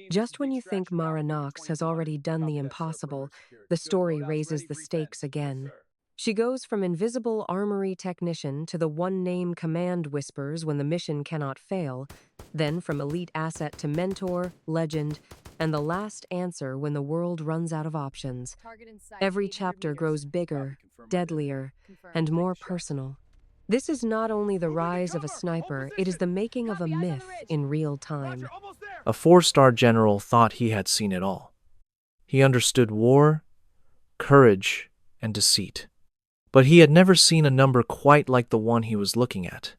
Just when you think Mara Knox has already done the impossible, the story raises the stakes again. She goes from invisible armory technician to the one-name command whispers when the mission cannot fail, then from elite asset to mentor, legend, and the last answer when the world runs out of options. Every chapter grows bigger, deadlier, and more personal. This is not only the rise of a sniper, it is the making of a myth in real time. A four-star general thought he had seen it all. He understood war, courage, and deceit. But he had never seen a number quite like the one he was looking at.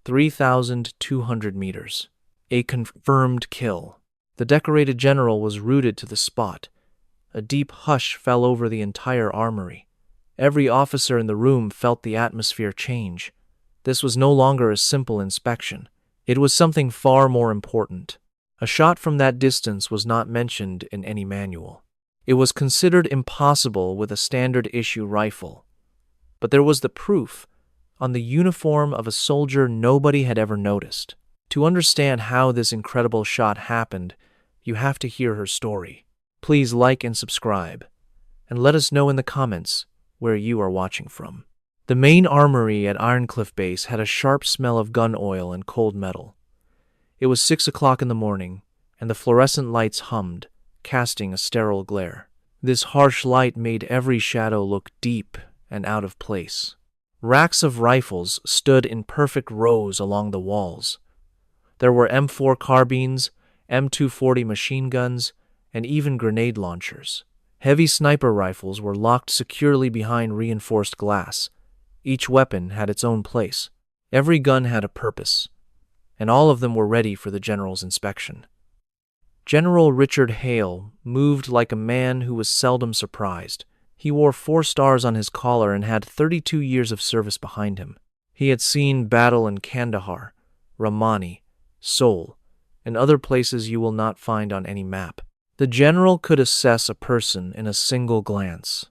3,200 meters. A confirmed kill. The decorated general was rooted to the spot. A deep hush fell over the entire armory. Every officer in the room felt the atmosphere change. This was no longer a simple inspection. It was something far more important. A shot from that distance was not mentioned in any manual. It was considered impossible with a standard-issue rifle. But there was the proof, on the uniform of a soldier nobody had ever noticed. To understand how this incredible shot happened, you have to hear her story. Please like and subscribe, and let us know in the comments where you are watching from. The main armory at Ironcliff Base had a sharp smell of gun oil and cold metal. It was 6 o'clock in the morning, and the fluorescent lights hummed, casting a sterile glare. This harsh light made every shadow look deep and out of place. Racks of rifles stood in perfect rows along the walls. There were M4 carbines, M240 machine guns, and even grenade launchers. Heavy sniper rifles were locked securely behind reinforced glass. Each weapon had its own place. Every gun had a purpose, and all of them were ready for the general's inspection. General Richard Hale moved like a man who was seldom surprised. He wore 4 stars on his collar and had 32 years of service behind him. He had seen battle in Kandahar, Ramani, Seoul, and other places you will not find on any map. The general could assess a person in a single glance.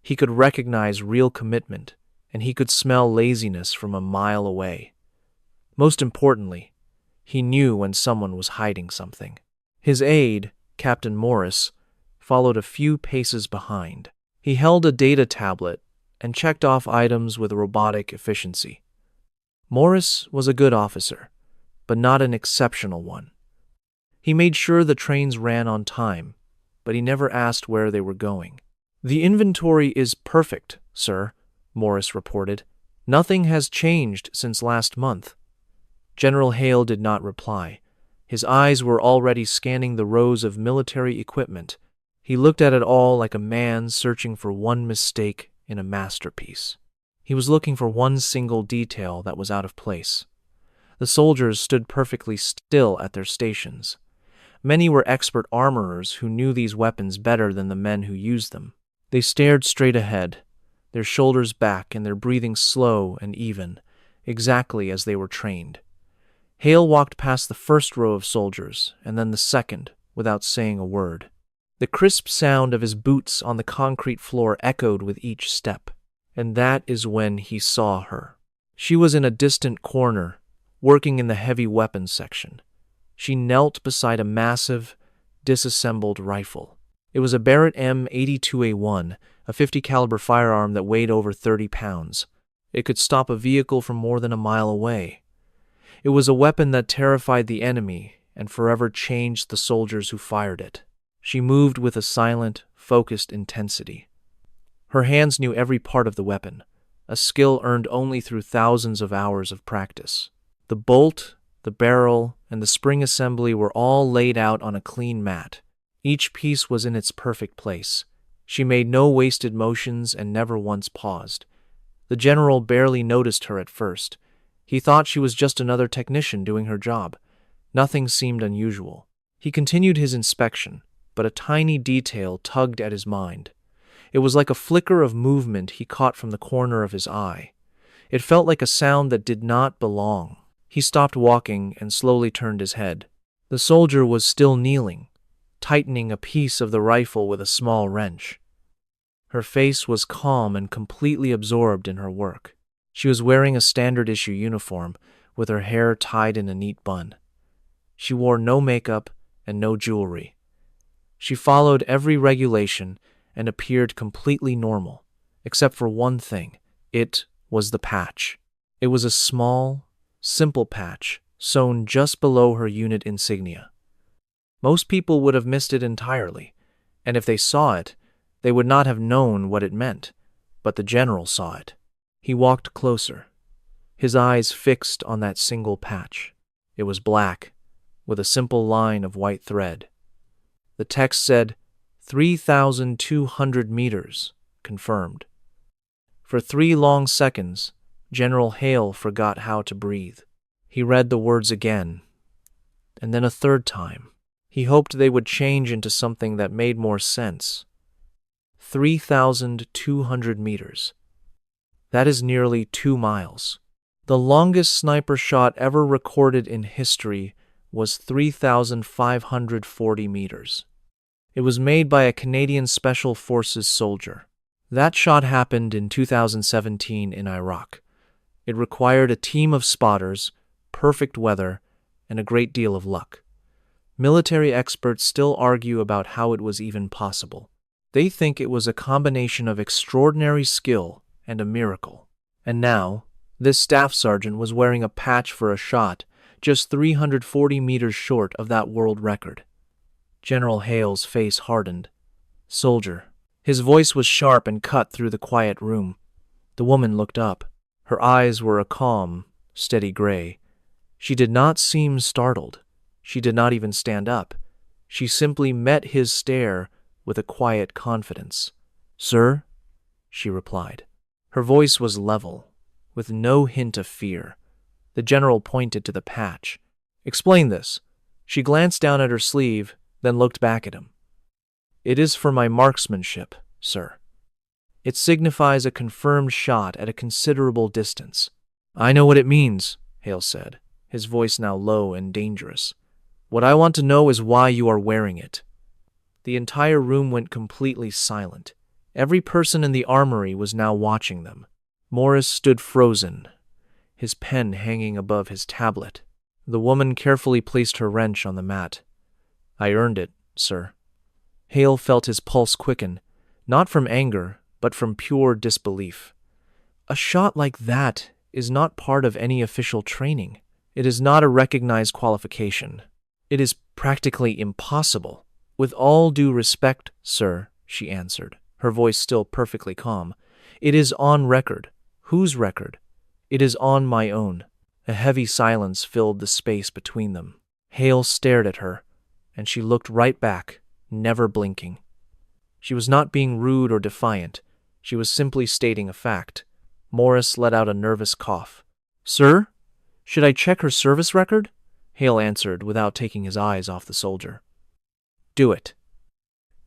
He could recognize real commitment, and he could smell laziness from a mile away. Most importantly, he knew when someone was hiding something. His aide, Captain Morris, followed a few paces behind. He held a data tablet and checked off items with robotic efficiency. Morris was a good officer, but not an exceptional one. He made sure the trains ran on time, but he never asked where they were going. "The inventory is perfect, sir," Morris reported. "Nothing has changed since last month." General Hale did not reply. His eyes were already scanning the rows of military equipment. He looked at it all like a man searching for one mistake in a masterpiece. He was looking for one single detail that was out of place. The soldiers stood perfectly still at their stations. Many were expert armorers who knew these weapons better than the men who used them. They stared straight ahead, their shoulders back and their breathing slow and even, exactly as they were trained. Hale walked past the first row of soldiers and then the second without saying a word. The crisp sound of his boots on the concrete floor echoed with each step, and that is when he saw her. She was in a distant corner, working in the heavy weapons section. She knelt beside a massive, disassembled rifle. It was a Barrett M82A1, a 50 caliber firearm that weighed over 30 pounds. It could stop a vehicle from more than a mile away. It was a weapon that terrified the enemy and forever changed the soldiers who fired it. She moved with a silent, focused intensity. Her hands knew every part of the weapon, a skill earned only through thousands of hours of practice. The bolt, the barrel, and the spring assembly were all laid out on a clean mat. Each piece was in its perfect place. She made no wasted motions and never once paused. The general barely noticed her at first. He thought she was just another technician doing her job. Nothing seemed unusual. He continued his inspection, but a tiny detail tugged at his mind. It was like a flicker of movement he caught from the corner of his eye. It felt like a sound that did not belong. He stopped walking and slowly turned his head. The soldier was still kneeling, tightening a piece of the rifle with a small wrench. Her face was calm and completely absorbed in her work. She was wearing a standard-issue uniform, with her hair tied in a neat bun. She wore no makeup and no jewelry. She followed every regulation and appeared completely normal, except for one thing. It was the patch. It was a small, simple patch sewn just below her unit insignia. Most people would have missed it entirely, and if they saw it, they would not have known what it meant, but the general saw it. He walked closer, his eyes fixed on that single patch. It was black, with a simple line of white thread. The text said, 3,200 meters, confirmed. For 3 long seconds, General Hale forgot how to breathe. He read the words again, and then a third time. He hoped they would change into something that made more sense. 3,200 meters. That is nearly 2 miles. The longest sniper shot ever recorded in history was 3,540 meters. It was made by a Canadian Special Forces soldier. That shot happened in 2017 in Iraq. It required a team of spotters, perfect weather, and a great deal of luck. Military experts still argue about how it was even possible. They think it was a combination of extraordinary skill and a miracle. And now, this staff sergeant was wearing a patch for a shot just 340 meters short of that world record. General Hale's face hardened. Soldier. His voice was sharp and cut through the quiet room. The woman looked up. Her eyes were a calm, steady gray. She did not seem startled. She did not even stand up. She simply met his stare with a quiet confidence. "Sir?" she replied. Her voice was level, with no hint of fear. The general pointed to the patch. "Explain this." She glanced down at her sleeve, then looked back at him. "It is for my marksmanship, sir. It signifies a confirmed shot at a considerable distance." "I know what it means," Hale said, his voice now low and dangerous. "What I want to know is why you are wearing it." The entire room went completely silent. Every person in the armory was now watching them. Morris stood frozen, his pen hanging above his tablet. The woman carefully placed her wrench on the mat. "I earned it, sir." Hale felt his pulse quicken, not from anger, but from pure disbelief. A shot like that is not part of any official training. It is not a recognized qualification. It is practically impossible. "With all due respect, sir," she answered, her voice still perfectly calm. "It is on record." "Whose record?" "It is on my own." A heavy silence filled the space between them. Hale stared at her, and she looked right back, never blinking. She was not being rude or defiant. She was simply stating a fact. Morris let out a nervous cough. "Sir, should I check her service record?" Hale answered without taking his eyes off the soldier. "Do it."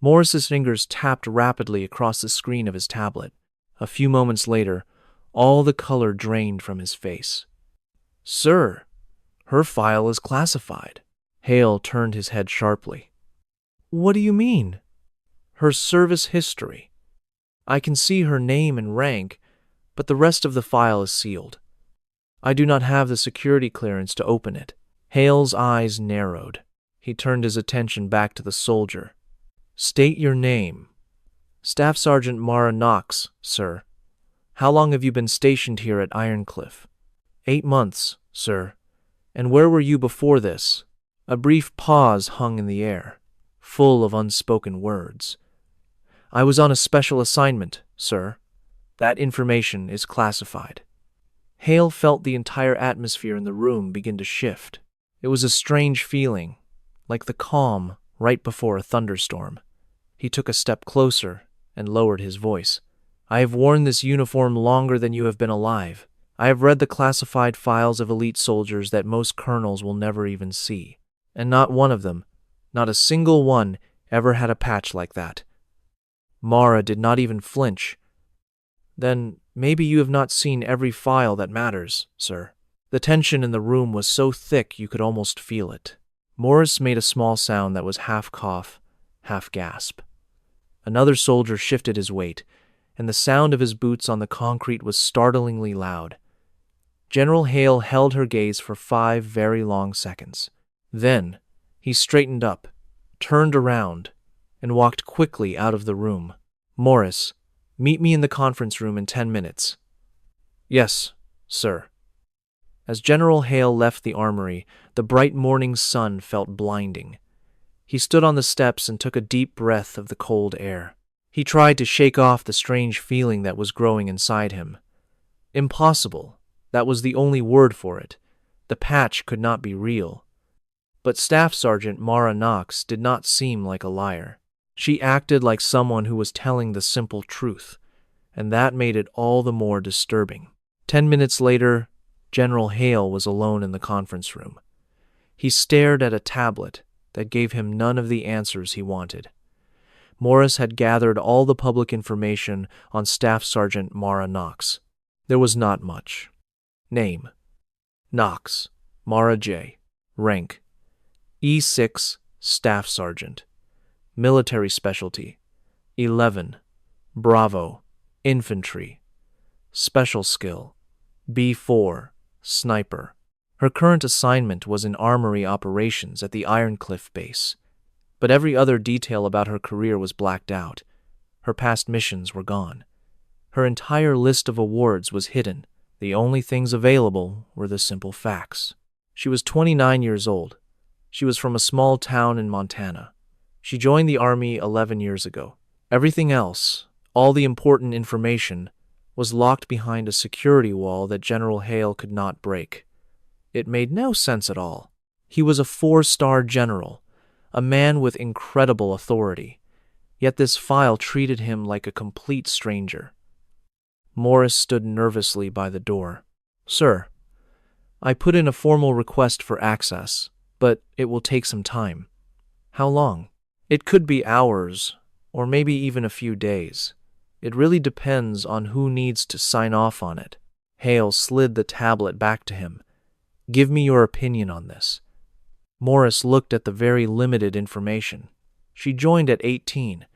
Morris's fingers tapped rapidly across the screen of his tablet. A few moments later, all the color drained from his face. "Sir, her file is classified." Hale turned his head sharply. "What do you mean?" "Her service history. I can see her name and rank, but the rest of the file is sealed. I do not have the security clearance to open it." Hale's eyes narrowed. He turned his attention back to the soldier. "State your name." "Staff Sergeant Mara Knox, sir." "How long have you been stationed here at Ironcliff?" 8 months, sir." "And where were you before this?" A brief pause hung in the air, full of unspoken words. "I was on a special assignment, sir." "That information is classified." Hale felt the entire atmosphere in the room begin to shift. It was a strange feeling, like the calm right before a thunderstorm. He took a step closer and lowered his voice. "I have worn this uniform longer than you have been alive. I have read the classified files of elite soldiers that most colonels will never even see. And not one of them, not a single one, ever had a patch like that." Mara did not even flinch. "Then maybe you have not seen every file that matters, sir." The tension in the room was so thick you could almost feel it. Morris made a small sound that was half cough, half gasp. Another soldier shifted his weight, and the sound of his boots on the concrete was startlingly loud. General Hale held her gaze for 5 very long seconds. Then he straightened up, turned around and walked quickly out of the room. Morris, meet me in the conference room in 10 minutes. Yes, sir. As General Hale left the armory, the bright morning sun felt blinding. He stood on the steps and took a deep breath of the cold air. He tried to shake off the strange feeling that was growing inside him. Impossible. That was the only word for it. The patch could not be real. But Staff Sergeant Mara Knox did not seem like a liar. She acted like someone who was telling the simple truth, and that made it all the more disturbing. 10 minutes later, General Hale was alone in the conference room. He stared at a tablet that gave him none of the answers he wanted. Morris had gathered all the public information on Staff Sergeant Mara Knox. There was not much. Name: Knox, Mara J. Rank: E6 Staff Sergeant. Military specialty: 11. Bravo, Infantry. Special skill: B4, Sniper. Her current assignment was in armory operations at the Ironcliff base, but every other detail about her career was blacked out. Her past missions were gone. Her entire list of awards was hidden. The only things available were the simple facts. She was 29 years old. She was from a small town in Montana. She joined the Army 11 years ago. Everything else, all the important information, was locked behind a security wall that General Hale could not break. It made no sense at all. He was a 4-star general, a man with incredible authority, yet this file treated him like a complete stranger. Morris stood nervously by the door. Sir, I put in a formal request for access, but it will take some time. How long? It could be hours, or maybe even a few days. It really depends on who needs to sign off on it. Hale slid the tablet back to him. Give me your opinion on this. Morris looked at the very limited information. She joined at 18,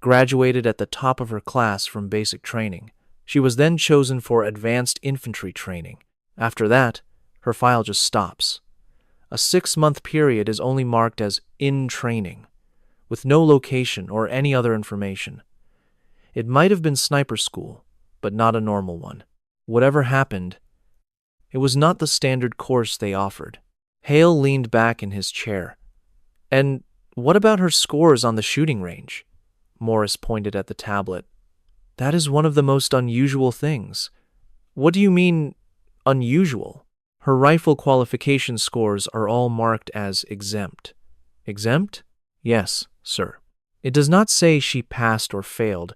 graduated at the top of her class from basic training. She was then chosen for advanced infantry training. After that, her file just stops. A 6-month period is only marked as in training, with no location or any other information. It might have been sniper school, but not a normal one. Whatever happened, it was not the standard course they offered. Hale leaned back in his chair. And what about her scores on the shooting range? Morris pointed at the tablet. That is one of the most unusual things. What do you mean, unusual? Her rifle qualification scores are all marked as exempt. Exempt? Yes, sir. It does not say she passed or failed,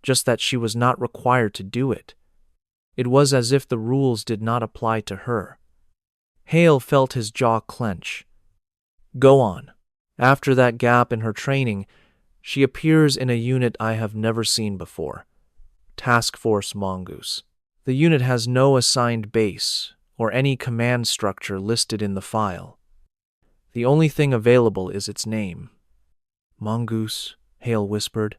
just that she was not required to do it. It was as if the rules did not apply to her. Hale felt his jaw clench. Go on. After that gap in her training, she appears in a unit I have never seen before. Task Force Mongoose. The unit has no assigned base or any command structure listed in the file. The only thing available is its name. Mongoose, Hale whispered.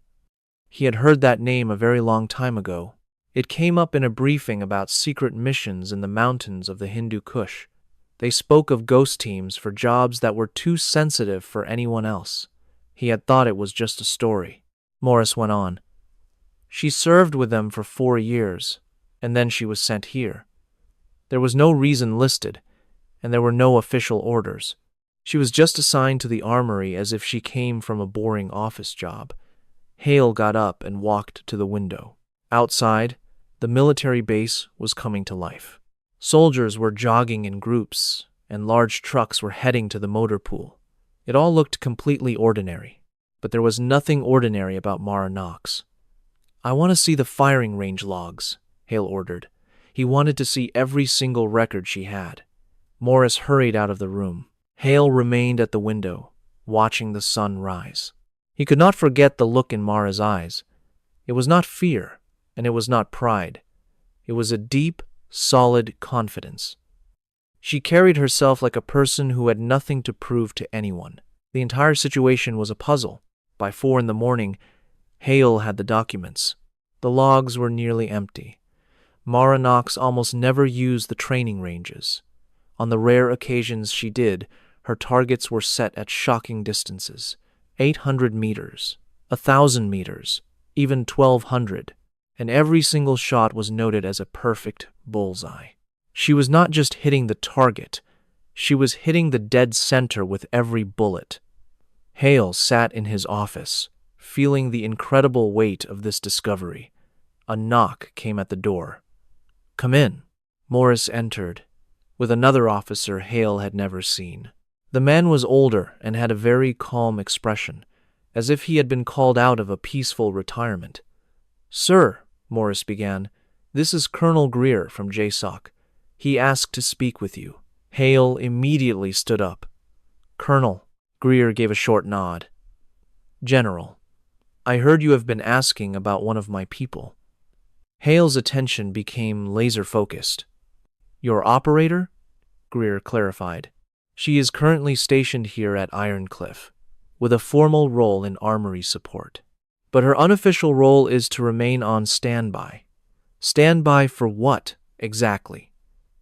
He had heard that name a very long time ago. It came up in a briefing about secret missions in the mountains of the Hindu Kush. They spoke of ghost teams for jobs that were too sensitive for anyone else. He had thought it was just a story. Morris went on. She served with them for 4 years, and then she was sent here. There was no reason listed, and there were no official orders. She was just assigned to the armory as if she came from a boring office job. Hale got up and walked to the window. Outside, the military base was coming to life. Soldiers were jogging in groups, and large trucks were heading to the motor pool. It all looked completely ordinary, but there was nothing ordinary about Mara Knox. I want to see the firing range logs, Hale ordered. He wanted to see every single record she had. Morris hurried out of the room. Hale remained at the window, watching the sun rise. He could not forget the look in Mara's eyes. It was not fear, and it was not pride. It was a deep, solid confidence. She carried herself like a person who had nothing to prove to anyone. The entire situation was a puzzle. By 4 in the morning, Hale had the documents. The logs were nearly empty. Mara Knox almost never used the training ranges. On the rare occasions she did, her targets were set at shocking distances, 800 meters, 1,000 meters, even 1,200, and every single shot was noted as a perfect bullseye. She was not just hitting the target, she was hitting the dead center with every bullet. Hale sat in his office, feeling the incredible weight of this discovery. A knock came at the door. "Come in." Morris entered, with another officer Hale had never seen. The man was older and had a very calm expression, as if he had been called out of a peaceful retirement. "Sir," Morris began, "this is Colonel Greer from JSOC. He asked to speak with you." Hale immediately stood up. "Colonel," Greer gave a short nod. "General, I heard you have been asking about one of my people." Hale's attention became laser-focused. "Your operator?" Greer clarified. "She is currently stationed here at Ironcliff, with a formal role in armory support. But her unofficial role is to remain on standby." "Standby for what, exactly?"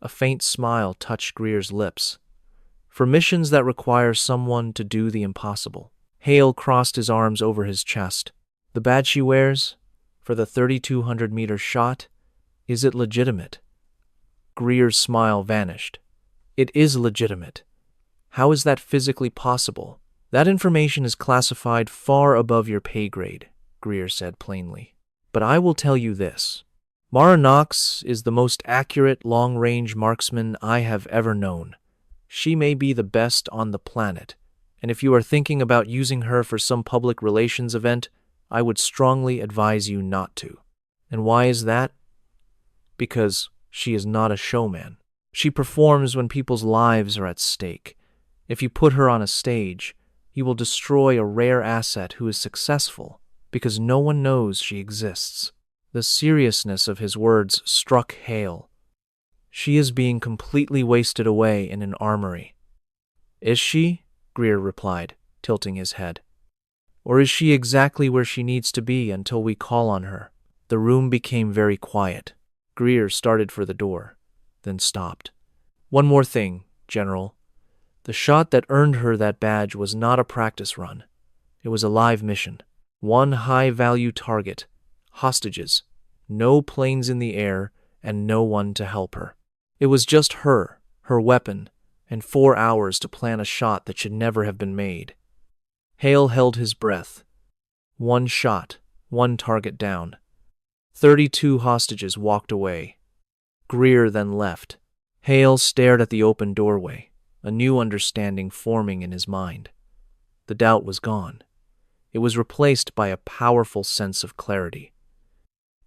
A faint smile touched Greer's lips. "For missions that require someone to do the impossible." Hale crossed his arms over his chest. "The badge she wears, for the 3,200-meter shot, is it legitimate?" Greer's smile vanished. "It is legitimate." "How is that physically possible?" "That information is classified far above your pay grade," Greer said plainly. "But I will tell you this. Mara Knox is the most accurate long-range marksman I have ever known. She may be the best on the planet, and if you are thinking about using her for some public relations event, I would strongly advise you not to." "And why is that?" "Because she is not a showman. She performs when people's lives are at stake. If you put her on a stage, you will destroy a rare asset who is successful because no one knows she exists." The seriousness of his words struck Hale. "She is being completely wasted away in an armory." "Is she?" Greer replied, tilting his head. "Or is she exactly where she needs to be until we call on her?" The room became very quiet. Greer started for the door, then stopped. "One more thing, General. The shot that earned her that badge was not a practice run. It was a live mission. One high-value target, hostages, no planes in the air, and no one to help her. It was just her weapon, and 4 hours to plan a shot that should never have been made." Hale held his breath. One shot, one target down. 32 hostages walked away. Greer then left. Hale stared at the open doorway, a new understanding forming in his mind. The doubt was gone. It was replaced by a powerful sense of clarity.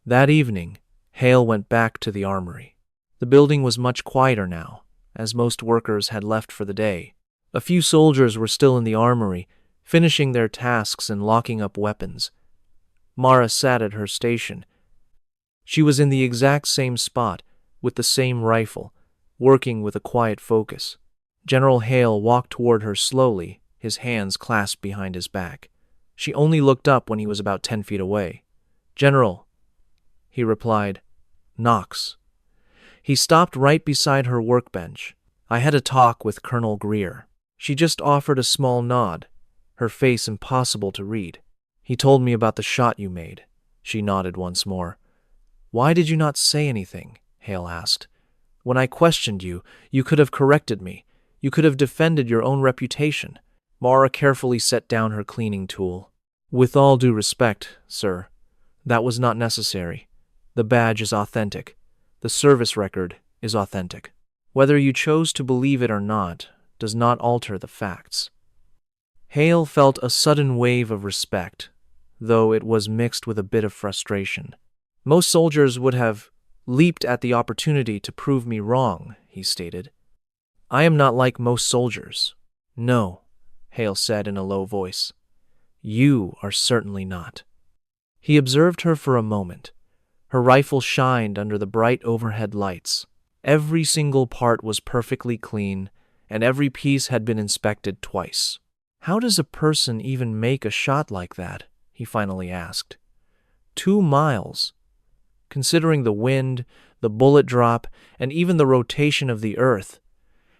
That evening, Hale went back to the armory. The building was much quieter now, as most workers had left for the day. A few soldiers were still in the armory, finishing their tasks and locking up weapons. Mara sat at her station. She was in the exact same spot, with the same rifle, working with a quiet focus. General Hale walked toward her slowly, his hands clasped behind his back. She only looked up when he was about 10 feet away. "General," he replied. "Knox." He stopped right beside her workbench. "I had a talk with Colonel Greer." She just offered a small nod, her face impossible to read. "He told me about the shot you made." She nodded once more. "Why did you not say anything?" Hale asked. "When I questioned you, you could have corrected me. You could have defended your own reputation." Mara carefully set down her cleaning tool. "With all due respect, sir, that was not necessary. The badge is authentic. The service record is authentic. Whether you chose to believe it or not does not alter the facts." Hale felt a sudden wave of respect, though it was mixed with a bit of frustration. "Most soldiers would have leaped at the opportunity to prove me wrong," he stated. "I am not like most soldiers." "No," Hale said in a low voice. "You are certainly not." He observed her for a moment. Her rifle shined under the bright overhead lights. Every single part was perfectly clean, and every piece had been inspected twice. "How does a person even make a shot like that?" he finally asked. 2 miles. Considering the wind, the bullet drop, and even the rotation of the earth,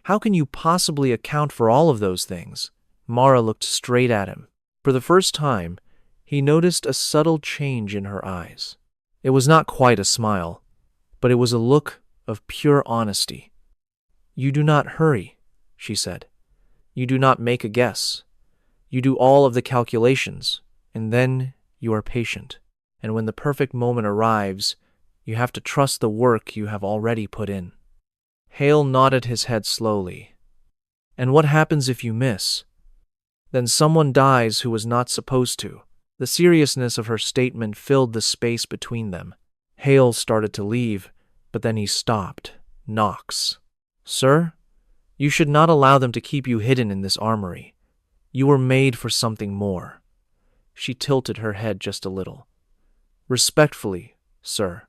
how can you possibly account for all of those things? Mara looked straight at him. For the first time, he noticed a subtle change in her eyes. It was not quite a smile, but it was a look of pure honesty. "You do not hurry," she said. "You do not make a guess. You do all of the calculations, and then you are patient. And when the perfect moment arrives, you have to trust the work you have already put in." Hale nodded his head slowly. "And what happens if you miss?" "Then someone dies who was not supposed to." The seriousness of her statement filled the space between them. Hale started to leave, but then he stopped. "Knox." "Sir? You should not allow them to keep you hidden in this armory. You were made for something more." She tilted her head just a little. "Respectfully, sir,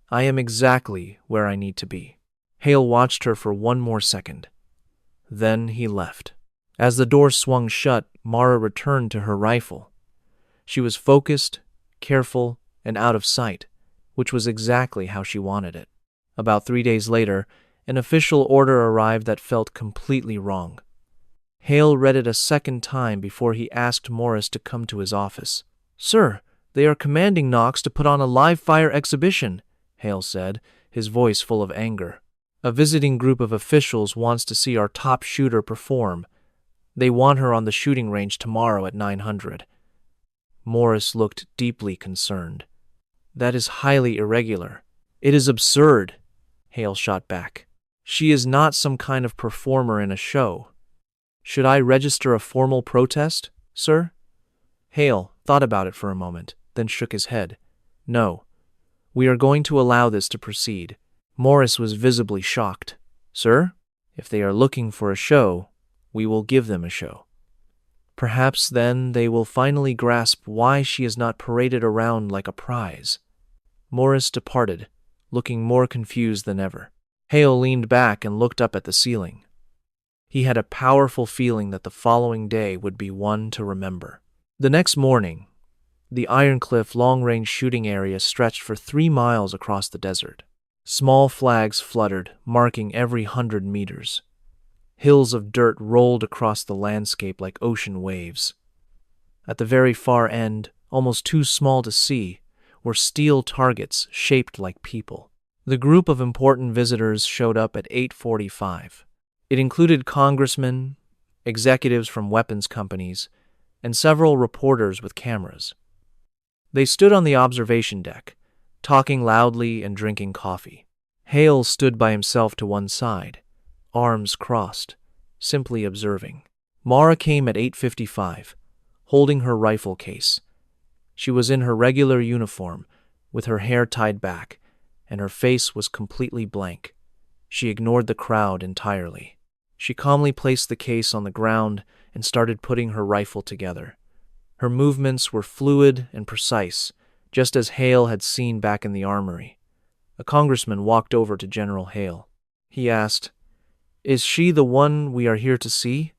I am exactly where I need to be." Hale watched her for one more second. Then he left. As the door swung shut, Mara returned to her rifle. She was focused, careful, and out of sight, which was exactly how she wanted it. About 3 days later, an official order arrived that felt completely wrong. Hale read it a second time before he asked Morris to come to his office. "Sir, they are commanding Knox to put on a live-fire exhibition," Hale said, his voice full of anger. "A visiting group of officials wants to see our top shooter perform. They want her on the shooting range tomorrow at 900. Morris looked deeply concerned. "That is highly irregular. It is absurd," Hale shot back. "She is not some kind of performer in a show. Should I register a formal protest, sir?" Hale thought about it for a moment, then shook his head. "No. We are going to allow this to proceed." Morris was visibly shocked. "Sir, if they are looking for a show, we will give them a show. Perhaps then they will finally grasp why she is not paraded around like a prize." Morris departed, looking more confused than ever. Hale leaned back and looked up at the ceiling. He had a powerful feeling that the following day would be one to remember. The next morning, the Ironcliff long-range shooting area stretched for 3 miles across the desert. Small flags fluttered, marking every 100 meters. Hills of dirt rolled across the landscape like ocean waves. At the very far end, almost too small to see, were steel targets shaped like people. The group of important visitors showed up at 8:45. It included congressmen, executives from weapons companies, and several reporters with cameras. They stood on the observation deck, talking loudly and drinking coffee. Hale stood by himself to one side, arms crossed, simply observing. Mara came at 8:55, holding her rifle case. She was in her regular uniform, with her hair tied back, and her face was completely blank. She ignored the crowd entirely. She calmly placed the case on the ground and started putting her rifle together. Her movements were fluid and precise, just as Hale had seen back in the armory. A congressman walked over to General Hale. He asked, "Is she the one we are here to see?"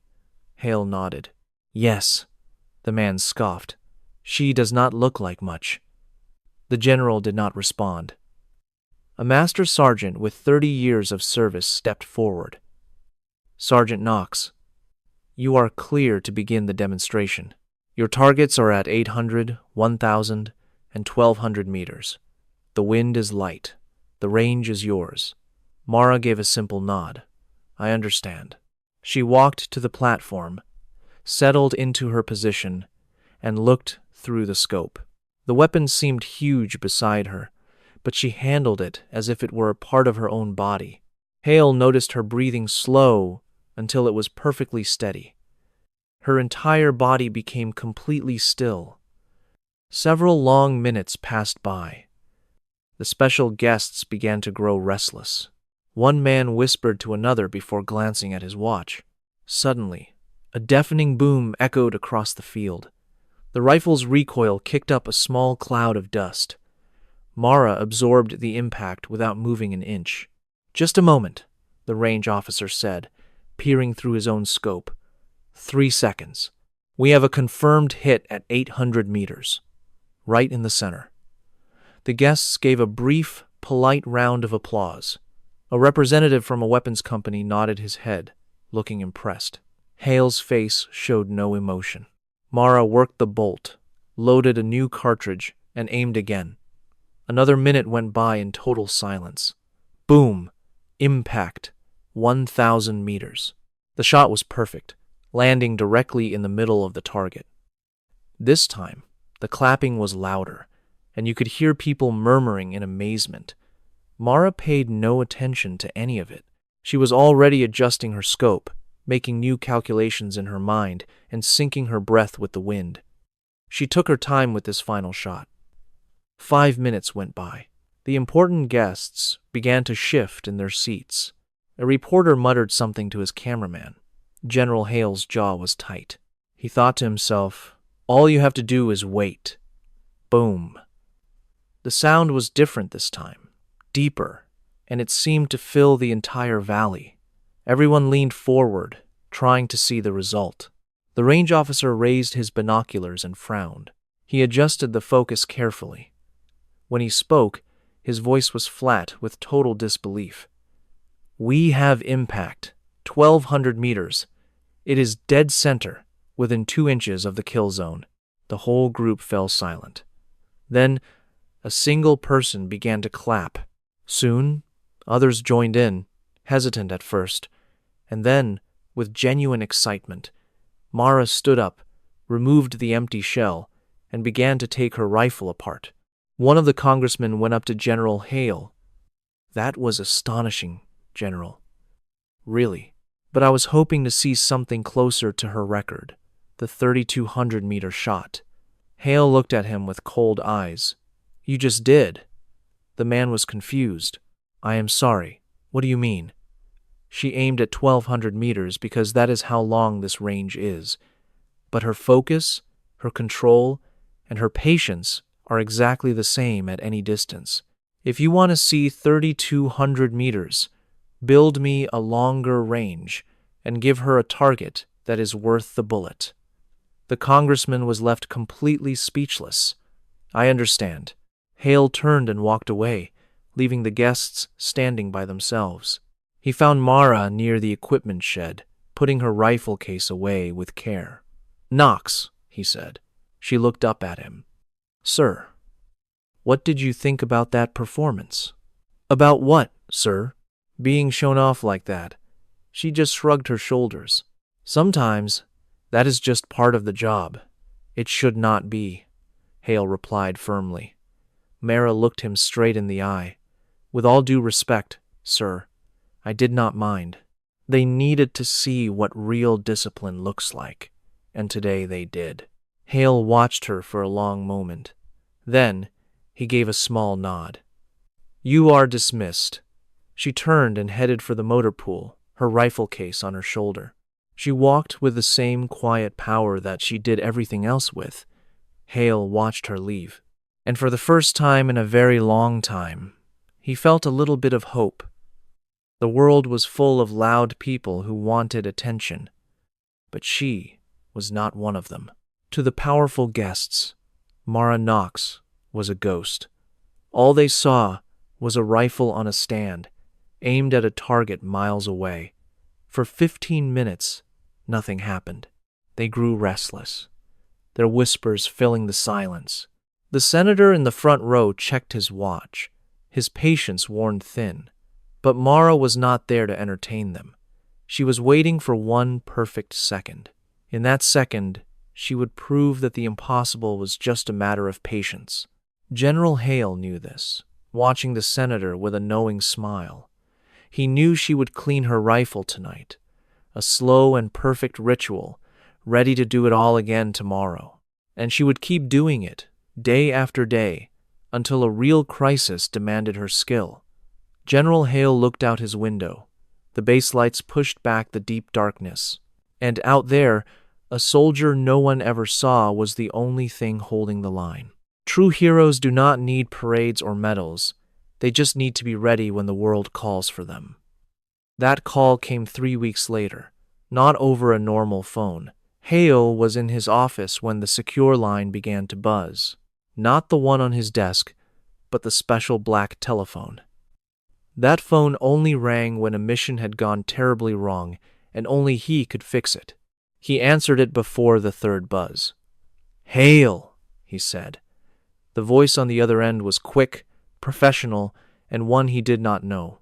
Hale nodded. "Yes," the man scoffed. "She does not look like much." The general did not respond. A master sergeant with 30 years of service stepped forward. "Sergeant Knox, you are clear to begin the demonstration. Your targets are at 800, 1,000, and 1,200 meters. The wind is light. The range is yours." Mara gave a simple nod. "I understand." She walked to the platform, settled into her position, and looked through the scope. The weapon seemed huge beside her, but she handled it as if it were a part of her own body. Hale noticed her breathing slow until it was perfectly steady. Her entire body became completely still. Several long minutes passed by. The special guests began to grow restless. One man whispered to another before glancing at his watch. Suddenly, a deafening boom echoed across the field. The rifle's recoil kicked up a small cloud of dust. Mara absorbed the impact without moving an inch. "Just a moment," the range officer said, peering through his own scope. 3 seconds. "We have a confirmed hit at 800 meters. Right in the center." The guests gave a brief, polite round of applause. A representative from a weapons company nodded his head, looking impressed. Hale's face showed no emotion. Mara worked the bolt, loaded a new cartridge, and aimed again. Another minute went by in total silence. Boom! Impact. 1,000 meters. The shot was perfect, landing directly in the middle of the target. This time, the clapping was louder, and you could hear people murmuring in amazement. Mara paid no attention to any of it. She was already adjusting her scope, making new calculations in her mind, and syncing her breath with the wind. She took her time with this final shot. 5 minutes went by. The important guests began to shift in their seats. A reporter muttered something to his cameraman. General Hale's jaw was tight. He thought to himself, all you have to do is wait. Boom. The sound was different this time, deeper, and it seemed to fill the entire valley. Everyone leaned forward, trying to see the result. The range officer raised his binoculars and frowned. He adjusted the focus carefully. When he spoke, his voice was flat with total disbelief. We have impact, 1,200 meters. It is dead center, within 2 inches of the kill zone. The whole group fell silent. Then, a single person began to clap. Soon, others joined in, hesitant at first, and then, with genuine excitement, Mara stood up, removed the empty shell, and began to take her rifle apart. One of the congressmen went up to General Hale. That was astonishing, General. Really. But I was hoping to see something closer to her record, the 3,200-meter shot. Hale looked at him with cold eyes. You just did. The man was confused. I am sorry. What do you mean? She aimed at 1,200 meters because that is how long this range is. But her focus, her control, and her patience are exactly the same at any distance. If you want to see 3,200 meters, build me a longer range and give her a target that is worth the bullet. The congressman was left completely speechless. I understand. Hale turned and walked away, leaving the guests standing by themselves. He found Mara near the equipment shed, putting her rifle case away with care. Knox, he said. She looked up at him. Sir, what did you think about that performance? About what, sir? Being shown off like that. She just shrugged her shoulders. Sometimes, that is just part of the job. It should not be, Hale replied firmly. Mara looked him straight in the eye. With all due respect, sir, I did not mind. They needed to see what real discipline looks like, and today they did. Hale watched her for a long moment. Then, he gave a small nod. You are dismissed. She turned and headed for the motor pool, her rifle case on her shoulder. She walked with the same quiet power that she did everything else with. Hale watched her leave. And for the first time in a very long time, he felt a little bit of hope. The world was full of loud people who wanted attention, but she was not one of them. To the powerful guests, Mara Knox was a ghost. All they saw was a rifle on a stand, aimed at a target miles away. For 15 minutes, nothing happened. They grew restless, their whispers filling the silence. The senator in the front row checked his watch, his patience worn thin. But Mara was not there to entertain them. She was waiting for one perfect second. In that second, she would prove that the impossible was just a matter of patience. General Hale knew this, watching the senator with a knowing smile. He knew she would clean her rifle tonight, a slow and perfect ritual, ready to do it all again tomorrow. And she would keep doing it, day after day, until a real crisis demanded her skill. General Hale looked out his window. The base lights pushed back the deep darkness. And out there, a soldier no one ever saw was the only thing holding the line. True heroes do not need parades or medals. They just need to be ready when the world calls for them. That call came 3 weeks later, not over a normal phone. Hale was in his office when the secure line began to buzz. Not the one on his desk, but the special black telephone. That phone only rang when a mission had gone terribly wrong, and only he could fix it. He answered it before the third buzz. "Hail," he said. The voice on the other end was quick, professional, and one he did not know.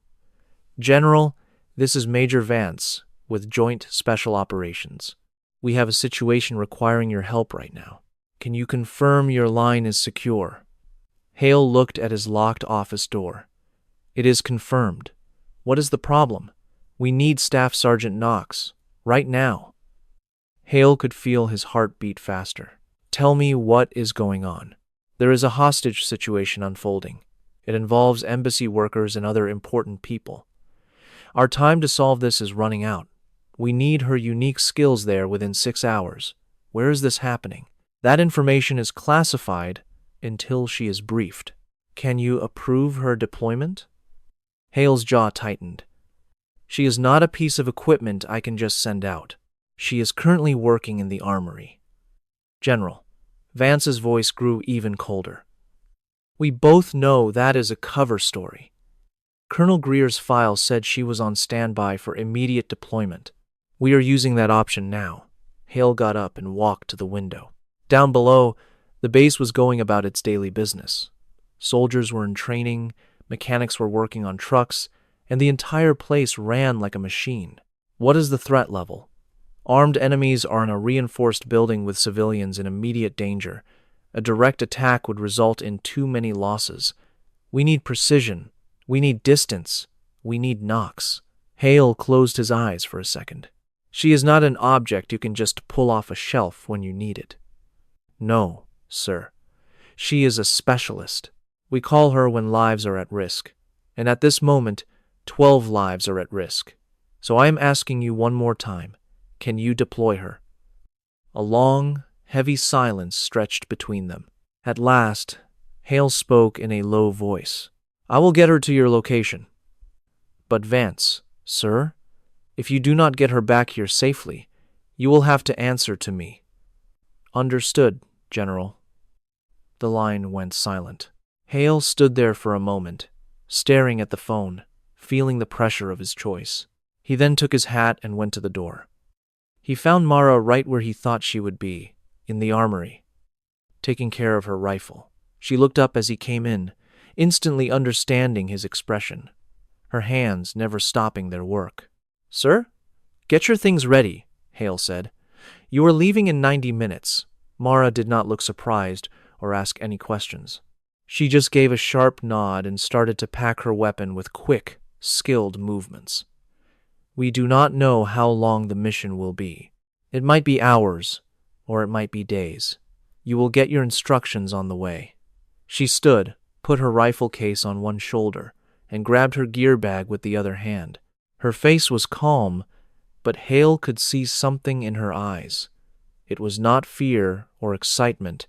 "General, this is Major Vance with Joint Special Operations. We have a situation requiring your help right now. Can you confirm your line is secure?" Hale looked at his locked office door. "It is confirmed. What is the problem? We need Staff Sergeant Knox. Right now." Hale could feel his heart beat faster. "Tell me what is going on." "There is a hostage situation unfolding. It involves embassy workers and other important people. Our time to solve this is running out. We need her unique skills there within 6 hours. Where is this happening? That information is classified until she is briefed. Can you approve her deployment?" Hale's jaw tightened. "She is not a piece of equipment I can just send out. She is currently working in the armory." "General," Vance's voice grew even colder. "We both know that is a cover story. Colonel Greer's file said she was on standby for immediate deployment. We are using that option now." Hale got up and walked to the window. Down below, the base was going about its daily business. Soldiers were in training, mechanics were working on trucks, and the entire place ran like a machine. "What is the threat level?" "Armed enemies are in a reinforced building with civilians in immediate danger. A direct attack would result in too many losses. We need precision. We need distance. We need Knox." Hale closed his eyes for a second. "She is not an object you can just pull off a shelf when you need it." "No, sir. She is a specialist. We call her when lives are at risk. And at this moment, 12 lives are at risk. So I am asking you one more time. Can you deploy her?" A long, heavy silence stretched between them. At last, Hale spoke in a low voice. "I will get her to your location. But Vance, sir, if you do not get her back here safely, you will have to answer to me." "Understood, General." The line went silent. Hale stood there for a moment, staring at the phone, feeling the pressure of his choice. He then took his hat and went to the door. He found Mara right where he thought she would be, in the armory, taking care of her rifle. She looked up as he came in, instantly understanding his expression, her hands never stopping their work. "Sir, get your things ready," Hale said. "You are leaving in 90 minutes. Mara did not look surprised or ask any questions. She just gave a sharp nod and started to pack her weapon with quick, skilled movements. "We do not know how long the mission will be. It might be hours, or it might be days. You will get your instructions on the way." She stood, put her rifle case on one shoulder, and grabbed her gear bag with the other hand. Her face was calm, but Hale could see something in her eyes. It was not fear or excitement.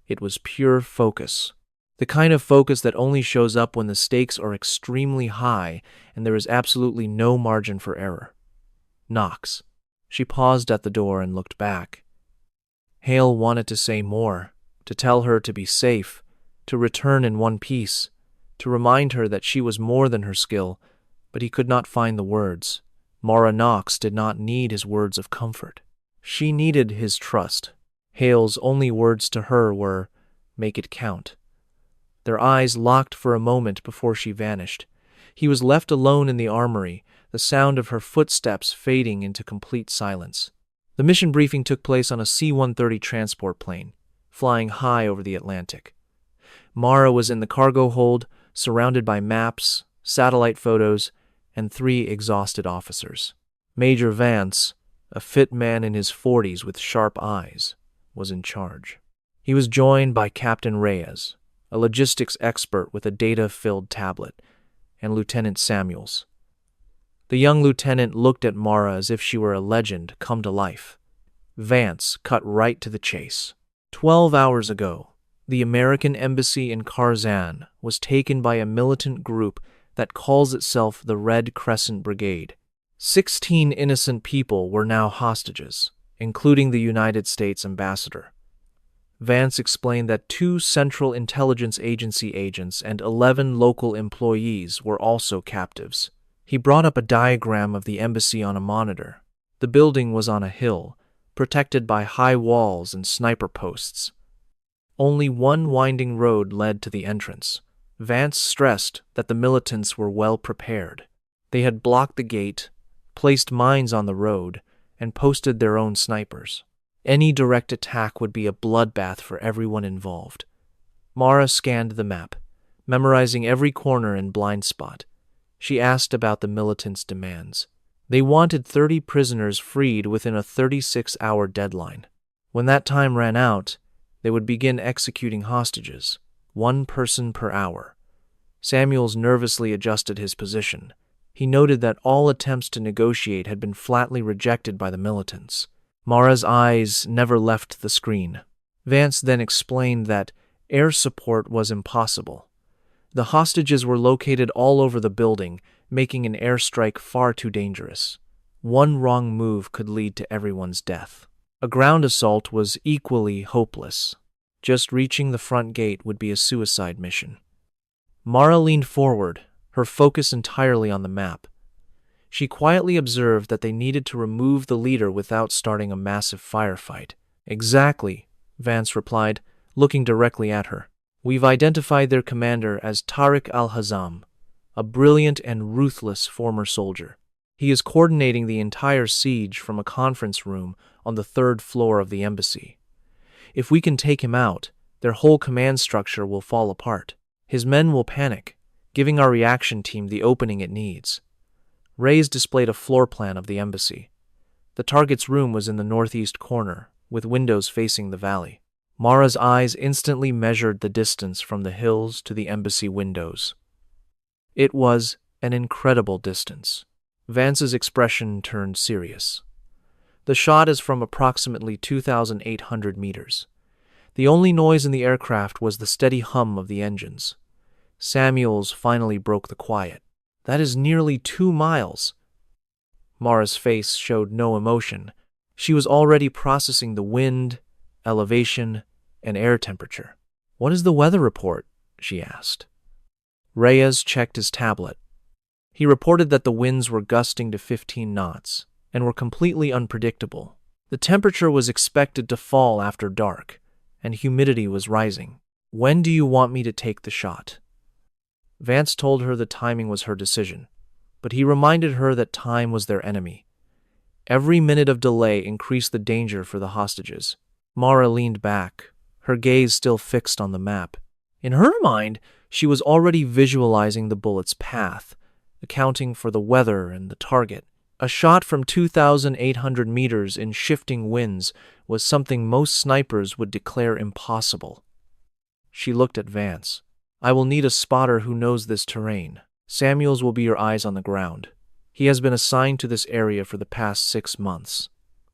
It was pure focus. The kind of focus that only shows up when the stakes are extremely high and there is absolutely no margin for error. "Knox." She paused at the door and looked back. Hale wanted to say more, to tell her to be safe, to return in one piece, to remind her that she was more than her skill, but he could not find the words. Mara Knox did not need his words of comfort. She needed his trust. Hale's only words to her were, "Make it count." Their eyes locked for a moment before she vanished. He was left alone in the armory, the sound of her footsteps fading into complete silence. The mission briefing took place on a C-130 transport plane, flying high over the Atlantic. Mara was in the cargo hold, surrounded by maps, satellite photos, and 3 exhausted officers. Major Vance, a fit man in his 40s with sharp eyes, was in charge. He was joined by Captain Reyes, a logistics expert with a data-filled tablet, and Lieutenant Samuels. The young lieutenant looked at Mara as if she were a legend come to life. Vance cut right to the chase. 12 hours ago, the American embassy in Karzan was taken by a militant group that calls itself the Red Crescent Brigade. 16 innocent people were now hostages, including the United States ambassador. Vance explained that 2 Central Intelligence Agency agents and 11 local employees were also captives. He brought up a diagram of the embassy on a monitor. The building was on a hill, protected by high walls and sniper posts. Only one winding road led to the entrance. Vance stressed that the militants were well prepared. They had blocked the gate, placed mines on the road, and posted their own snipers. Any direct attack would be a bloodbath for everyone involved. Mara scanned the map, memorizing every corner and blind spot. She asked about the militants' demands. They wanted 30 prisoners freed within a 36-hour deadline. When that time ran out, they would begin executing hostages, one person per hour. Samuels nervously adjusted his position. He noted that all attempts to negotiate had been flatly rejected by the militants. Mara's eyes never left the screen. Vance then explained that air support was impossible. The hostages were located all over the building, making an airstrike far too dangerous. One wrong move could lead to everyone's death. A ground assault was equally hopeless. Just reaching the front gate would be a suicide mission. Mara leaned forward, her focus entirely on the map. She quietly observed that they needed to remove the leader without starting a massive firefight. "Exactly," Vance replied, looking directly at her. "We've identified their commander as Tariq al-Hazam, a brilliant and ruthless former soldier. He is coordinating the entire siege from a conference room on the 3rd floor of the embassy. If we can take him out, their whole command structure will fall apart. His men will panic, giving our reaction team the opening it needs." Reyes displayed a floor plan of the embassy. The target's room was in the northeast corner, with windows facing the valley. Mara's eyes instantly measured the distance from the hills to the embassy windows. It was an incredible distance. Vance's expression turned serious. "The shot is from approximately 2,800 meters. The only noise in the aircraft was the steady hum of the engines." Samuels finally broke the quiet. "That is nearly 2 miles. Mara's face showed no emotion. She was already processing the wind, elevation, and air temperature. "What is the weather report?" she asked. Reyes checked his tablet. He reported that the winds were gusting to 15 knots and were completely unpredictable. The temperature was expected to fall after dark, and humidity was rising. "When do you want me to take the shot?" Vance told her the timing was her decision, but he reminded her that time was their enemy. Every minute of delay increased the danger for the hostages. Mara leaned back, her gaze still fixed on the map. In her mind, she was already visualizing the bullet's path, accounting for the weather and the target. A shot from 2,800 meters in shifting winds was something most snipers would declare impossible. She looked at Vance. "I will need a spotter who knows this terrain. Samuels will be your eyes on the ground. He has been assigned to this area for the past 6 months.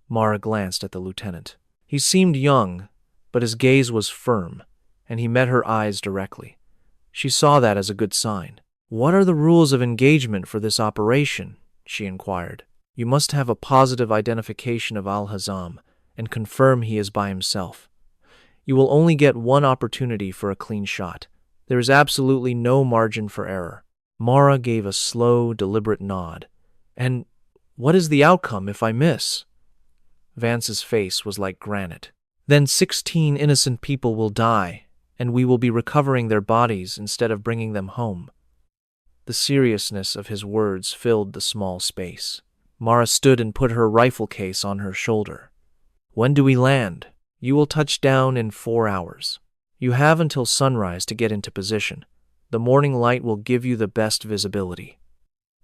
Mara glanced at the lieutenant. He seemed young, but his gaze was firm, and he met her eyes directly. She saw that as a good sign. "What are the rules of engagement for this operation?" she inquired. "You must have a positive identification of Al-Hazam and confirm he is by himself. You will only get one opportunity for a clean shot. There is absolutely no margin for error." Mara gave a slow, deliberate nod. "And what is the outcome if I miss?" Vance's face was like granite. "Then 16 innocent people will die, and we will be recovering their bodies instead of bringing them home." The seriousness of his words filled the small space. Mara stood and put her rifle case on her shoulder. "When do we land?" "You will touch down in 4 hours. You have until sunrise to get into position. The morning light will give you the best visibility."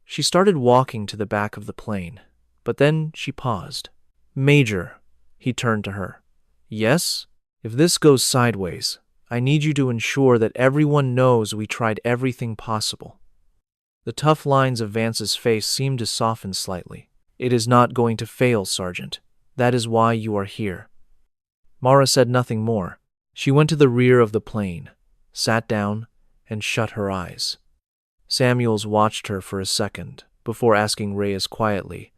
She started walking to the back of the plane, but then she paused. "Major," he turned to her. "Yes? If this goes sideways, I need you to ensure that everyone knows we tried everything possible." The tough lines of Vance's face seemed to soften slightly. "It is not going to fail, Sergeant. That is why you are here." Mara said nothing more. She went to the rear of the plane, sat down, and shut her eyes. Samuels watched her for a second before asking Reyes quietly,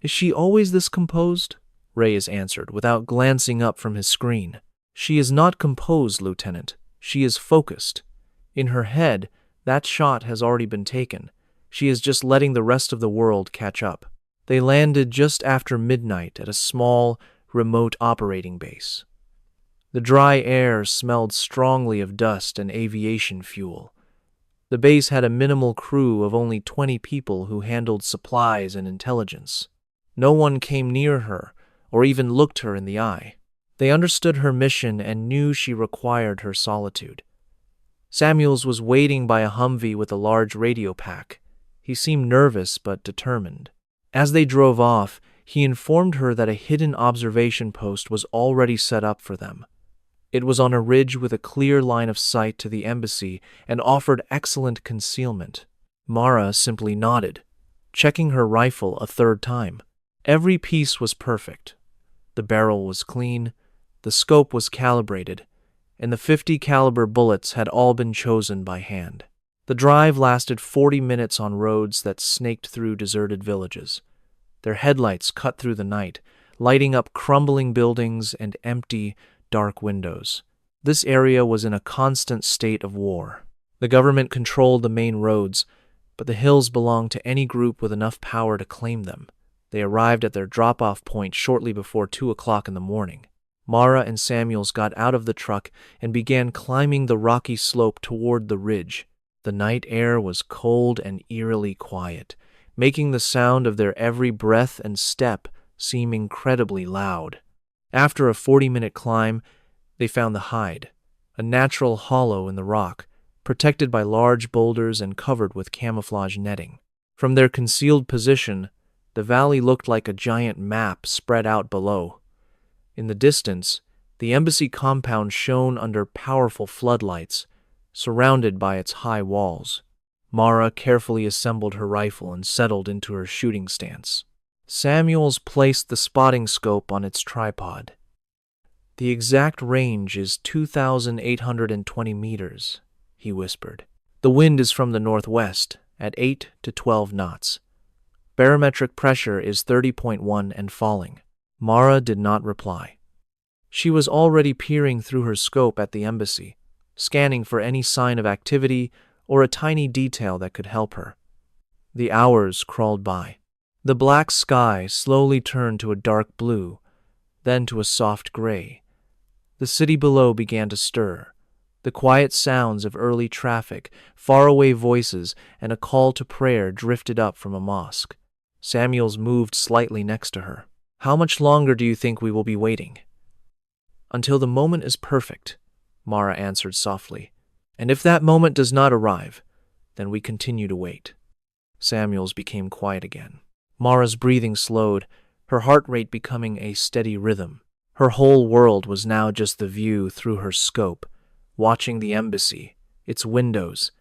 "Is she always this composed?" Reyes answered without glancing up from his screen. "She is not composed, Lieutenant. She is focused. In her head, that shot has already been taken. She is just letting the rest of the world catch up." They landed just after midnight at a small, remote operating base. The dry air smelled strongly of dust and aviation fuel. The base had a minimal crew of only 20 people who handled supplies and intelligence. No one came near her or even looked her in the eye. They understood her mission and knew she required her solitude. Samuels was waiting by a Humvee with a large radio pack. He seemed nervous but determined. As they drove off, he informed her that a hidden observation post was already set up for them. It was on a ridge with a clear line of sight to the embassy and offered excellent concealment. Mara simply nodded, checking her rifle a third time. Every piece was perfect. The barrel was clean, the scope was calibrated, and the .50 caliber bullets had all been chosen by hand. The drive lasted 40 minutes on roads that snaked through deserted villages. Their headlights cut through the night, lighting up crumbling buildings and empty, dark windows. This area was in a constant state of war. The government controlled the main roads, but the hills belonged to any group with enough power to claim them. They arrived at their drop-off point shortly before 2 o'clock in the morning. Mara and Samuels got out of the truck and began climbing the rocky slope toward the ridge. The night air was cold and eerily quiet, making the sound of their every breath and step seem incredibly loud. After a 40-minute climb, they found the hide, a natural hollow in the rock, protected by large boulders and covered with camouflage netting. From their concealed position, the valley looked like a giant map spread out below. In the distance, the embassy compound shone under powerful floodlights, surrounded by its high walls. Mara carefully assembled her rifle and settled into her shooting stance. Samuels placed the spotting scope on its tripod. "The exact range is 2,820 meters, he whispered. "The wind is from the northwest at 8 to 12 knots. Barometric pressure is 30.1 and falling." Mara did not reply. She was already peering through her scope at the embassy, scanning for any sign of activity or a tiny detail that could help her. The hours crawled by. The black sky slowly turned to a dark blue, then to a soft gray. The city below began to stir. The quiet sounds of early traffic, faraway voices, and a call to prayer drifted up from a mosque. Samuels moved slightly next to her. "How much longer do you think we will be waiting?" "Until the moment is perfect," Mara answered softly. "And if that moment does not arrive, then we continue to wait." Samuels became quiet again. Mara's breathing slowed, her heart rate becoming a steady rhythm. Her whole world was now just the view through her scope, watching the embassy, its windows,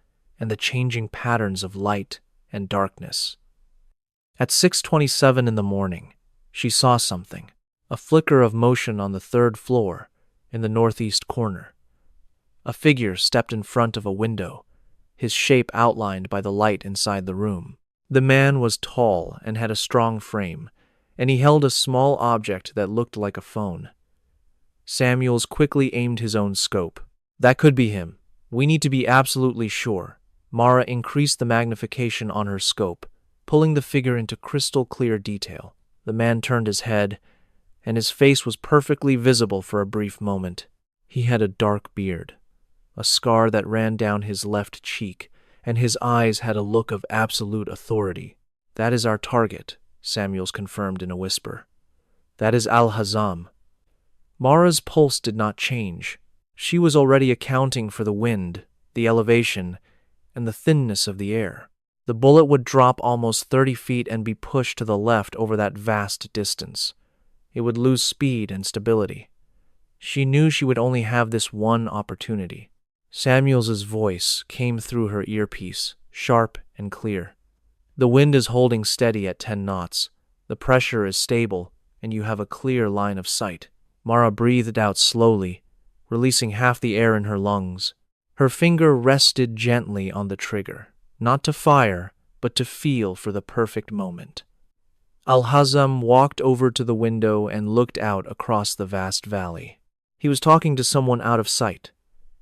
and the changing patterns of light and darkness. At 6:27 in the morning, she saw something, a flicker of motion on the third floor in the northeast corner. A figure stepped in front of a window, his shape outlined by the light inside the room. The man was tall and had a strong frame, and he held a small object that looked like a phone. Samuels quickly aimed his own scope. "That could be him. We need to be absolutely sure." Mara increased the magnification on her scope, pulling the figure into crystal clear detail. The man turned his head, and his face was perfectly visible for a brief moment. He had a dark beard, a scar that ran down his left cheek, and his eyes had a look of absolute authority. "That is our target," Samuels confirmed in a whisper. "That is Al-Hazam." Mara's pulse did not change. She was already accounting for the wind, the elevation, and the thinness of the air. The bullet would drop almost 30 feet and be pushed to the left over that vast distance. It would lose speed and stability. She knew she would only have this one opportunity. Samuels's voice came through her earpiece, sharp and clear. "The wind is holding steady at 10 knots. The pressure is stable, and you have a clear line of sight." Mara breathed out slowly, releasing half the air in her lungs. Her finger rested gently on the trigger, not to fire, but to feel for the perfect moment. Al-Hazam walked over to the window and looked out across the vast valley. He was talking to someone out of sight,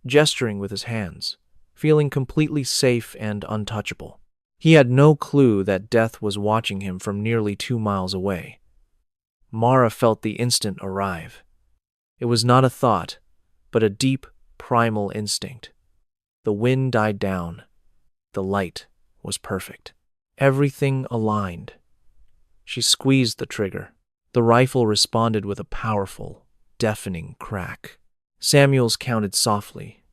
gesturing with his hands, feeling completely safe and untouchable. He had no clue that death was watching him from nearly 2 miles away. Mara felt the instant arrive. It was not a thought, but a deep, primal instinct. The wind died down. The light was perfect. Everything aligned. She squeezed the trigger. The rifle responded with a powerful, deafening crack. Samuels counted softly.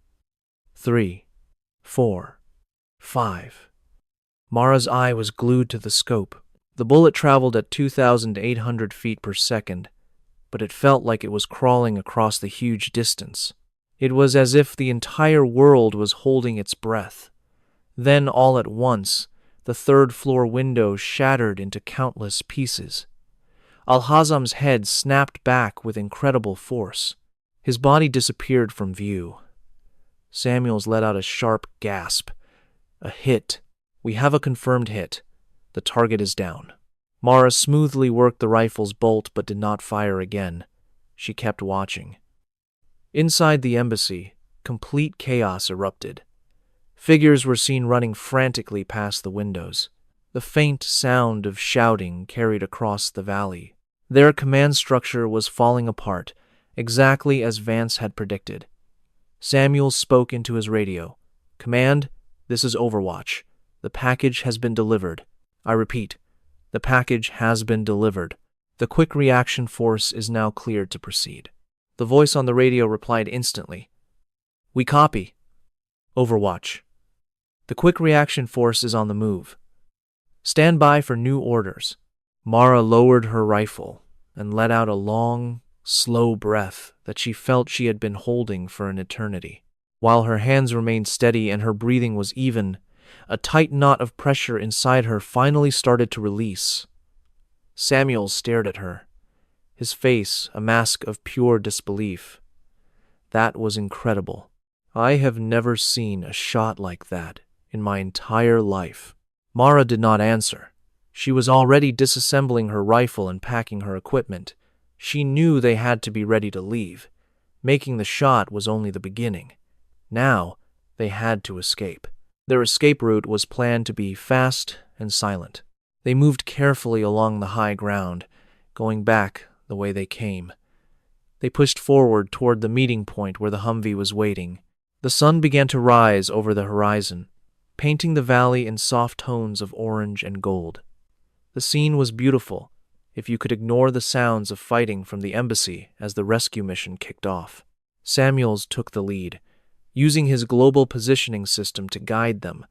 3, 4, 5. Mara's eye was glued to the scope. The bullet traveled at 2,800 feet per second, but it felt like it was crawling across the huge distance. It was as if the entire world was holding its breath. Then, all at once, the third-floor window shattered into countless pieces. Al-Hazam's head snapped back with incredible force. His body disappeared from view. Samuels let out a sharp gasp. A hit. We have a confirmed hit. The target is down. Mara smoothly worked the rifle's bolt but did not fire again. She kept watching. Inside the embassy, complete chaos erupted. Figures were seen running frantically past the windows. The faint sound of shouting carried across the valley. Their command structure was falling apart, exactly as Vance had predicted. Samuel spoke into his radio. "Command, this is Overwatch. The package has been delivered. I repeat, the package has been delivered. The quick reaction force is now cleared to proceed." The voice on the radio replied instantly. "We copy. Overwatch. The quick reaction force is on the move. Stand by for new orders." Mara lowered her rifle and let out a long, slow breath that she felt she had been holding for an eternity. While her hands remained steady and her breathing was even, a tight knot of pressure inside her finally started to release. Samuel stared at her, his face a mask of pure disbelief. That was incredible. I have never seen a shot like that in my entire life. Mara did not answer. She was already disassembling her rifle and packing her equipment. She knew they had to be ready to leave. Making the shot was only the beginning. Now, they had to escape. Their escape route was planned to be fast and silent. They moved carefully along the high ground, going back the way they came. They pushed forward toward the meeting point where the Humvee was waiting. The sun began to rise over the horizon, painting the valley in soft tones of orange and gold. The scene was beautiful, if you could ignore the sounds of fighting from the embassy as the rescue mission kicked off. Samuels took the lead, using his global positioning system to guide them.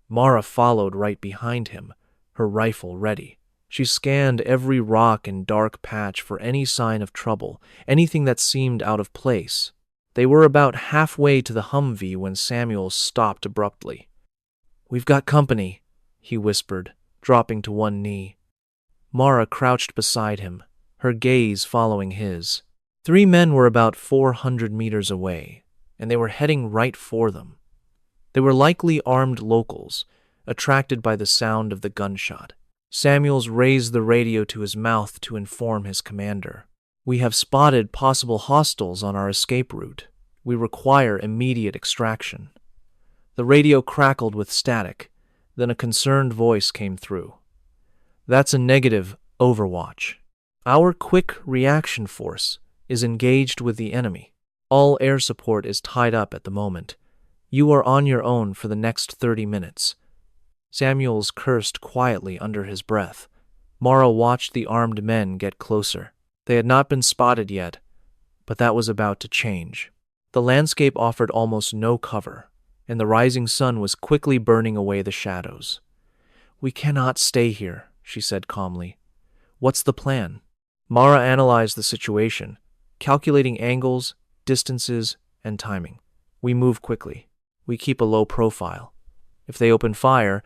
Mara followed right behind him, her rifle ready. She scanned every rock and dark patch for any sign of trouble, anything that seemed out of place. They were about halfway to the Humvee when Samuel stopped abruptly. "We've got company," he whispered, dropping to one knee. Mara crouched beside him, her gaze following his. 3 men were about 400 meters away, and they were heading right for them. They were likely armed locals, attracted by the sound of the gunshot. Samuels raised the radio to his mouth to inform his commander. "We have spotted possible hostiles on our escape route. We require immediate extraction." The radio crackled with static, then a concerned voice came through. "That's a negative, Overwatch. Our quick reaction force is engaged with the enemy. All air support is tied up at the moment. You are on your own for the next 30 minutes. Samuels cursed quietly under his breath. Mara watched the armed men get closer. They had not been spotted yet, but that was about to change. The landscape offered almost no cover, and the rising sun was quickly burning away the shadows. "We cannot stay here," she said calmly. "What's the plan?" Mara analyzed the situation, calculating angles, distances, and timing. "We move quickly. We keep a low profile. If they open fire,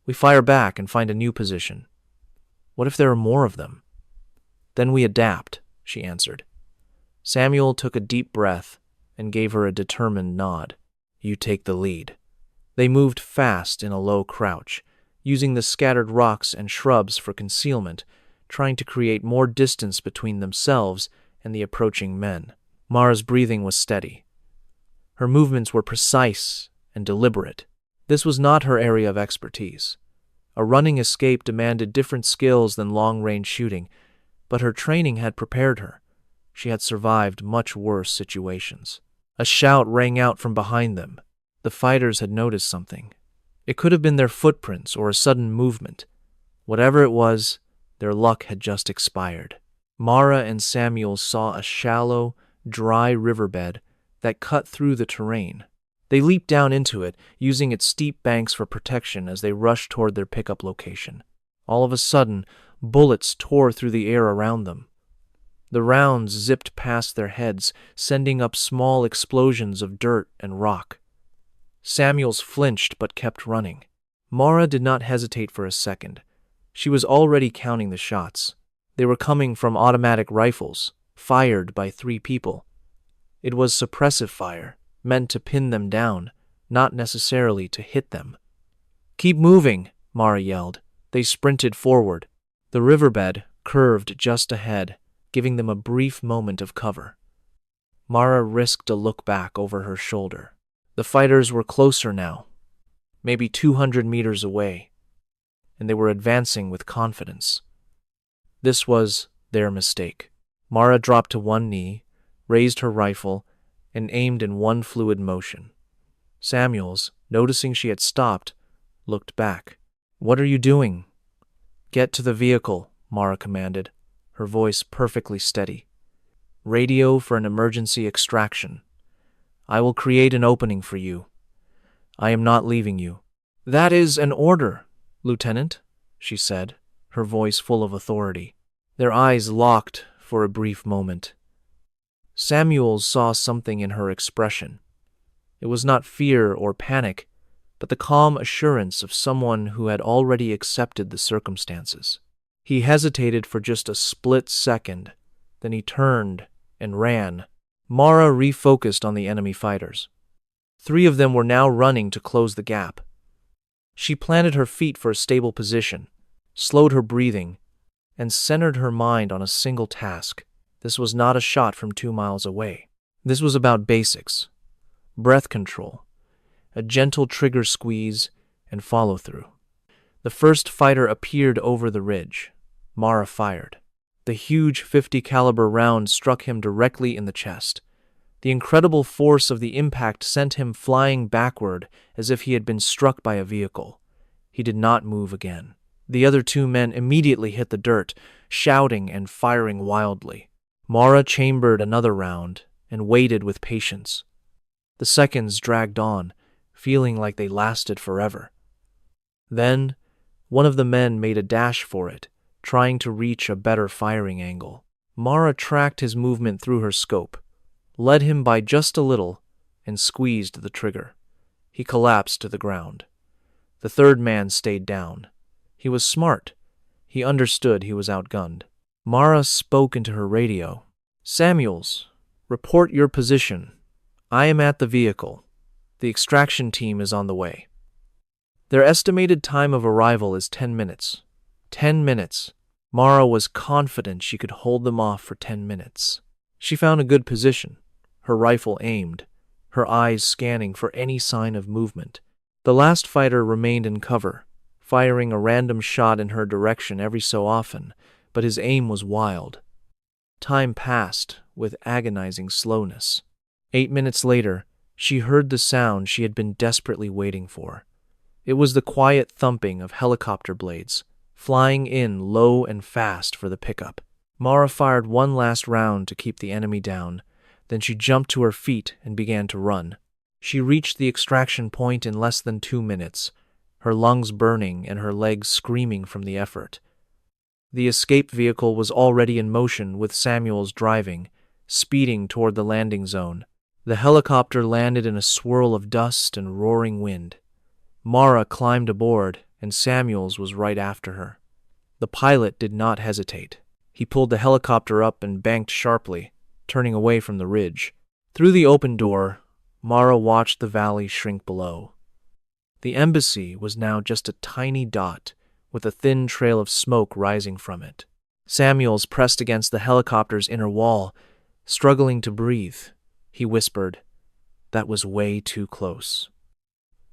we fire back and find a new position. What if there are more of them?" "Then we adapt," she answered. Samuel took a deep breath and gave her a determined nod. "You take the lead." They moved fast in a low crouch, using the scattered rocks and shrubs for concealment, trying to create more distance between themselves and the approaching men. Mara's breathing was steady. Her movements were precise and deliberate. This was not her area of expertise. A running escape demanded different skills than long-range shooting, but her training had prepared her. She had survived much worse situations. A shout rang out from behind them. The fighters had noticed something. It could have been their footprints or a sudden movement. Whatever it was, their luck had just expired. Mara and Samuel saw a shallow, dry riverbed that cut through the terrain. They leaped down into it, using its steep banks for protection as they rushed toward their pickup location. All of a sudden, bullets tore through the air around them. The rounds zipped past their heads, sending up small explosions of dirt and rock. Samuels flinched but kept running. Mara did not hesitate for a second. She was already counting the shots. They were coming from automatic rifles, fired by 3 people. It was suppressive fire, meant to pin them down, not necessarily to hit them. "Keep moving," Mara yelled. They sprinted forward. The riverbed curved just ahead, giving them a brief moment of cover. Mara risked a look back over her shoulder. The fighters were closer now, maybe 200 meters away, and they were advancing with confidence. This was their mistake. Mara dropped to one knee, raised her rifle, and aimed in one fluid motion. Samuels, noticing she had stopped, looked back. "What are you doing?" "Get to the vehicle," Mara commanded, her voice perfectly steady. "Radio for an emergency extraction. I will create an opening for you. I am not leaving you." "That is an order, Lieutenant," she said, her voice full of authority. Their eyes locked for a brief moment. Samuels saw something in her expression. It was not fear or panic, but the calm assurance of someone who had already accepted the circumstances. He hesitated for just a split second, then he turned and ran. Mara refocused on the enemy fighters. 3 of them were now running to close the gap. She planted her feet for a stable position, slowed her breathing, and centered her mind on a single task. This was not a shot from 2 miles away. This was about basics: breath control, a gentle trigger squeeze, and follow-through. The first fighter appeared over the ridge. Mara fired. The huge .50 caliber round struck him directly in the chest. The incredible force of the impact sent him flying backward as if he had been struck by a vehicle. He did not move again. The other 2 men immediately hit the dirt, shouting and firing wildly. Mara chambered another round and waited with patience. The seconds dragged on, feeling like they lasted forever. Then, one of the men made a dash for it, trying to reach a better firing angle. Mara tracked his movement through her scope, led him by just a little, and squeezed the trigger. He collapsed to the ground. The 3rd man stayed down. He was smart. He understood he was outgunned. Mara spoke into her radio. "Samuels, report your position. I am at the vehicle. The extraction team is on the way. Their estimated time of arrival is 10 minutes. 10 minutes. Mara was confident she could hold them off for 10 minutes. She found a good position, her rifle aimed, her eyes scanning for any sign of movement. The last fighter remained in cover, firing a random shot in her direction every so often, but his aim was wild. Time passed with agonizing slowness. 8 minutes later, she heard the sound she had been desperately waiting for. It was the quiet thumping of helicopter blades, flying in low and fast for the pickup. Mara fired one last round to keep the enemy down, then she jumped to her feet and began to run. She reached the extraction point in less than 2 minutes, her lungs burning and her legs screaming from the effort. The escape vehicle was already in motion with Samuels driving, speeding toward the landing zone. The helicopter landed in a swirl of dust and roaring wind. Mara climbed aboard, and Samuels was right after her. The pilot did not hesitate. He pulled the helicopter up and banked sharply, turning away from the ridge. Through the open door, Mara watched the valley shrink below. The embassy was now just a tiny dot, with a thin trail of smoke rising from it. Samuels pressed against the helicopter's inner wall, struggling to breathe. He whispered, "That was way too close."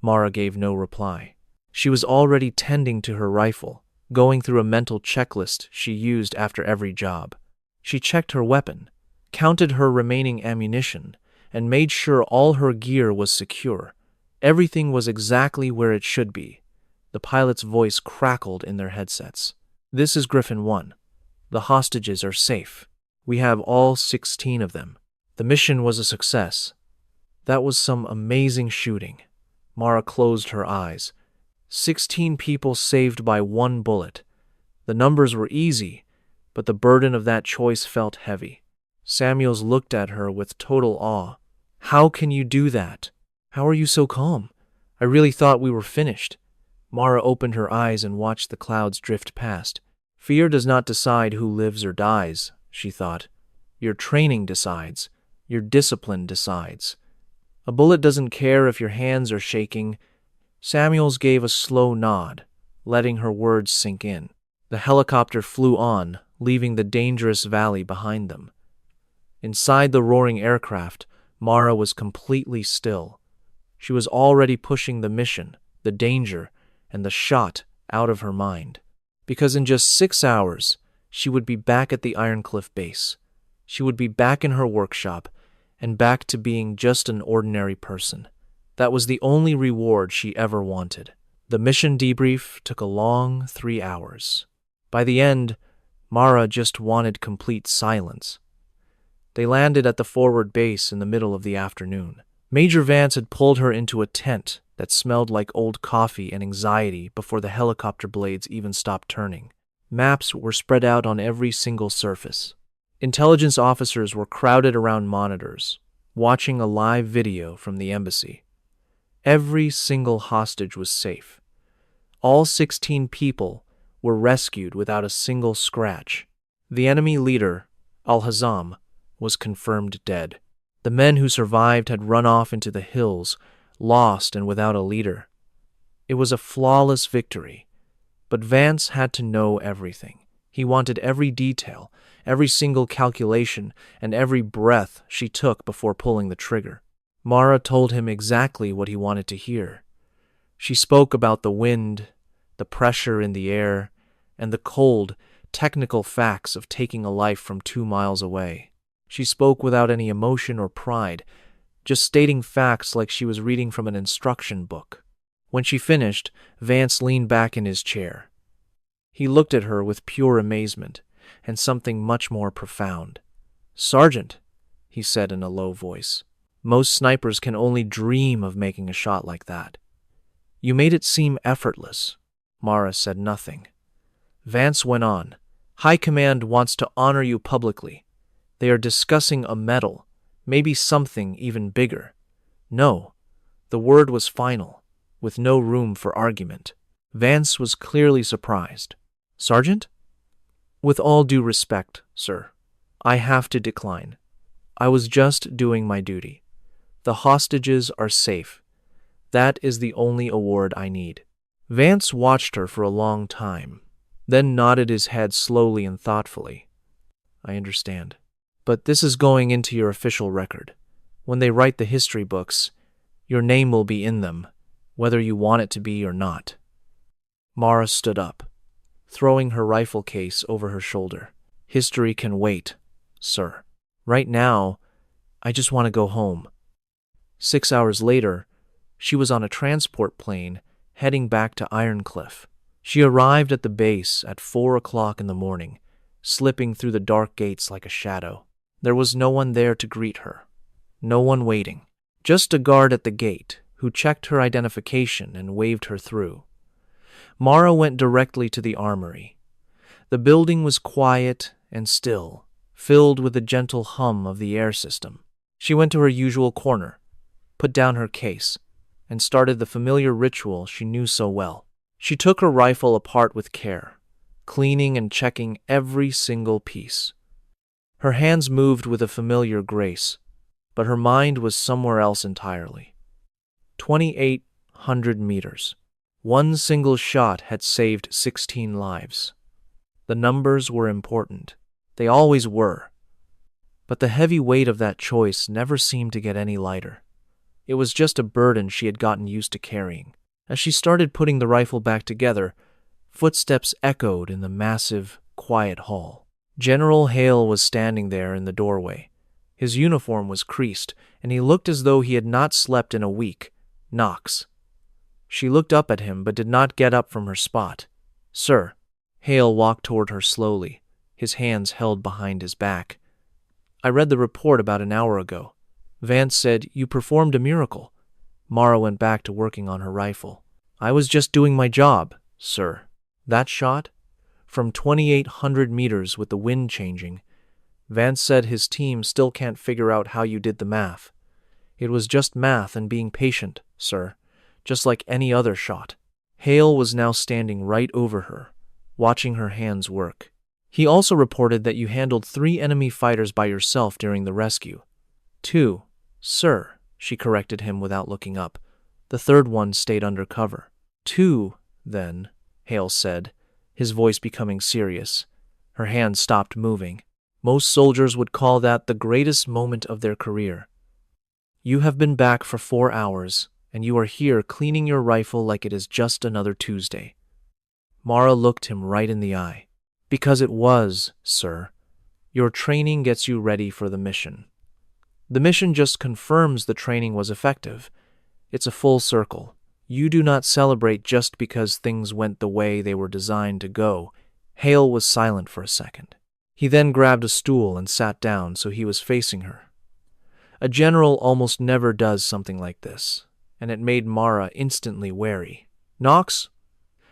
Mara gave no reply. She was already tending to her rifle, going through a mental checklist she used after every job. She checked her weapon, counted her remaining ammunition, and made sure all her gear was secure. Everything was exactly where it should be. The pilot's voice crackled in their headsets. "This is Griffin 1. The hostages are safe. We have all 16 of them." The mission was a success. That was some amazing shooting. Mara closed her eyes. 16 people saved by one bullet. The numbers were easy, but the burden of that choice felt heavy. Samuels looked at her with total awe. "How can you do that? How are you so calm? I really thought we were finished." Mara opened her eyes and watched the clouds drift past. "Fear does not decide who lives or dies," she thought. "Your training decides. Your discipline decides. A bullet doesn't care if your hands are shaking." Samuels gave a slow nod, letting her words sink in. The helicopter flew on, leaving the dangerous valley behind them. Inside the roaring aircraft, Mara was completely still. She was already pushing the mission, the danger, and the shot out of her mind. Because in just 6 hours, she would be back at the Ironcliff base. She would be back in her workshop, and back to being just an ordinary person. That was the only reward she ever wanted. The mission debrief took a long 3 hours. By the end, Mara just wanted complete silence. They landed at the forward base in the middle of the afternoon. Major Vance had pulled her into a tent that smelled like old coffee and anxiety before the helicopter blades even stopped turning. Maps were spread out on every single surface. Intelligence officers were crowded around monitors, watching a live video from the embassy. Every single hostage was safe. All 16 people were rescued without a single scratch. The enemy leader, Al-Hazam, was confirmed dead. The men who survived had run off into the hills, lost and without a leader. It was a flawless victory, but Vance had to know everything. He wanted every detail, every single calculation, and every breath she took before pulling the trigger. Mara told him exactly what he wanted to hear. She spoke about the wind, the pressure in the air, and the cold, technical facts of taking a life from 2 miles away. She spoke without any emotion or pride, just stating facts like she was reading from an instruction book. When she finished, Vance leaned back in his chair. He looked at her with pure amazement and something much more profound. "Sergeant," he said in a low voice, "most snipers can only dream of making a shot like that. You made it seem effortless." Mara said nothing. Vance went on. "High Command wants to honor you publicly. They are discussing a medal, maybe something even bigger." No, the word was final, with no room for argument. Vance was clearly surprised. "Sergeant?" "With all due respect, sir, I have to decline. I was just doing my duty. The hostages are safe. That is the only award I need." Vance watched her for a long time, then nodded his head slowly and thoughtfully. "I understand. But this is going into your official record. When they write the history books, your name will be in them, whether you want it to be or not." Mara stood up, throwing her rifle case over her shoulder. "History can wait, sir. Right now, I just want to go home." 6 hours later, she was on a transport plane heading back to Ironcliff. She arrived at the base at 4 o'clock in the morning, slipping through the dark gates like a shadow. There was no one there to greet her, no one waiting. Just a guard at the gate who checked her identification and waved her through. Mara went directly to the armory. The building was quiet and still, filled with the gentle hum of the air system. She went to her usual corner, put down her case, and started the familiar ritual she knew so well. She took her rifle apart with care, cleaning and checking every single piece. Her hands moved with a familiar grace, but her mind was somewhere else entirely. 2,800 meters. One single shot had saved 16 lives. The numbers were important. They always were. But the heavy weight of that choice never seemed to get any lighter. It was just a burden she had gotten used to carrying. As she started putting the rifle back together, footsteps echoed in the massive, quiet hall. General Hale was standing there in the doorway, His uniform was creased, and he looked as though he had not slept in a week. Knox. She looked up at him but did not get up from her spot. Sir. Hale walked toward her slowly, his hands held behind his back. I read the report about an hour ago. Vance said you performed a miracle. Mara went back to working on her rifle. I was just doing my job, sir. That shot? From 2,800 meters with the wind changing. Vance said his team still can't figure out how you did the math. It was just math and being patient, sir, just like any other shot. Hale was now standing right over her, watching her hands work. He also reported that you handled 3 enemy fighters by yourself during the rescue. 2, sir, she corrected him without looking up. The third one stayed under cover. 2, then, Hale said, his voice becoming serious. Her hands stopped moving. Most soldiers would call that the greatest moment of their career. You have been back for 4 hours, and you are here cleaning your rifle like it is just another Tuesday. Mara looked him right in the eye. Because it was, sir. Your training gets you ready for the mission. The mission just confirms the training was effective. It's a full circle. You do not celebrate just because things went the way they were designed to go. Hale was silent for a second. He then grabbed a stool and sat down so he was facing her. A general almost never does something like this, and it made Mara instantly wary. Knox,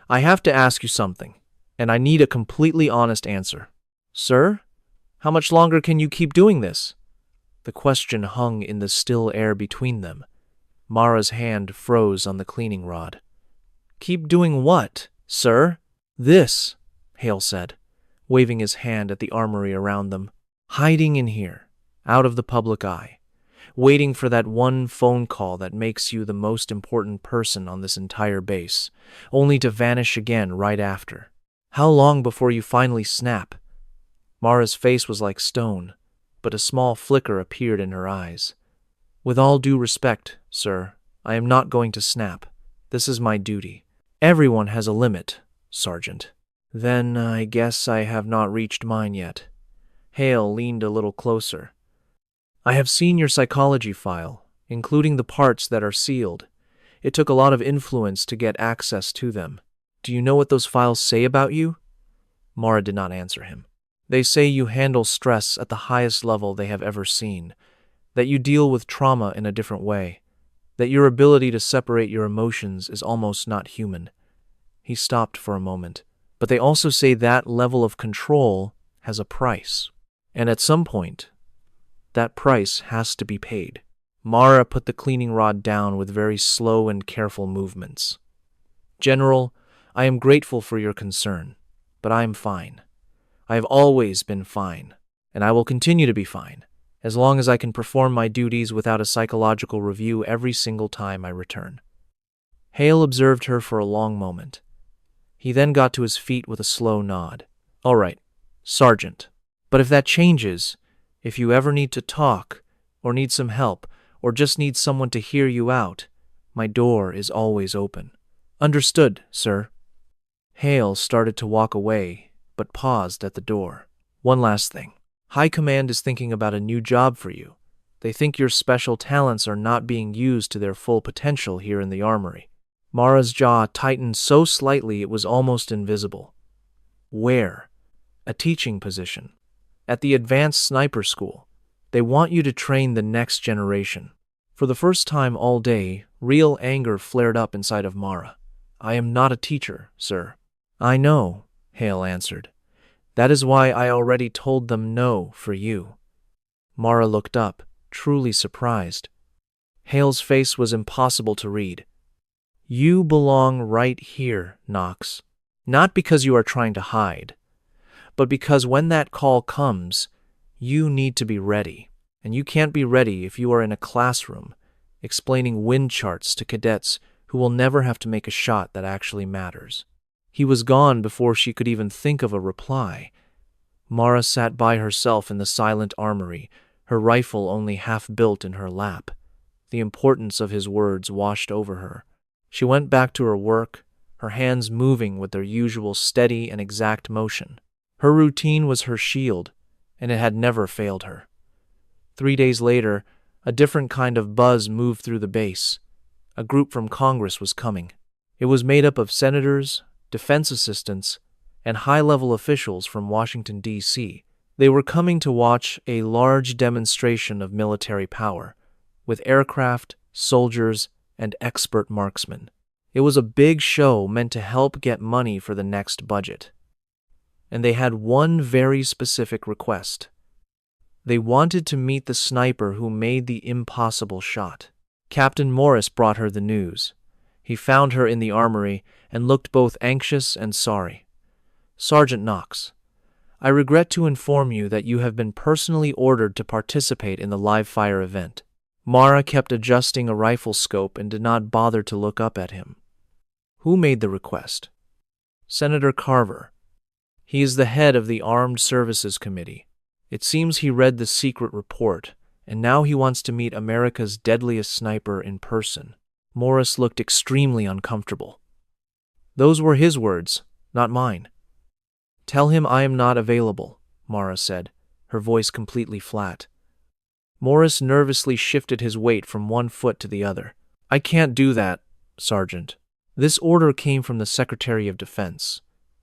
I have to ask you something, and I need a completely honest answer. Sir? How much longer can you keep doing this? The question hung in the still air between them. Mara's hand froze on the cleaning rod. Keep doing what, sir? This, Hale said, waving his hand at the armory around them. Hiding in here, out of the public eye, waiting for that one phone call that makes you the most important person on this entire base, only to vanish again right after. How long before you finally snap? Mara's face was like stone, but a small flicker appeared in her eyes. With all due respect, sir, I am not going to snap. This is my duty. Everyone has a limit, Sergeant. Then I guess I have not reached mine yet. Hale leaned a little closer. I have seen your psychology file, including the parts that are sealed. It took a lot of influence to get access to them. Do you know what those files say about you? Mara did not answer him. They say you handle stress at the highest level they have ever seen, that you deal with trauma in a different way, that your ability to separate your emotions is almost not human. He stopped for a moment. But they also say that level of control has a price, and at some point, that price has to be paid. Mara put the cleaning rod down with very slow and careful movements. General, I am grateful for your concern, but I am fine. I have always been fine, and I will continue to be fine, as long as I can perform my duties without a psychological review every single time I return. Hale observed her for a long moment. He then got to his feet with a slow nod. All right, Sergeant. But if that changes, if you ever need to talk, or need some help, or just need someone to hear you out, my door is always open. Understood, sir. Hale started to walk away, but paused at the door. One last thing. High Command is thinking about a new job for you. They think your special talents are not being used to their full potential here in the armory. Mara's jaw tightened so slightly it was almost invisible. Where? A teaching position. At the Advanced Sniper School. They want you to train the next generation. For the first time all day, real anger flared up inside of Mara. I am not a teacher, sir. I know, Hale answered. That is why I already told them no for you. Mara looked up, truly surprised. Hale's face was impossible to read. You belong right here, Knox. Not because you are trying to hide, but because when that call comes, you need to be ready. And you can't be ready if you are in a classroom, explaining wind charts to cadets who will never have to make a shot that actually matters. He was gone before she could even think of a reply. Mara sat by herself in the silent armory, her rifle only half built in her lap. The importance of his words washed over her. She went back to her work, her hands moving with their usual steady and exact motion. Her routine was her shield, and it had never failed her. 3 days later, a different kind of buzz moved through the base. A group from Congress was coming. It was made up of senators, defense assistants, and high-level officials from Washington, D.C. They were coming to watch a large demonstration of military power, with aircraft, soldiers, and expert marksmen. It was a big show meant to help get money for the next budget. And they had one very specific request. They wanted to meet the sniper who made the impossible shot. Captain Morris brought her the news. He found her in the armory and looked both anxious and sorry. "Sergeant Knox, I regret to inform you that you have been personally ordered to participate in the live-fire event." Mara kept adjusting a rifle scope and did not bother to look up at him. "Who made the request?" "Senator Carver. He is the head of the Armed Services Committee. It seems he read the secret report, and now he wants to meet America's deadliest sniper in person." Morris looked extremely uncomfortable. "Those were his words, not mine." "Tell him I am not available," Mara said, her voice completely flat. Morris nervously shifted his weight from one foot to the other. "I can't do that, Sergeant. This order came from the Secretary of Defense.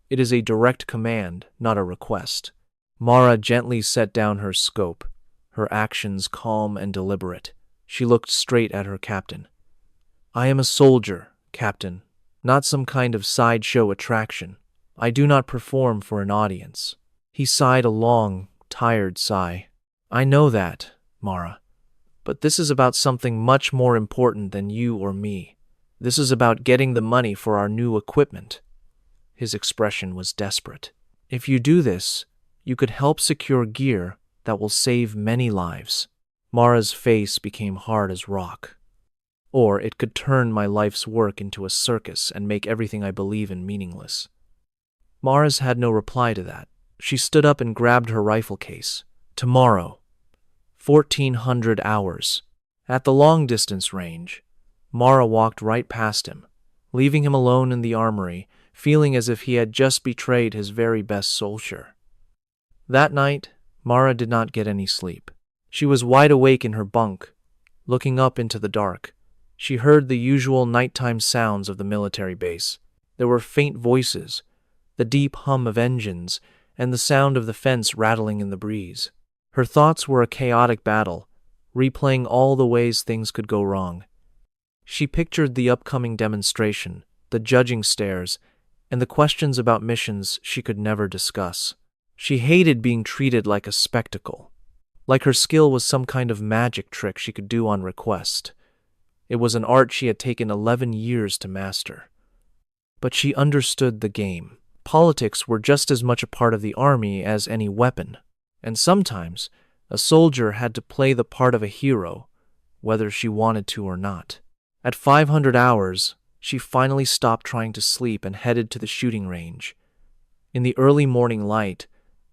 It is a direct command, not a request." Mara gently set down her scope, her actions calm and deliberate. She looked straight at her captain. "I am a soldier, Captain, not some kind of sideshow attraction. I do not perform for an audience." He sighed a long, tired sigh. "I know that, Mara, but this is about something much more important than you or me. This is about getting the money for our new equipment." His expression was desperate. "If you do this, you could help secure gear that will save many lives." Mara's face became hard as rock. "Or it could turn my life's work into a circus and make everything I believe in meaningless." Mara's had no reply to that. She stood up and grabbed her rifle case. "Tomorrow, 1400 hours." At the long-distance range, Mara walked right past him, leaving him alone in the armory, feeling as if he had just betrayed his very best soldier. That night, Mara did not get any sleep. She was wide awake in her bunk, looking up into the dark. She heard the usual nighttime sounds of the military base. There were faint voices, the deep hum of engines, and the sound of the fence rattling in the breeze. Her thoughts were a chaotic battle, replaying all the ways things could go wrong. She pictured the upcoming demonstration, the judging stares, and the questions about missions she could never discuss. She hated being treated like a spectacle, like her skill was some kind of magic trick she could do on request. It was an art she had taken 11 years to master. But she understood the game. Politics were just as much a part of the army as any weapon, and sometimes a soldier had to play the part of a hero, whether she wanted to or not. At 500 hours, she finally stopped trying to sleep and headed to the shooting range. In the early morning light,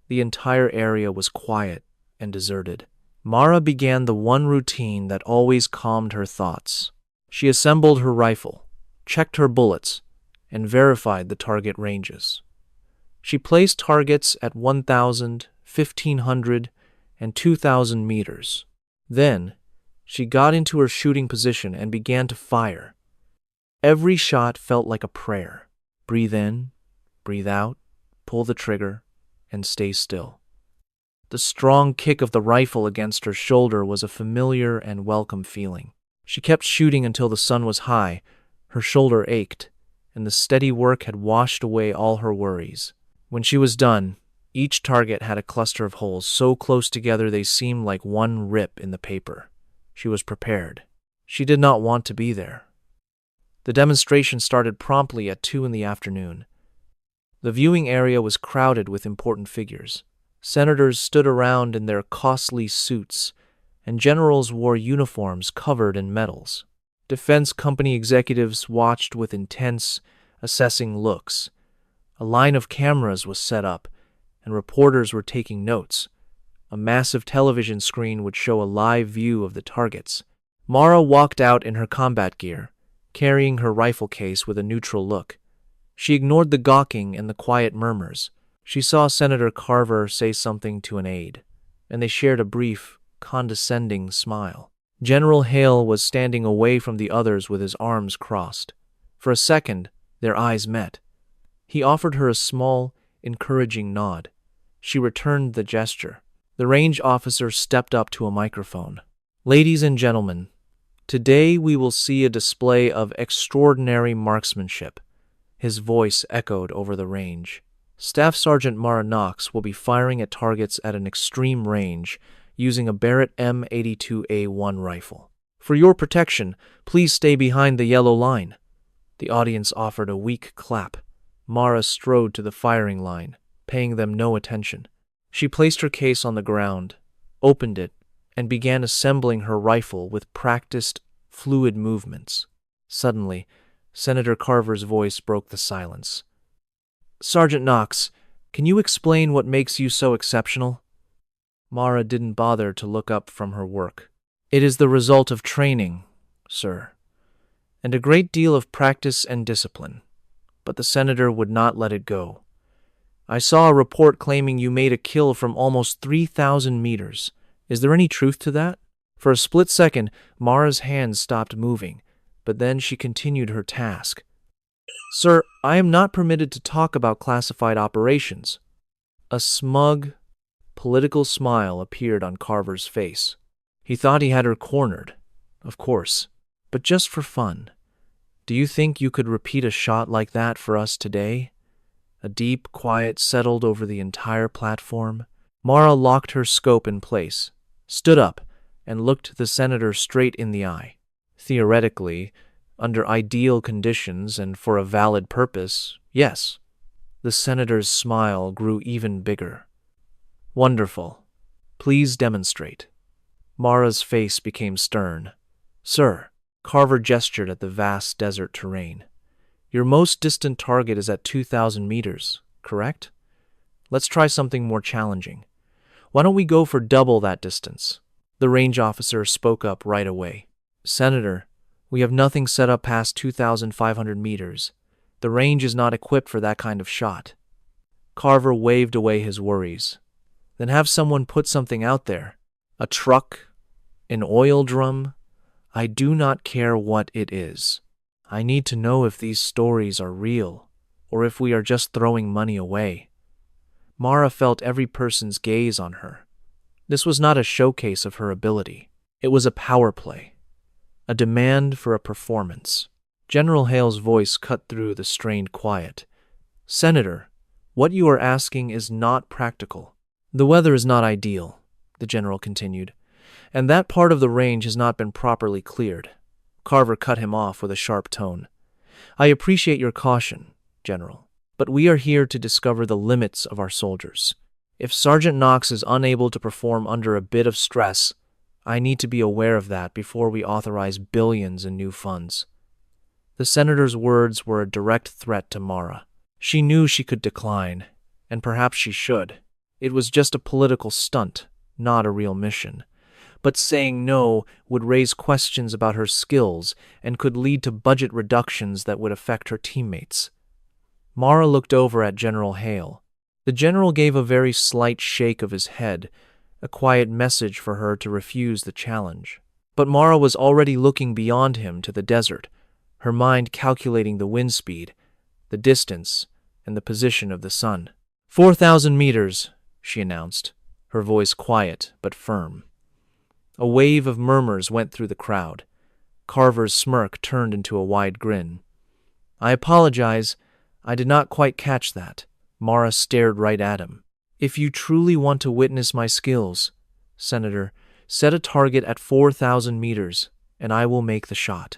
the entire area was quiet and deserted. Mara began the one routine that always calmed her thoughts. She assembled her rifle, checked her bullets, and verified the target ranges. She placed targets at 1,000, 1,500, and 2,000 meters. Then, she got into her shooting position and began to fire. Every shot felt like a prayer. Breathe in, breathe out, pull the trigger, and stay still. The strong kick of the rifle against her shoulder was a familiar and welcome feeling. She kept shooting until the sun was high, her shoulder ached, and the steady work had washed away all her worries. When she was done, each target had a cluster of holes so close together they seemed like one rip in the paper. She was prepared. She did not want to be there. The demonstration started promptly at 2 in the afternoon. The viewing area was crowded with important figures. Senators stood around in their costly suits, and generals wore uniforms covered in medals. Defense company executives watched with intense, assessing looks. A line of cameras was set up, and reporters were taking notes. A massive television screen would show a live view of the targets. Mara walked out in her combat gear, carrying her rifle case with a neutral look. She ignored the gawking and the quiet murmurs. She saw Senator Carver say something to an aide, and they shared a brief, condescending smile. General Hale was standing away from the others with his arms crossed. For a second, their eyes met. He offered her a small, encouraging nod. She returned the gesture. The range officer stepped up to a microphone. "Ladies and gentlemen, today we will see a display of extraordinary marksmanship." His voice echoed over the range. "Staff Sergeant Mara Knox will be firing at targets at an extreme range using a Barrett M82A1 rifle. For your protection, please stay behind the yellow line." The audience offered a weak clap. Mara strode to the firing line, paying them no attention. She placed her case on the ground, opened it, and began assembling her rifle with practiced, fluid movements. Suddenly, Senator Carver's voice broke the silence. "Sergeant Knox, can you explain what makes you so exceptional?" Mara didn't bother to look up from her work. "It is the result of training, sir, and a great deal of practice and discipline." But the senator would not let it go. "I saw a report claiming you made a kill from almost 3,000 meters. Is there any truth to that?" For a split second, Mara's hands stopped moving, but then she continued her task. "Sir, I am not permitted to talk about classified operations." A smug, political smile appeared on Carver's face. He thought he had her cornered, of course, but just for fun. "Do you think you could repeat a shot like that for us today?" A deep quiet settled over the entire platform. Mara locked her scope in place, stood up, and looked the senator straight in the eye. Theoretically, under ideal conditions and for a valid purpose, yes. The senator's smile grew even bigger. "Wonderful. Please demonstrate." Mara's face became stern. "Sir," Carver gestured at the vast desert terrain, "your most distant target is at 2,000 meters, correct? Let's try something more challenging. Why don't we go for double that distance?" The range officer spoke up right away. "Senator, we have nothing set up past 2,500 meters. The range is not equipped for that kind of shot." Carver waved away his worries. "Then have someone put something out there. A truck? An oil drum? I do not care what it is. I need to know if these stories are real, or if we are just throwing money away." Mara felt every person's gaze on her. This was not a showcase of her ability. It was a power play, a demand for a performance. General Hale's voice cut through the strained quiet. "Senator, what you are asking is not practical. The weather is not ideal," the general continued, "and that part of the range has not been properly cleared." Carver cut him off with a sharp tone. "I appreciate your caution, General, but we are here to discover the limits of our soldiers. If Sergeant Knox is unable to perform under a bit of stress, I need to be aware of that before we authorize billions in new funds." The senator's words were a direct threat to Mara. She knew she could decline, and perhaps she should. It was just a political stunt, not a real mission. But saying no would raise questions about her skills and could lead to budget reductions that would affect her teammates. Mara looked over at General Hale. The general gave a very slight shake of his head, a quiet message for her to refuse the challenge. But Mara was already looking beyond him to the desert, her mind calculating the wind speed, the distance, and the position of the sun. 4,000 meters, she announced, her voice quiet but firm. A wave of murmurs went through the crowd. Carver's smirk turned into a wide grin. "I apologize. I did not quite catch that." Mara stared right at him. "If you truly want to witness my skills, Senator, set a target at 4,000 meters, and I will make the shot."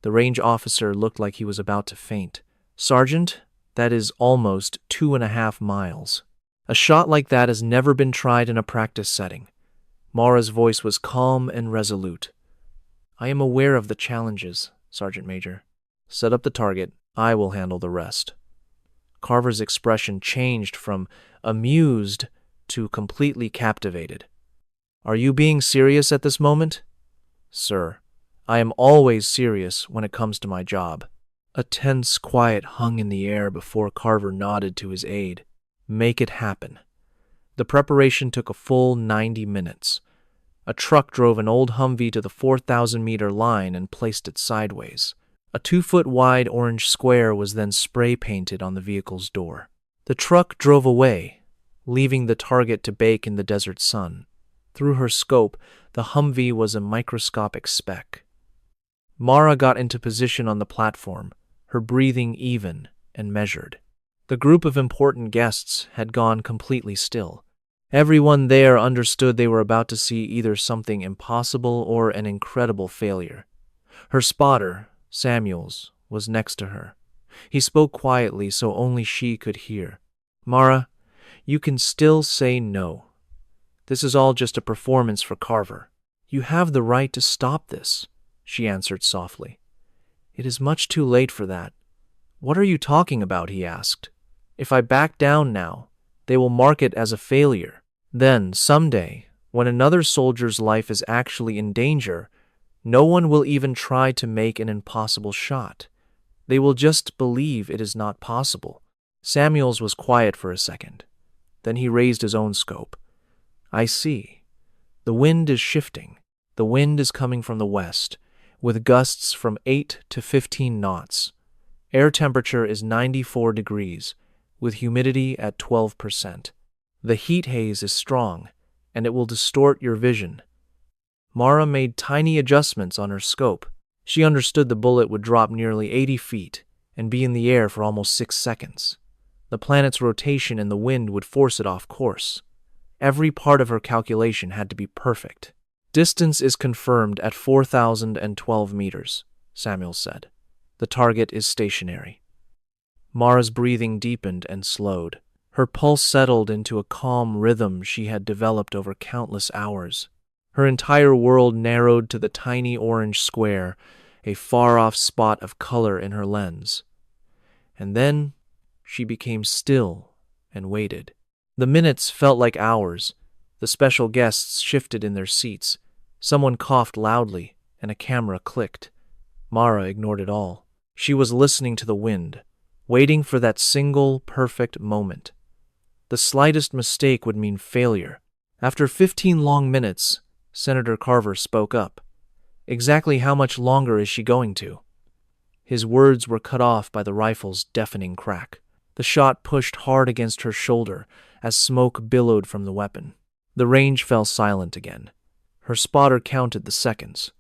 The range officer looked like he was about to faint. "Sergeant, that is almost 2.5 miles. A shot like that has never been tried in a practice setting." Mara's voice was calm and resolute. "I am aware of the challenges, Sergeant Major. Set up the target. I will handle the rest." Carver's expression changed from amused to completely captivated. "Are you being serious at this moment?" "Sir, I am always serious when it comes to my job." A tense quiet hung in the air before Carver nodded to his aide. "Make it happen." The preparation took a full 90 minutes. A truck drove an old Humvee to the 4,000-meter line and placed it sideways. A 2-foot-wide orange square was then spray-painted on the vehicle's door. The truck drove away, leaving the target to bake in the desert sun. Through her scope, the Humvee was a microscopic speck. Mara got into position on the platform, her breathing even and measured. The group of important guests had gone completely still. Everyone there understood they were about to see either something impossible or an incredible failure. Her spotter, Samuels, was next to her. He spoke quietly so only she could hear. "Mara, you can still say no. This is all just a performance for Carver. You have the right to stop this," she answered softly. "It is much too late for that." "What are you talking about?" he asked. "If I back down now, they will mark it as a failure. Then, someday, when another soldier's life is actually in danger, no one will even try to make an impossible shot. They will just believe it is not possible." Samuels was quiet for a second. Then he raised his own scope. "I see. The wind is shifting. The wind is coming from the west, with gusts from 8 to 15 knots. Air temperature is 94 degrees, with humidity at 12%. The heat haze is strong, and it will distort your vision." Mara made tiny adjustments on her scope. She understood the bullet would drop nearly 80 feet and be in the air for almost 6 seconds. The planet's rotation and the wind would force it off course. Every part of her calculation had to be perfect. "Distance is confirmed at 4,012 meters, Samuel said. "The target is stationary." Mara's breathing deepened and slowed. Her pulse settled into a calm rhythm she had developed over countless hours. Her entire world narrowed to the tiny orange square, a far-off spot of color in her lens. And then she became still and waited. The minutes felt like hours. The special guests shifted in their seats. Someone coughed loudly, and a camera clicked. Mara ignored it all. She was listening to the wind, waiting for that single perfect moment. The slightest mistake would mean failure. After 15 long minutes, Senator Carver spoke up. "Exactly how much longer is she going to?" His words were cut off by the rifle's deafening crack. The shot pushed hard against her shoulder as smoke billowed from the weapon. The range fell silent again. Her spotter counted the seconds.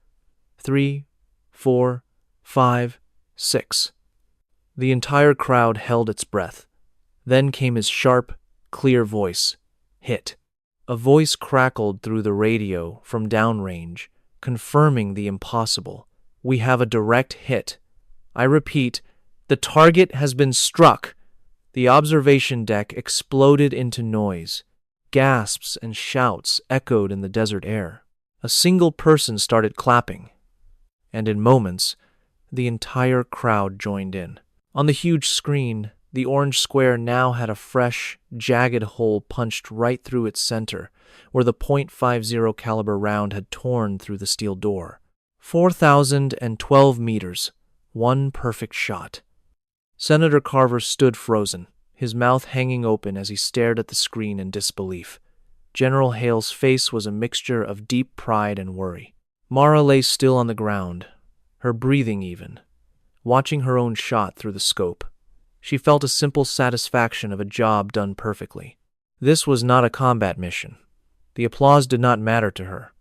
3, 4, 5, 6. The entire crowd held its breath. Then came his sharp, clear voice. "Hit." A voice crackled through the radio from downrange, confirming the impossible. "We have a direct hit. I repeat, the target has been struck." The observation deck exploded into noise. Gasps and shouts echoed in the desert air. A single person started clapping, and in moments, the entire crowd joined in. On the huge screen, the orange square now had a fresh, jagged hole punched right through its center, where the .50 caliber round had torn through the steel door. 4,012 meters, one perfect shot. Senator Carver stood frozen, his mouth hanging open as he stared at the screen in disbelief. General Hale's face was a mixture of deep pride and worry. Mara lay still on the ground, her breathing even, watching her own shot through the scope. She felt a simple satisfaction of a job done perfectly. This was not a combat mission. The applause did not matter to her.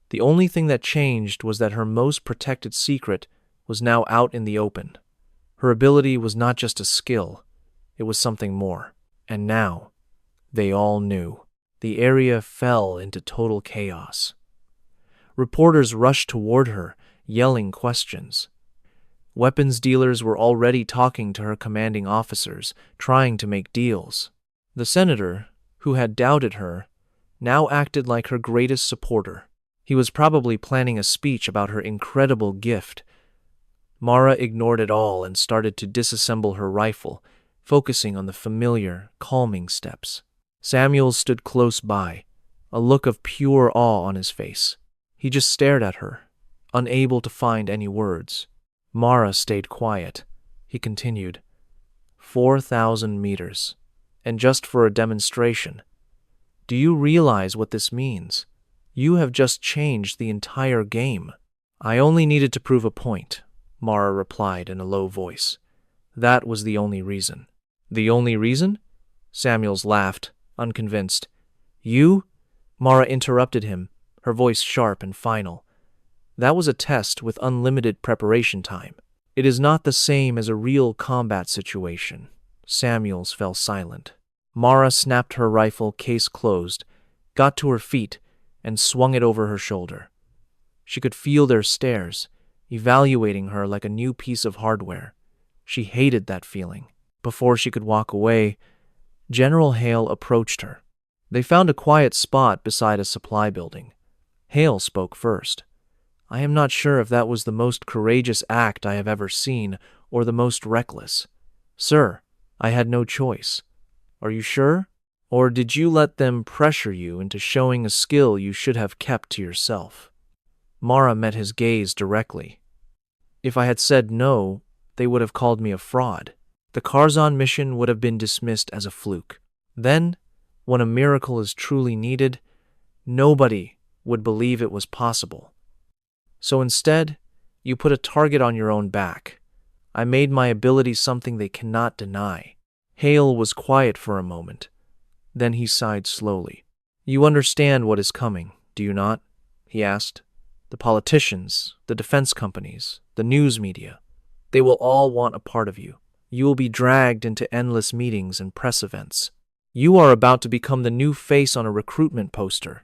The only thing that changed was that her most protected secret was now out in the open. Her ability was not just a skill, it was something more. And now, they all knew. The area fell into total chaos. Reporters rushed toward her, yelling questions. Weapons dealers were already talking to her commanding officers, trying to make deals. The senator, who had doubted her, now acted like her greatest supporter. He was probably planning a speech about her incredible gift. Mara ignored it all and started to disassemble her rifle, focusing on the familiar, calming steps. Samuel stood close by, a look of pure awe on his face. He just stared at her, unable to find any words. Mara stayed quiet. He continued, 4,000 meters. And just for a demonstration. Do you realize what this means? You have just changed the entire game. I only needed to prove a point, Mara replied in a low voice. That was the only reason. The only reason? Samuels laughed, unconvinced. You? Mara interrupted him, her voice sharp and final. That was a test with unlimited preparation time. It is not the same as a real combat situation. Samuels fell silent. Mara snapped her rifle, case closed, got to her feet, and swung it over her shoulder. She could feel their stares, evaluating her like a new piece of hardware. She hated that feeling. Before she could walk away, General Hale approached her. They found a quiet spot beside a supply building. Hale spoke first. I am not sure if that was the most courageous act I have ever seen or the most reckless. Sir, I had no choice. Are you sure? Or did you let them pressure you into showing a skill you should have kept to yourself? Mara met his gaze directly. If I had said no, they would have called me a fraud. The Karzon mission would have been dismissed as a fluke. Then, when a miracle is truly needed, nobody would believe it was possible. So instead, you put a target on your own back. I made my ability something they cannot deny. Hale was quiet for a moment. Then he sighed slowly. You understand what is coming, do you not? He asked. The politicians, the defense companies, the news media, they will all want a part of you. You will be dragged into endless meetings and press events. You are about to become the new face on a recruitment poster.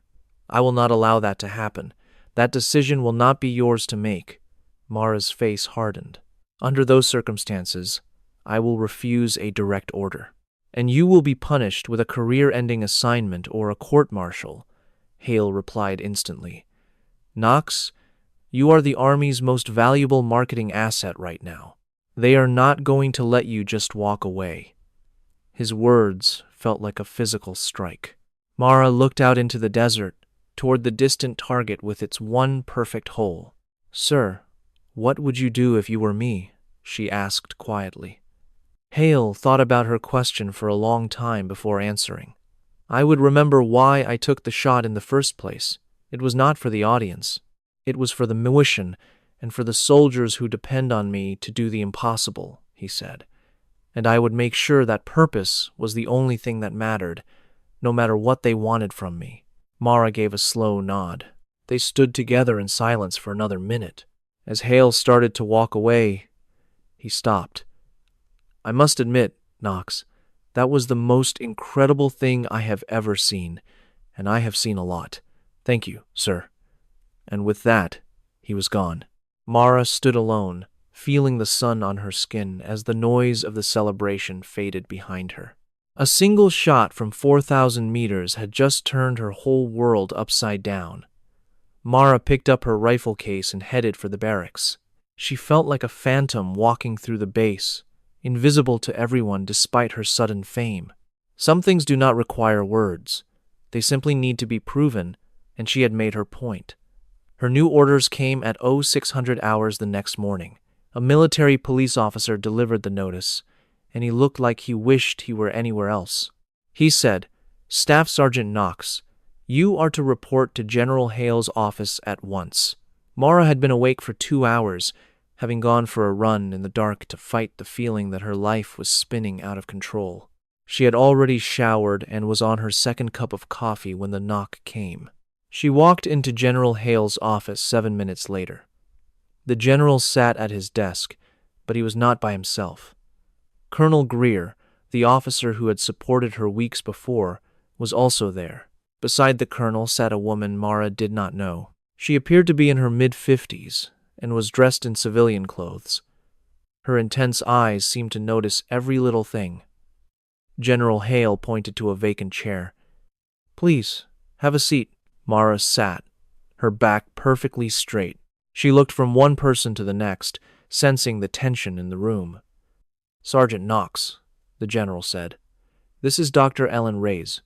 I will not allow that to happen. That decision will not be yours to make. Mara's face hardened. Under those circumstances, I will refuse a direct order. And you will be punished with a career-ending assignment or a court-martial, Hale replied instantly. Knox, you are the Army's most valuable marketing asset right now. They are not going to let you just walk away. His words felt like a physical strike. Mara looked out into the desert, toward the distant target with its one perfect hole. Sir, what would you do if you were me? She asked quietly. Hale thought about her question for a long time before answering. I would remember why I took the shot in the first place. It was not for the audience. It was for the mission and for the soldiers who depend on me to do the impossible, he said. And I would make sure that purpose was the only thing that mattered, no matter what they wanted from me. Mara gave a slow nod. They stood together in silence for another minute. As Hale started to walk away, he stopped. I must admit, Knox, that was the most incredible thing I have ever seen, and I have seen a lot. Thank you, sir. And with that, he was gone. Mara stood alone, feeling the sun on her skin as the noise of the celebration faded behind her. A single shot from 4,000 meters had just turned her whole world upside down. Mara picked up her rifle case and headed for the barracks. She felt like a phantom walking through the base, invisible to everyone despite her sudden fame. Some things do not require words. They simply need to be proven, and she had made her point. Her new orders came at 0600 hours the next morning. A military police officer delivered the notice, and he looked like he wished he were anywhere else. He said, Staff Sergeant Knox, you are to report to General Hale's office at once. Mara had been awake for 2 hours, having gone for a run in the dark to fight the feeling that her life was spinning out of control. She had already showered and was on her second cup of coffee when the knock came. She walked into General Hale's office 7 minutes later. The general sat at his desk, but he was not by himself. Colonel Greer, the officer who had supported her weeks before, was also there. Beside the colonel sat a woman Mara did not know. She appeared to be in her mid-50s and was dressed in civilian clothes. Her intense eyes seemed to notice every little thing. General Hale pointed to a vacant chair. Please, have a seat. Mara sat, her back perfectly straight. She looked from one person to the next, sensing the tension in the room. Sergeant Knox, the general said. This is Dr. Ellen Reyes.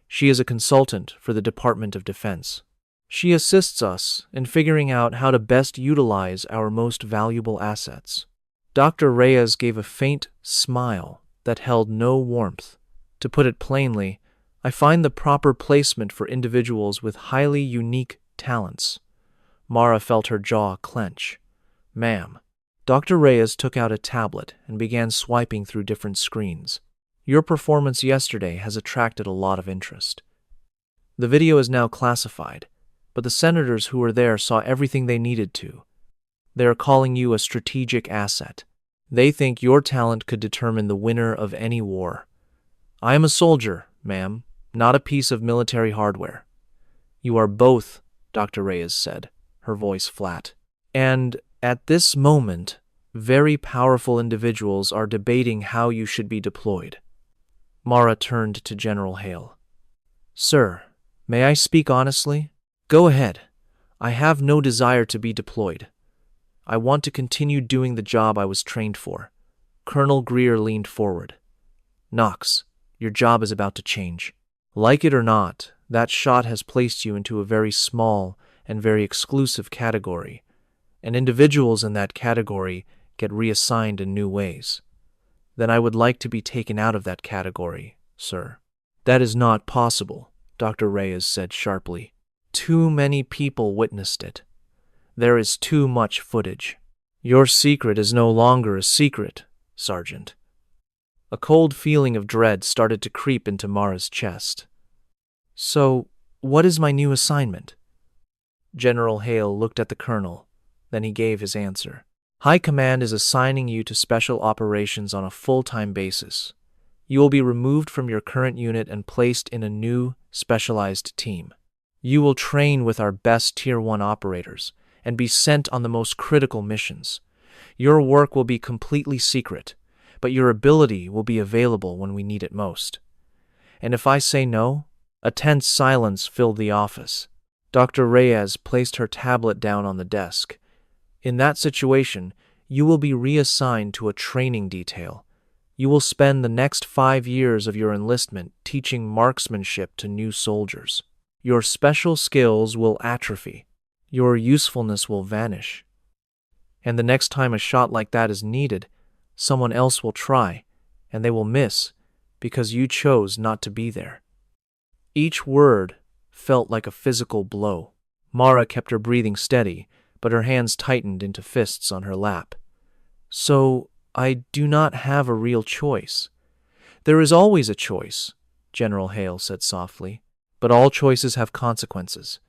She is a consultant for the Department of Defense. She assists us in figuring out how to best utilize our most valuable assets. Dr. Reyes gave a faint smile that held no warmth. To put it plainly, I find the proper placement for individuals with highly unique talents. Mara felt her jaw clench. Ma'am. Dr. Reyes took out a tablet and began swiping through different screens. Your performance yesterday has attracted a lot of interest. The video is now classified, but the senators who were there saw everything they needed to. They are calling you a strategic asset. They think your talent could determine the winner of any war. I am a soldier, ma'am, not a piece of military hardware. You are both, Dr. Reyes said, her voice flat. And at this moment, very powerful individuals are debating how you should be deployed. Mara turned to General Hale. Sir, may I speak honestly? Go ahead. I have no desire to be deployed. I want to continue doing the job I was trained for. Colonel Greer leaned forward. Knox, your job is about to change. Like it or not, that shot has placed you into a very small and very exclusive category, and individuals in that category get reassigned in new ways. Then I would like to be taken out of that category, sir. That is not possible, Dr. Reyes said sharply. Too many people witnessed it. There is too much footage. Your secret is no longer a secret, Sergeant. A cold feeling of dread started to creep into Mara's chest. So, what is my new assignment? General Hale looked at the colonel. Then he gave his answer. High Command is assigning you to special operations on a full-time basis. You will be removed from your current unit and placed in a new, specialized team. You will train with our best Tier 1 operators and be sent on the most critical missions. Your work will be completely secret, but your ability will be available when we need it most. And if I say no, a tense silence filled the office. Dr. Reyes placed her tablet down on the desk. In that situation, you will be reassigned to a training detail. You will spend the next 5 years of your enlistment teaching marksmanship to new soldiers. Your special skills will atrophy. Your usefulness will vanish. And the next time a shot like that is needed, someone else will try, and they will miss because you chose not to be there. Each word felt like a physical blow. Mara kept her breathing steady, but her hands tightened into fists on her lap. So, I do not have a real choice. There is always a choice, General Hale said softly, but all choices have consequences.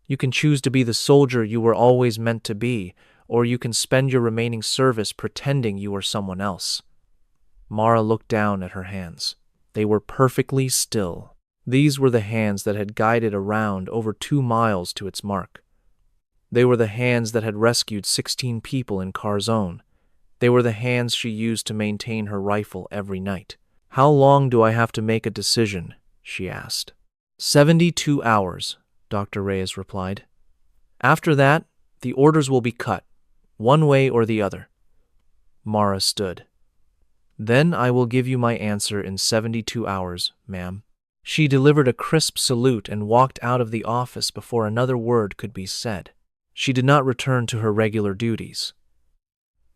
You can choose to be the soldier you were always meant to be, or you can spend your remaining service pretending you are someone else. Mara looked down at her hands. They were perfectly still. These were the hands that had guided a round over 2 miles to its mark. They were the hands that had rescued 16 people in Carzone. They were the hands she used to maintain her rifle every night. How long do I have to make a decision? She asked. 72 hours, Dr. Reyes replied. After that, the orders will be cut, one way or the other. Mara stood. Then I will give you my answer in 72 hours, ma'am. She delivered a crisp salute and walked out of the office before another word could be said. She did not return to her regular duties.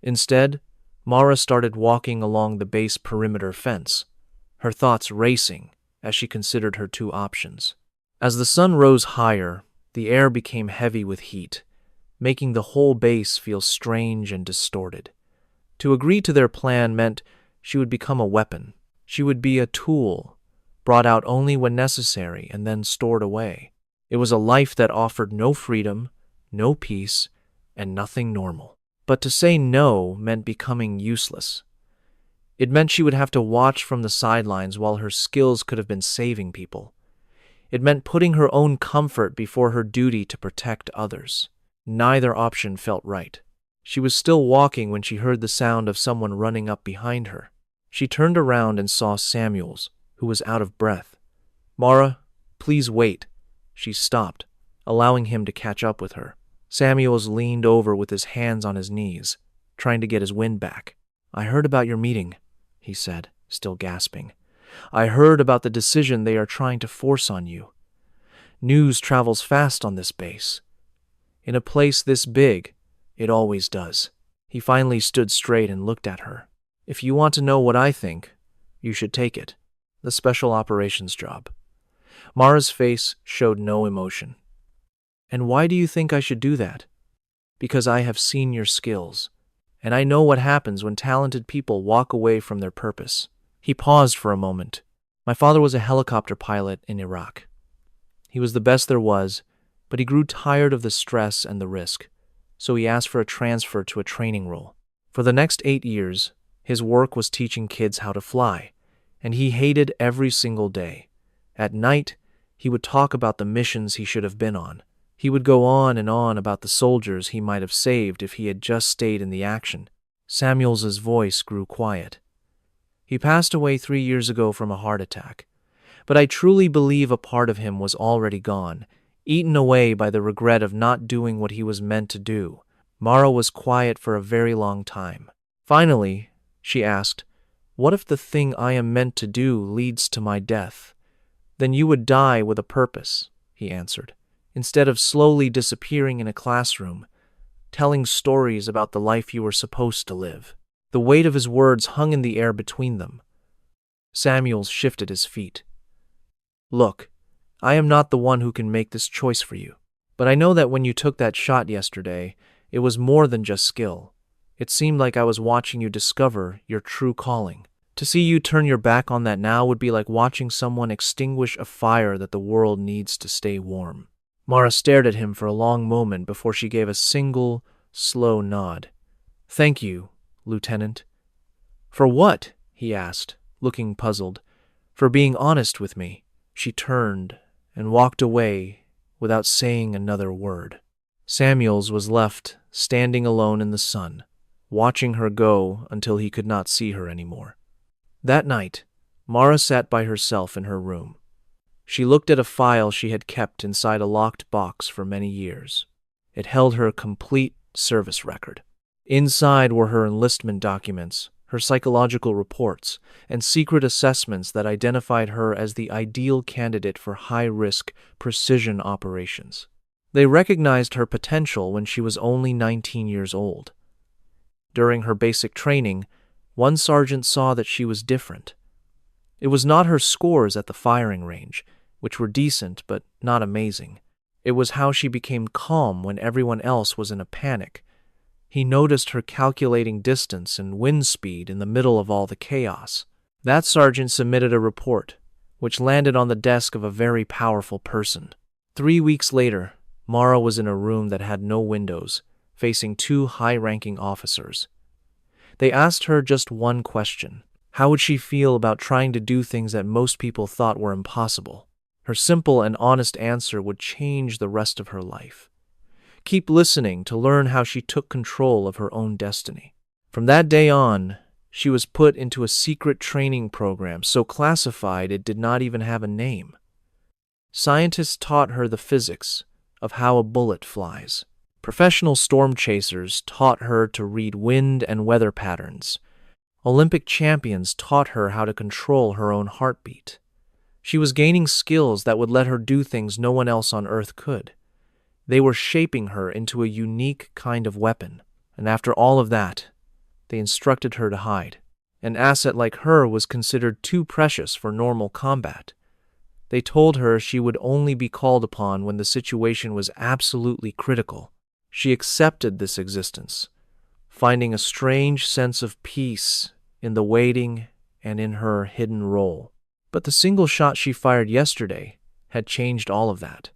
Instead, Mara started walking along the base perimeter fence, her thoughts racing as she considered her 2 options. As the sun rose higher, the air became heavy with heat, making the whole base feel strange and distorted. To agree to their plan meant she would become a weapon. She would be a tool, brought out only when necessary and then stored away. It was a life that offered no freedom, no peace, and nothing normal. But to say no meant becoming useless. It meant she would have to watch from the sidelines while her skills could have been saving people. It meant putting her own comfort before her duty to protect others. Neither option felt right. She was still walking when she heard the sound of someone running up behind her. She turned around and saw Samuels, who was out of breath. Mara, please wait. She stopped, allowing him to catch up with her. Samuels leaned over with his hands on his knees, trying to get his wind back. I heard about your meeting, he said, still gasping. I heard about the decision they are trying to force on you. News travels fast on this base. In a place this big, it always does. He finally stood straight and looked at her. If you want to know what I think, you should take it. The special operations job. Mara's face showed no emotion. And why do you think I should do that? Because I have seen your skills, and I know what happens when talented people walk away from their purpose. He paused for a moment. My father was a helicopter pilot in Iraq. He was the best there was, but he grew tired of the stress and the risk, so he asked for a transfer to a training role. For the next 8 years, his work was teaching kids how to fly, and he hated every single day. At night, he would talk about the missions he should have been on. He would go on and on about the soldiers he might have saved if he had just stayed in the action. Samuels's voice grew quiet. He passed away 3 years ago from a heart attack, but I truly believe a part of him was already gone, eaten away by the regret of not doing what he was meant to do. Mara was quiet for a very long time. Finally, she asked, "What if the thing I am meant to do leads to my death?" "Then you would die with a purpose," he answered, "instead of slowly disappearing in a classroom, telling stories about the life you were supposed to live." The weight of his words hung in the air between them. Samuels shifted his feet. "Look, I am not the one who can make this choice for you, but I know that when you took that shot yesterday, it was more than just skill. It seemed like I was watching you discover your true calling. To see you turn your back on that now would be like watching someone extinguish a fire that the world needs to stay warm." Mara stared at him for a long moment before she gave a single, slow nod. "Thank you, Lieutenant." "For what?" he asked, looking puzzled. "For being honest with me." She turned and walked away without saying another word. Samuels was left standing alone in the sun, watching her go until he could not see her anymore. That night, Mara sat by herself in her room. She looked at a file she had kept inside a locked box for many years. It held her complete service record. Inside were her enlistment documents, her psychological reports, and secret assessments that identified her as the ideal candidate for high-risk, precision operations. They recognized her potential when she was only 19 years old. During her basic training, one sergeant saw that she was different. It was not her scores at the firing range, which were decent but not amazing. It was how she became calm when everyone else was in a panic. He noticed her calculating distance and wind speed in the middle of all the chaos. That sergeant submitted a report, which landed on the desk of a very powerful person. 3 weeks later, Mara was in a room that had no windows, facing 2 high-ranking officers. They asked her just one question. How would she feel about trying to do things that most people thought were impossible? Her simple and honest answer would change the rest of her life. Keep listening to learn how she took control of her own destiny. From that day on, she was put into a secret training program so classified it did not even have a name. Scientists taught her the physics of how a bullet flies. Professional storm chasers taught her to read wind and weather patterns. Olympic champions taught her how to control her own heartbeat. She was gaining skills that would let her do things no one else on Earth could. They were shaping her into a unique kind of weapon, and after all of that, they instructed her to hide. An asset like her was considered too precious for normal combat. They told her she would only be called upon when the situation was absolutely critical. She accepted this existence, finding a strange sense of peace in the waiting and in her hidden role. But the single shot she fired yesterday had changed all of that.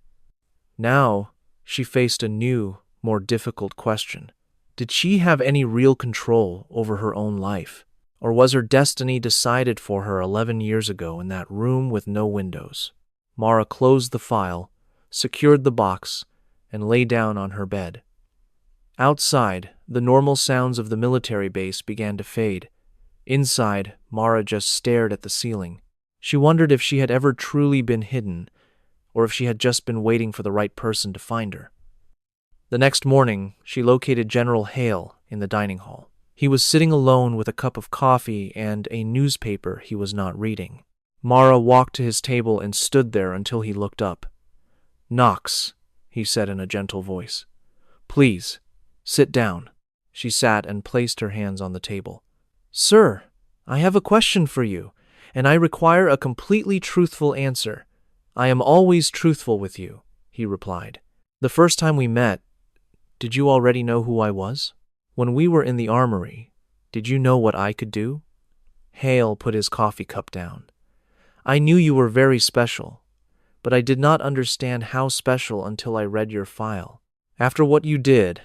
Now, she faced a new, more difficult question. Did she have any real control over her own life? Or was her destiny decided for her 11 years ago in that room with no windows? Mara closed the file, secured the box, and lay down on her bed. Outside, the normal sounds of the military base began to fade. Inside, Mara just stared at the ceiling. She wondered if she had ever truly been hidden, or if she had just been waiting for the right person to find her. The next morning, she located General Hale in the dining hall. He was sitting alone with a cup of coffee and a newspaper he was not reading. Mara walked to his table and stood there until he looked up. "Knox," he said in a gentle voice. "Please, sit down." She sat and placed her hands on the table. "Sir, I have a question for you, and I require a completely truthful answer. I am always truthful with you, he replied. The first time we met, did you already know who I was? When we were in the armory, did you know what I could do? Hale put his coffee cup down. I knew you were very special, but I did not understand how special until I read your file. After what you did,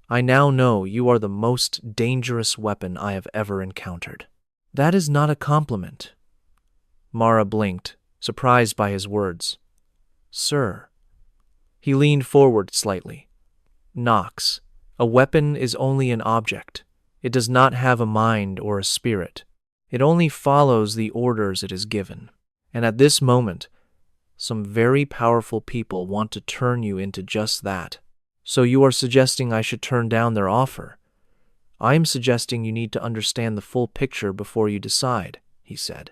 I now know you are the most dangerous weapon I have ever encountered. That is not a compliment. Mara blinked, surprised by his words. Sir. He leaned forward slightly. Knox, a weapon is only an object. It does not have a mind or a spirit. It only follows the orders it is given. And at this moment, some very powerful people want to turn you into just that. So you are suggesting I should turn down their offer? I am suggesting you need to understand the full picture before you decide, he said.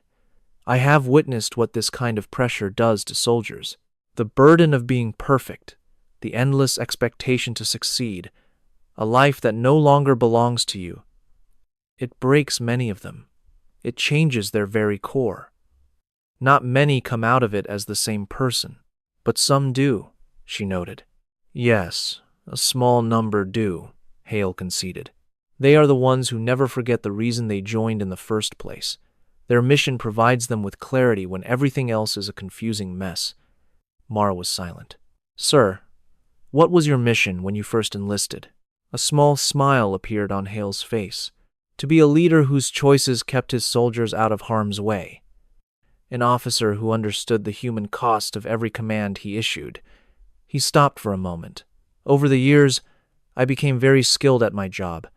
I have witnessed what this kind of pressure does to soldiers. The burden of being perfect, the endless expectation to succeed, a life that no longer belongs to you. It breaks many of them. It changes their very core. Not many come out of it as the same person, but some do, she noted. Yes, a small number do, Hale conceded. They are the ones who never forget the reason they joined in the first place. Their mission provides them with clarity when everything else is a confusing mess. Mara was silent. Sir, what was your mission when you first enlisted? A small smile appeared on Hale's face. To be a leader whose choices kept his soldiers out of harm's way. An officer who understood the human cost of every command he issued. He stopped for a moment. Over the years, I became very skilled at my job,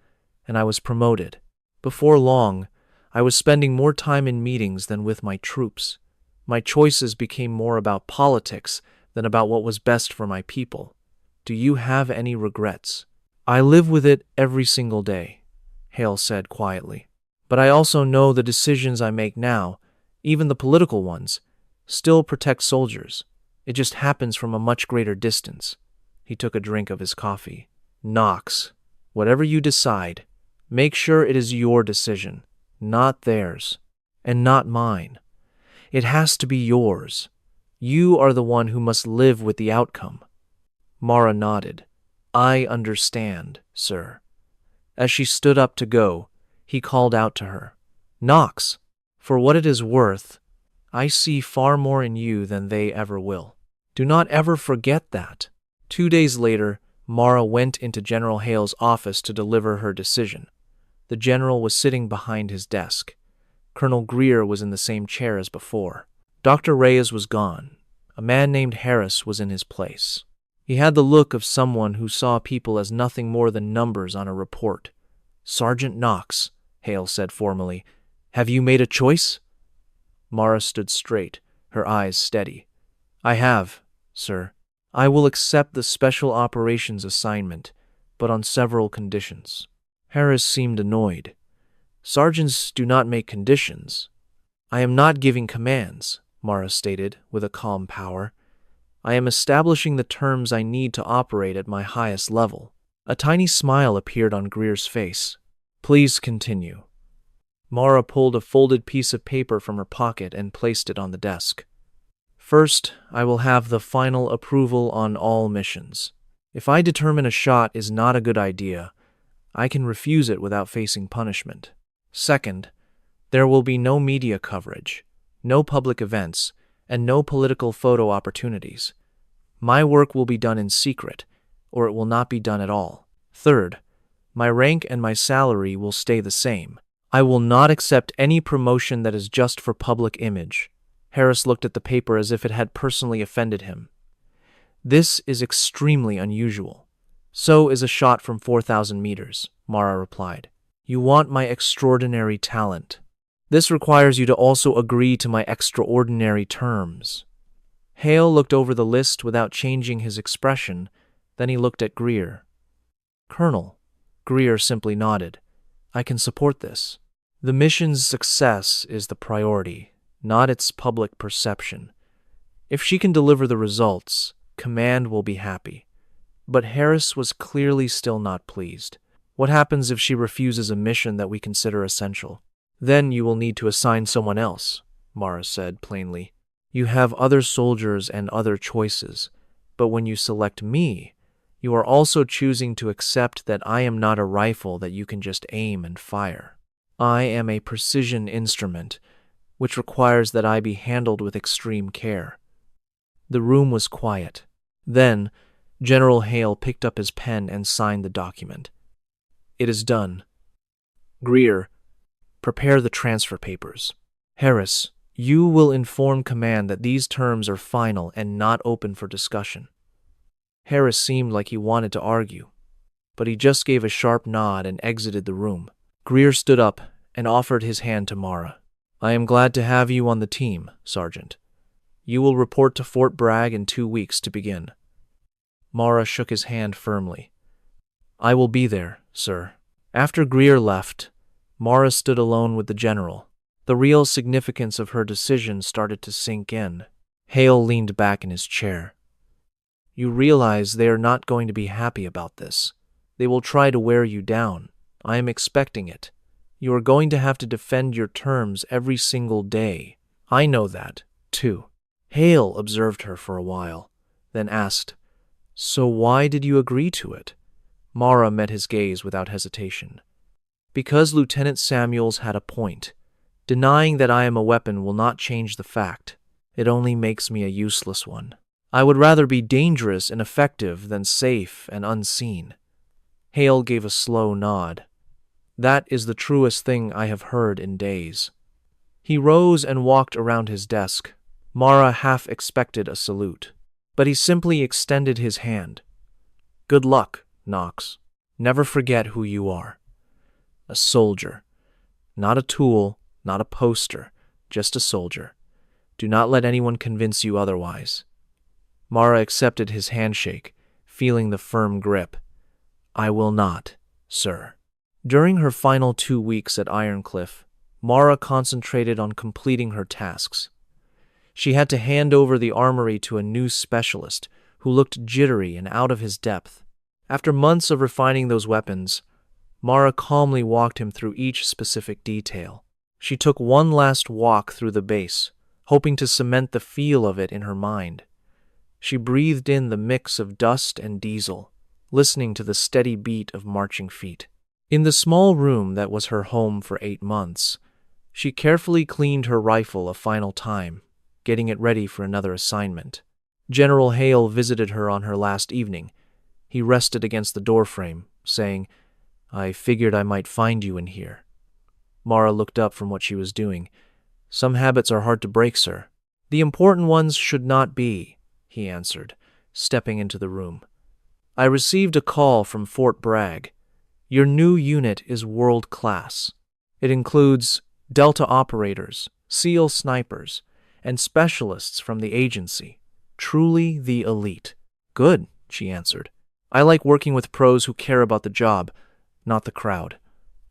and I was promoted. Before long, I was spending more time in meetings than with my troops. My choices became more about politics than about what was best for my people. Do you have any regrets? I live with it every single day, Hale said quietly. But I also know the decisions I make now, even the political ones, still protect soldiers. It just happens from a much greater distance. He took a drink of his coffee. Knox, whatever you decide, make sure it is your decision, not theirs, and not mine. It has to be yours. You are the one who must live with the outcome. Mara nodded. I understand, sir. As she stood up to go, he called out to her. Knox, for what it is worth, I see far more in you than they ever will. Do not ever forget that. 2 days later, Mara went into General Hale's office to deliver her decision. The general was sitting behind his desk. Colonel Greer was in the same chair as before. Dr. Reyes was gone. A man named Harris was in his place. He had the look of someone who saw people as nothing more than numbers on a report. Sergeant Knox, Hale said formally, have you made a choice? Mara stood straight, her eyes steady. I have, sir. I will accept the Special Operations assignment, but on several conditions. Harris seemed annoyed. Sergeants do not make conditions. I am not giving commands, Mara stated with a calm power. I am establishing the terms I need to operate at my highest level. A tiny smile appeared on Greer's face. Please continue. Mara pulled a folded piece of paper from her pocket and placed it on the desk. First, I will have the final approval on all missions. If I determine a shot is not a good idea, I can refuse it without facing punishment. Second, there will be no media coverage, no public events, and no political photo opportunities. My work will be done in secret, or it will not be done at all. Third, my rank and my salary will stay the same. I will not accept any promotion that is just for public image. Harris looked at the paper as if it had personally offended him. This is extremely unusual. So is a shot from 4,000 meters, Mara replied. You want my extraordinary talent. This requires you to also agree to my extraordinary terms. Hale looked over the list without changing his expression, then he looked at Greer. Colonel, Greer simply nodded. I can support this. The mission's success is the priority, not its public perception. If she can deliver the results, command will be happy. But Harris was clearly still not pleased. What happens if she refuses a mission that we consider essential? Then you will need to assign someone else, Mara said plainly. You have other soldiers and other choices, but when you select me, you are also choosing to accept that I am not a rifle that you can just aim and fire. I am a precision instrument, which requires that I be handled with extreme care. The room was quiet. Then, General Hale picked up his pen and signed the document. It is done. Greer, prepare the transfer papers. Harris, you will inform command that these terms are final and not open for discussion. Harris seemed like he wanted to argue, but he just gave a sharp nod and exited the room. Greer stood up and offered his hand to Mara. I am glad to have you on the team, Sergeant. You will report to Fort Bragg in 2 weeks to begin. Mara shook his hand firmly. I will be there, sir. After Greer left, Mara stood alone with the general. The real significance of her decision started to sink in. Hale leaned back in his chair. You realize they are not going to be happy about this. They will try to wear you down. I am expecting it. You are going to have to defend your terms every single day. I know that, too. Hale observed her for a while, then asked, So why did you agree to it? Mara met his gaze without hesitation. Because Lieutenant Samuels had a point. Denying that I am a weapon will not change the fact. It only makes me a useless one. I would rather be dangerous and effective than safe and unseen. Hale gave a slow nod. That is the truest thing I have heard in days. He rose and walked around his desk. Mara half expected a salute, but he simply extended his hand. Good luck, Knox. Never forget who you are. A soldier. Not a tool, not a poster, just a soldier. Do not let anyone convince you otherwise. Mara accepted his handshake, feeling the firm grip. I will not, sir. During her final 2 weeks at Ironcliff, Mara concentrated on completing her tasks. She had to hand over the armory to a new specialist who looked jittery and out of his depth. After months of refining those weapons, Mara calmly walked him through each specific detail. She took one last walk through the base, hoping to cement the feel of it in her mind. She breathed in the mix of dust and diesel, listening to the steady beat of marching feet. In the small room that was her home for 8 months, she carefully cleaned her rifle a final time, getting it ready for another assignment. General Hale visited her on her last evening. He rested against the doorframe, saying, I figured I might find you in here. Mara looked up from what she was doing. Some habits are hard to break, sir. The important ones should not be, he answered, stepping into the room. I received a call from Fort Bragg. Your new unit is world-class. It includes Delta operators, SEAL snipers, and specialists from the agency. Truly the elite. Good, she answered. I like working with pros who care about the job, not the crowd.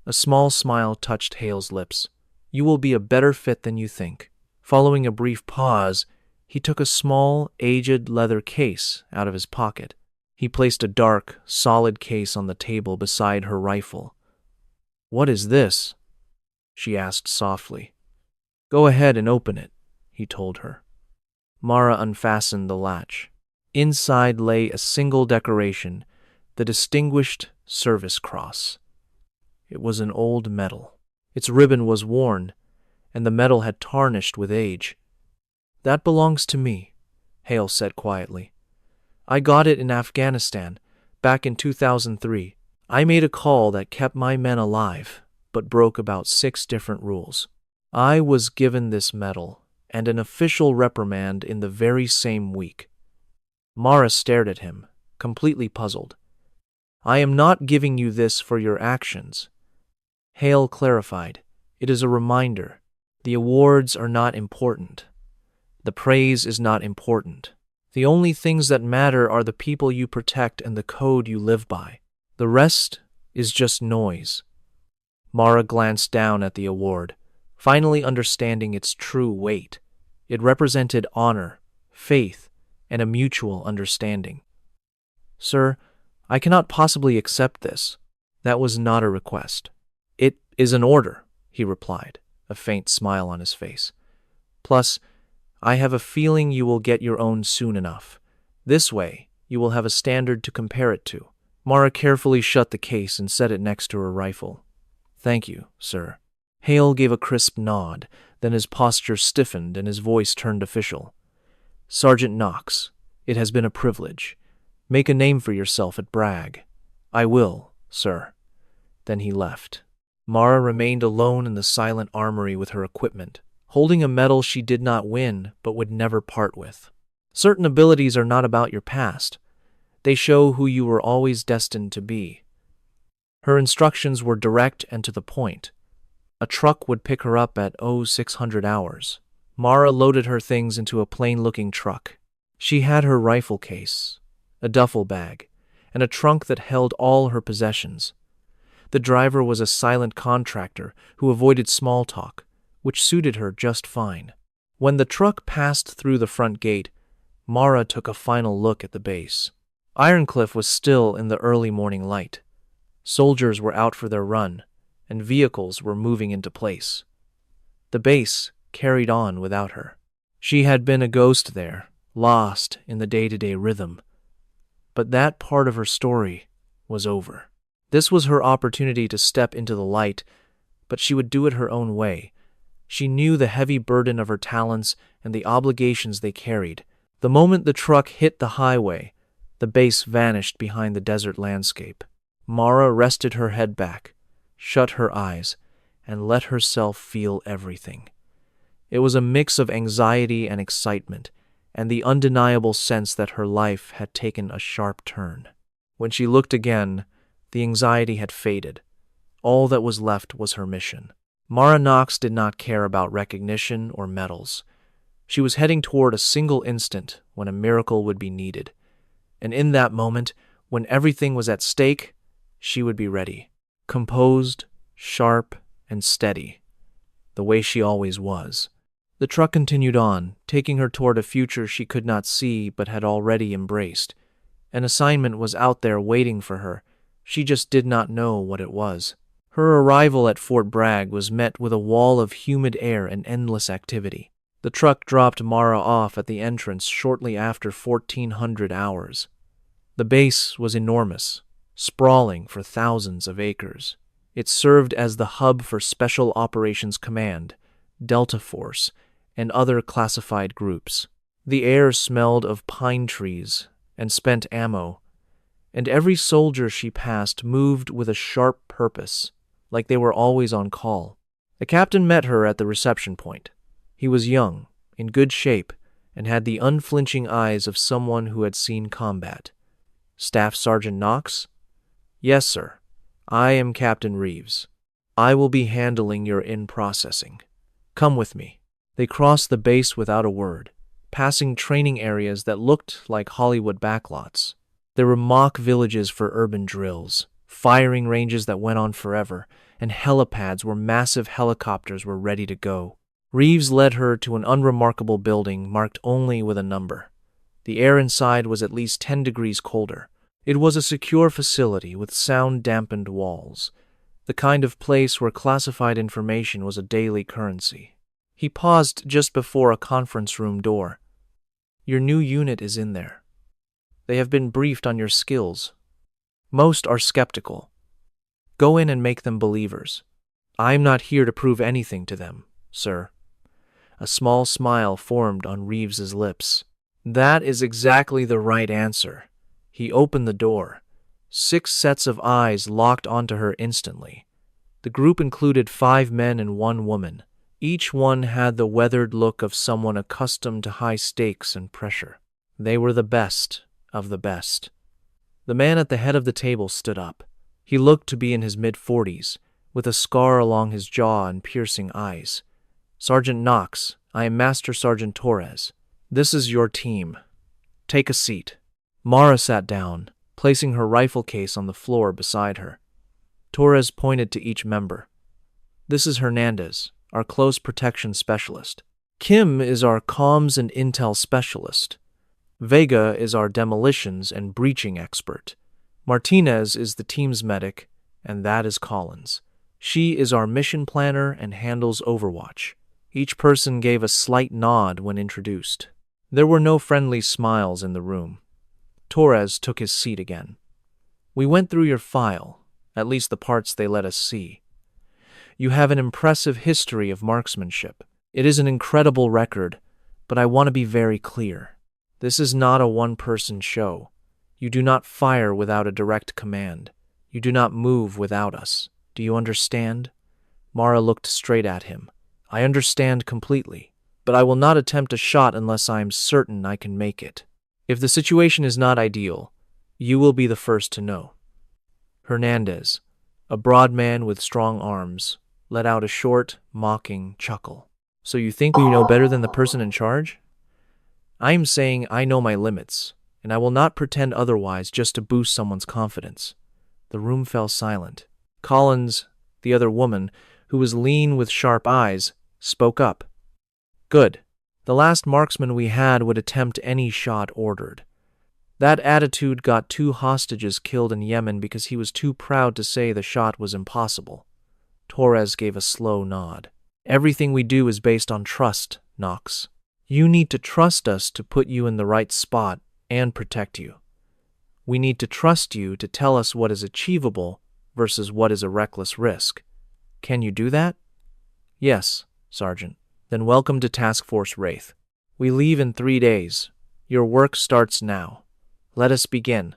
A small smile touched Hale's lips. You will be a better fit than you think. Following a brief pause, he took a small, aged leather case out of his pocket. He placed a dark, solid case on the table beside her rifle. What is this? She asked softly. Go ahead and open it, he told her. Mara unfastened the latch. Inside lay a single decoration, the Distinguished Service Cross. It was an old medal. Its ribbon was worn, and the medal had tarnished with age. That belongs to me, Hale said quietly. I got it in Afghanistan, back in 2003. I made a call that kept my men alive, but broke about 6 different rules. I was given this medal and an official reprimand in the very same week. Mara stared at him, completely puzzled. I am not giving you this for your actions. Hale clarified. It is a reminder. The awards are not important. The praise is not important. The only things that matter are the people you protect and the code you live by. The rest is just noise. Mara glanced down at the award, finally understanding its true weight. It represented honor, faith, and a mutual understanding. Sir, I cannot possibly accept this. That was not a request. It is an order, he replied, a faint smile on his face. Plus, I have a feeling you will get your own soon enough. This way, you will have a standard to compare it to. Mara carefully shut the case and set it next to her rifle. Thank you, sir. Hale gave a crisp nod, then his posture stiffened and his voice turned official. Sergeant Knox, it has been a privilege. Make a name for yourself at Bragg. I will, sir. Then he left. Mara remained alone in the silent armory with her equipment, holding a medal she did not win but would never part with. Certain abilities are not about your past. They show who you were always destined to be. Her instructions were direct and to the point. A truck would pick her up at 0600 hours. Mara loaded her things into a plain-looking truck. She had her rifle case, a duffel bag, and a trunk that held all her possessions. The driver was a silent contractor who avoided small talk, which suited her just fine. When the truck passed through the front gate, Mara took a final look at the base. Ironcliff was still in the early morning light. Soldiers were out for their run, and vehicles were moving into place. The base carried on without her. She had been a ghost there, lost in the day-to-day rhythm. But that part of her story was over. This was her opportunity to step into the light, but she would do it her own way. She knew the heavy burden of her talents and the obligations they carried. The moment the truck hit the highway, the base vanished behind the desert landscape. Mara rested her head back, shut her eyes, and let herself feel everything. It was a mix of anxiety and excitement, and the undeniable sense that her life had taken a sharp turn. When she looked again, the anxiety had faded. All that was left was her mission. Mara Knox did not care about recognition or medals. She was heading toward a single instant when a miracle would be needed. And in that moment, when everything was at stake, she would be ready, composed, sharp, and steady, the way she always was. The truck continued on, taking her toward a future she could not see but had already embraced. An assignment was out there waiting for her. She just did not know what it was. Her arrival at Fort Bragg was met with a wall of humid air and endless activity. The truck dropped Mara off at the entrance shortly after 1400 hours. The base was enormous, sprawling for thousands of acres. It served as the hub for Special Operations Command, Delta Force, and other classified groups. The air smelled of pine trees and spent ammo, and every soldier she passed moved with a sharp purpose, like they were always on call. The captain met her at the reception point. He was young, in good shape, and had the unflinching eyes of someone who had seen combat. Staff Sergeant Knox? Yes, sir. I am Captain Reeves. I will be handling your in-processing. Come with me. They crossed the base without a word, passing training areas that looked like Hollywood backlots. There were mock villages for urban drills, firing ranges that went on forever, and helipads where massive helicopters were ready to go. Reeves led her to an unremarkable building marked only with a number. The air inside was at least 10 degrees colder. It was a secure facility with sound-dampened walls, the kind of place where classified information was a daily currency. He paused just before a conference room door. Your new unit is in there. They have been briefed on your skills. Most are skeptical. Go in and make them believers. I'm not here to prove anything to them, sir. A small smile formed on Reeves's lips. That is exactly the right answer. He opened the door. 6 sets of eyes locked onto her instantly. The group included 5 men and 1 woman. Each one had the weathered look of someone accustomed to high stakes and pressure. They were the best of the best. The man at the head of the table stood up. He looked to be in his mid-40s, with a scar along his jaw and piercing eyes. Sergeant Knox, I am Master Sergeant Torres. This is your team. Take a seat. Mara sat down, placing her rifle case on the floor beside her. Torres pointed to each member. This is Hernandez, our close protection specialist. Kim is our comms and intel specialist. Vega is our demolitions and breaching expert. Martinez is the team's medic, and that is Collins. She is our mission planner and handles Overwatch. Each person gave a slight nod when introduced. There were no friendly smiles in the room. Torres took his seat again. We went through your file, at least the parts they let us see. You have an impressive history of marksmanship. It is an incredible record, but I want to be very clear. This is not a one-person show. You do not fire without a direct command. You do not move without us. Do you understand? Mara looked straight at him. I understand completely, but I will not attempt a shot unless I am certain I can make it. If the situation is not ideal, you will be the first to know. Hernandez, a broad man with strong arms, let out a short, mocking chuckle. So you think we know better than the person in charge? I am saying I know my limits, and I will not pretend otherwise just to boost someone's confidence. The room fell silent. Collins, the other woman, who was lean with sharp eyes, spoke up. Good. The last marksman we had would attempt any shot ordered. That attitude got 2 hostages killed in Yemen because he was too proud to say the shot was impossible. Torres gave a slow nod. Everything we do is based on trust, Knox. You need to trust us to put you in the right spot and protect you. We need to trust you to tell us what is achievable versus what is a reckless risk. Can you do that? Yes, Sergeant. Then welcome to Task Force Wraith. We leave in 3 days. Your work starts now. Let us begin.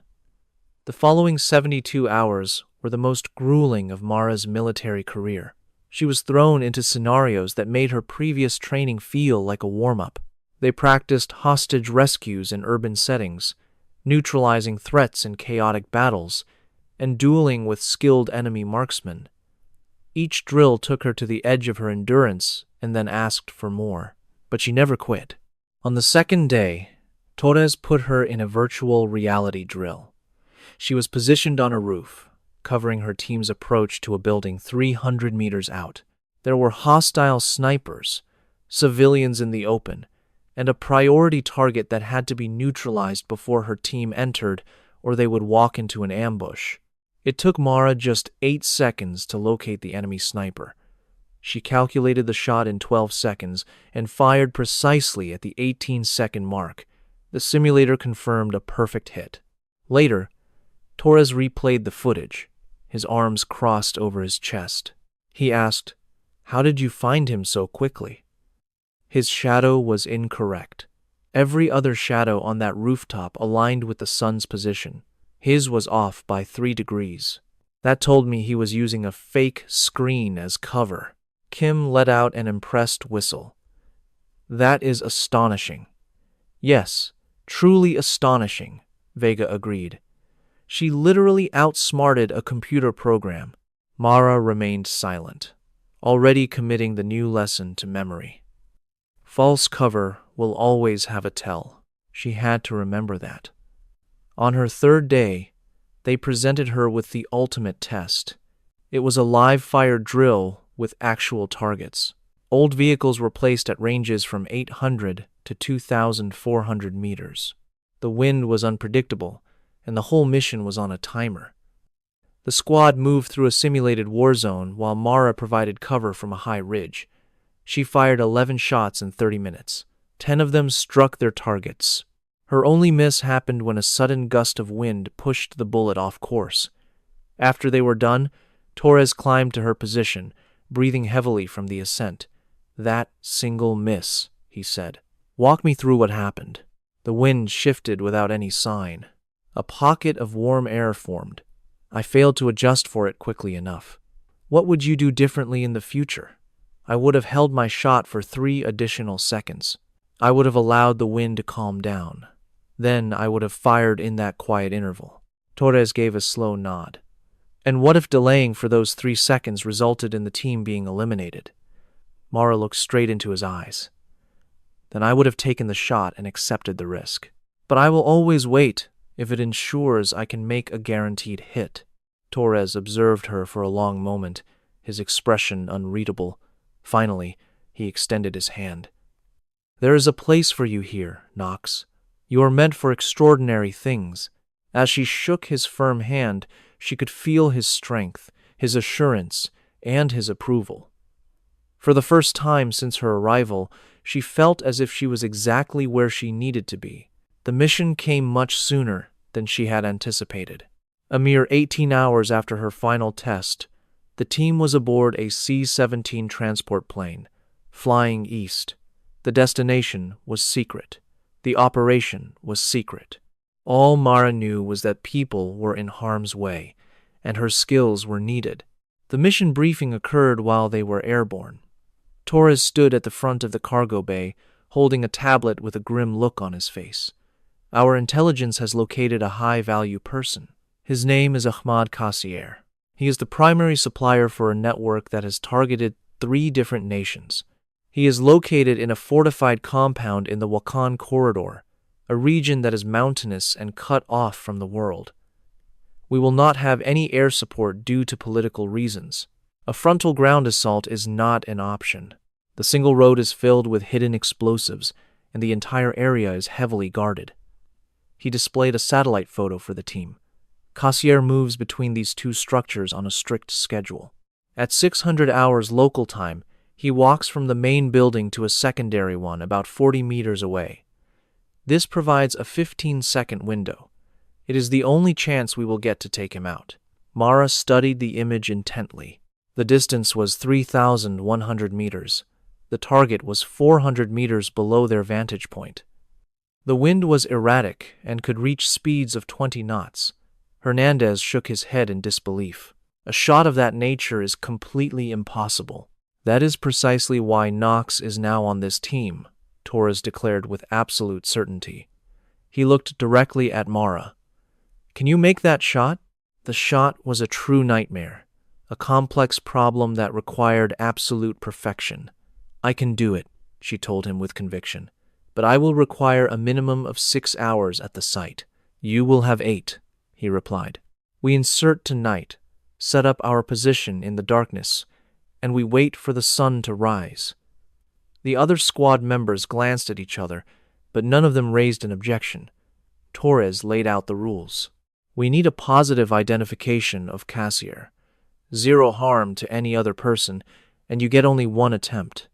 The following 72 hours were the most grueling of Mara's military career. She was thrown into scenarios that made her previous training feel like a warm-up. They practiced hostage rescues in urban settings, neutralizing threats in chaotic battles, and dueling with skilled enemy marksmen. Each drill took her to the edge of her endurance and then asked for more, but she never quit. On the second day, Torres put her in a virtual reality drill. She was positioned on a roof, covering her team's approach to a building 300 meters out. There were hostile snipers, civilians in the open, and a priority target that had to be neutralized before her team entered, or they would walk into an ambush. It took Mara just 8 seconds to locate the enemy sniper. She calculated the shot in 12 seconds and fired precisely at the 18-second mark. The simulator confirmed a perfect hit. Later, Torres replayed the footage, his arms crossed over his chest. He asked, "How did you find him so quickly?" His shadow was incorrect. Every other shadow on that rooftop aligned with the sun's position. His was off by 3 degrees. That told me he was using a fake screen as cover. Kim let out an impressed whistle. That is astonishing. Yes, truly astonishing, Vega agreed. She literally outsmarted a computer program. Mara remained silent, already committing the new lesson to memory. False cover will always have a tell. She had to remember that. On her 3rd day, they presented her with the ultimate test. It was a live-fire drill with actual targets. Old vehicles were placed at ranges from 800 to 2,400 meters. The wind was unpredictable, and the whole mission was on a timer. The squad moved through a simulated war zone while Mara provided cover from a high ridge. She fired 11 shots in 30 minutes. 10 of them struck their targets. Her only miss happened when a sudden gust of wind pushed the bullet off course. After they were done, Torres climbed to her position, breathing heavily from the ascent. That single miss, he said. Walk me through what happened. The wind shifted without any sign. A pocket of warm air formed. I failed to adjust for it quickly enough. What would you do differently in the future? I would have held my shot for 3 additional seconds. I would have allowed the wind to calm down. Then I would have fired in that quiet interval. Torres gave a slow nod. And what if delaying for those 3 seconds resulted in the team being eliminated? Mara looked straight into his eyes. Then I would have taken the shot and accepted the risk. But I will always wait if it ensures I can make a guaranteed hit. Torres observed her for a long moment, his expression unreadable. Finally, he extended his hand. There is a place for you here, Knox. You are meant for extraordinary things. As she shook his firm hand, she could feel his strength, his assurance, and his approval. For the first time since her arrival, she felt as if she was exactly where she needed to be. The mission came much sooner than she had anticipated. A mere 18 hours after her final test, the team was aboard a C-17 transport plane, flying east. The destination was secret. The operation was secret. All Mara knew was that people were in harm's way, and her skills were needed. The mission briefing occurred while they were airborne. Torres stood at the front of the cargo bay, holding a tablet with a grim look on his face. Our intelligence has located a high-value person. His name is Ahmad Kassier. He is the primary supplier for a network that has targeted 3 different nations. He is located in a fortified compound in the Wakhan Corridor, a region that is mountainous and cut off from the world. We will not have any air support due to political reasons. A frontal ground assault is not an option. The single road is filled with hidden explosives, and the entire area is heavily guarded. He displayed a satellite photo for the team. Kassier moves between these 2 structures on a strict schedule. At 600 hours local time, he walks from the main building to a secondary one about 40 meters away. This provides a 15-second window. It is the only chance we will get to take him out. Mara studied the image intently. The distance was 3,100 meters. The target was 400 meters below their vantage point. The wind was erratic and could reach speeds of 20 knots. Hernandez shook his head in disbelief. A shot of that nature is completely impossible. That is precisely why Knox is now on this team, Torres declared with absolute certainty. He looked directly at Mara. Can you make that shot? The shot was a true nightmare, a complex problem that required absolute perfection. I can do it, she told him with conviction, but I will require a minimum of 6 hours at the site. You will have 8, he replied. We insert tonight, set up our position in the darkness, and we wait for the sun to rise. The other squad members glanced at each other, but none of them raised an objection. Torres laid out the rules. We need a positive identification of Kassier. 0 harm to any other person, and you get only 1 attempt.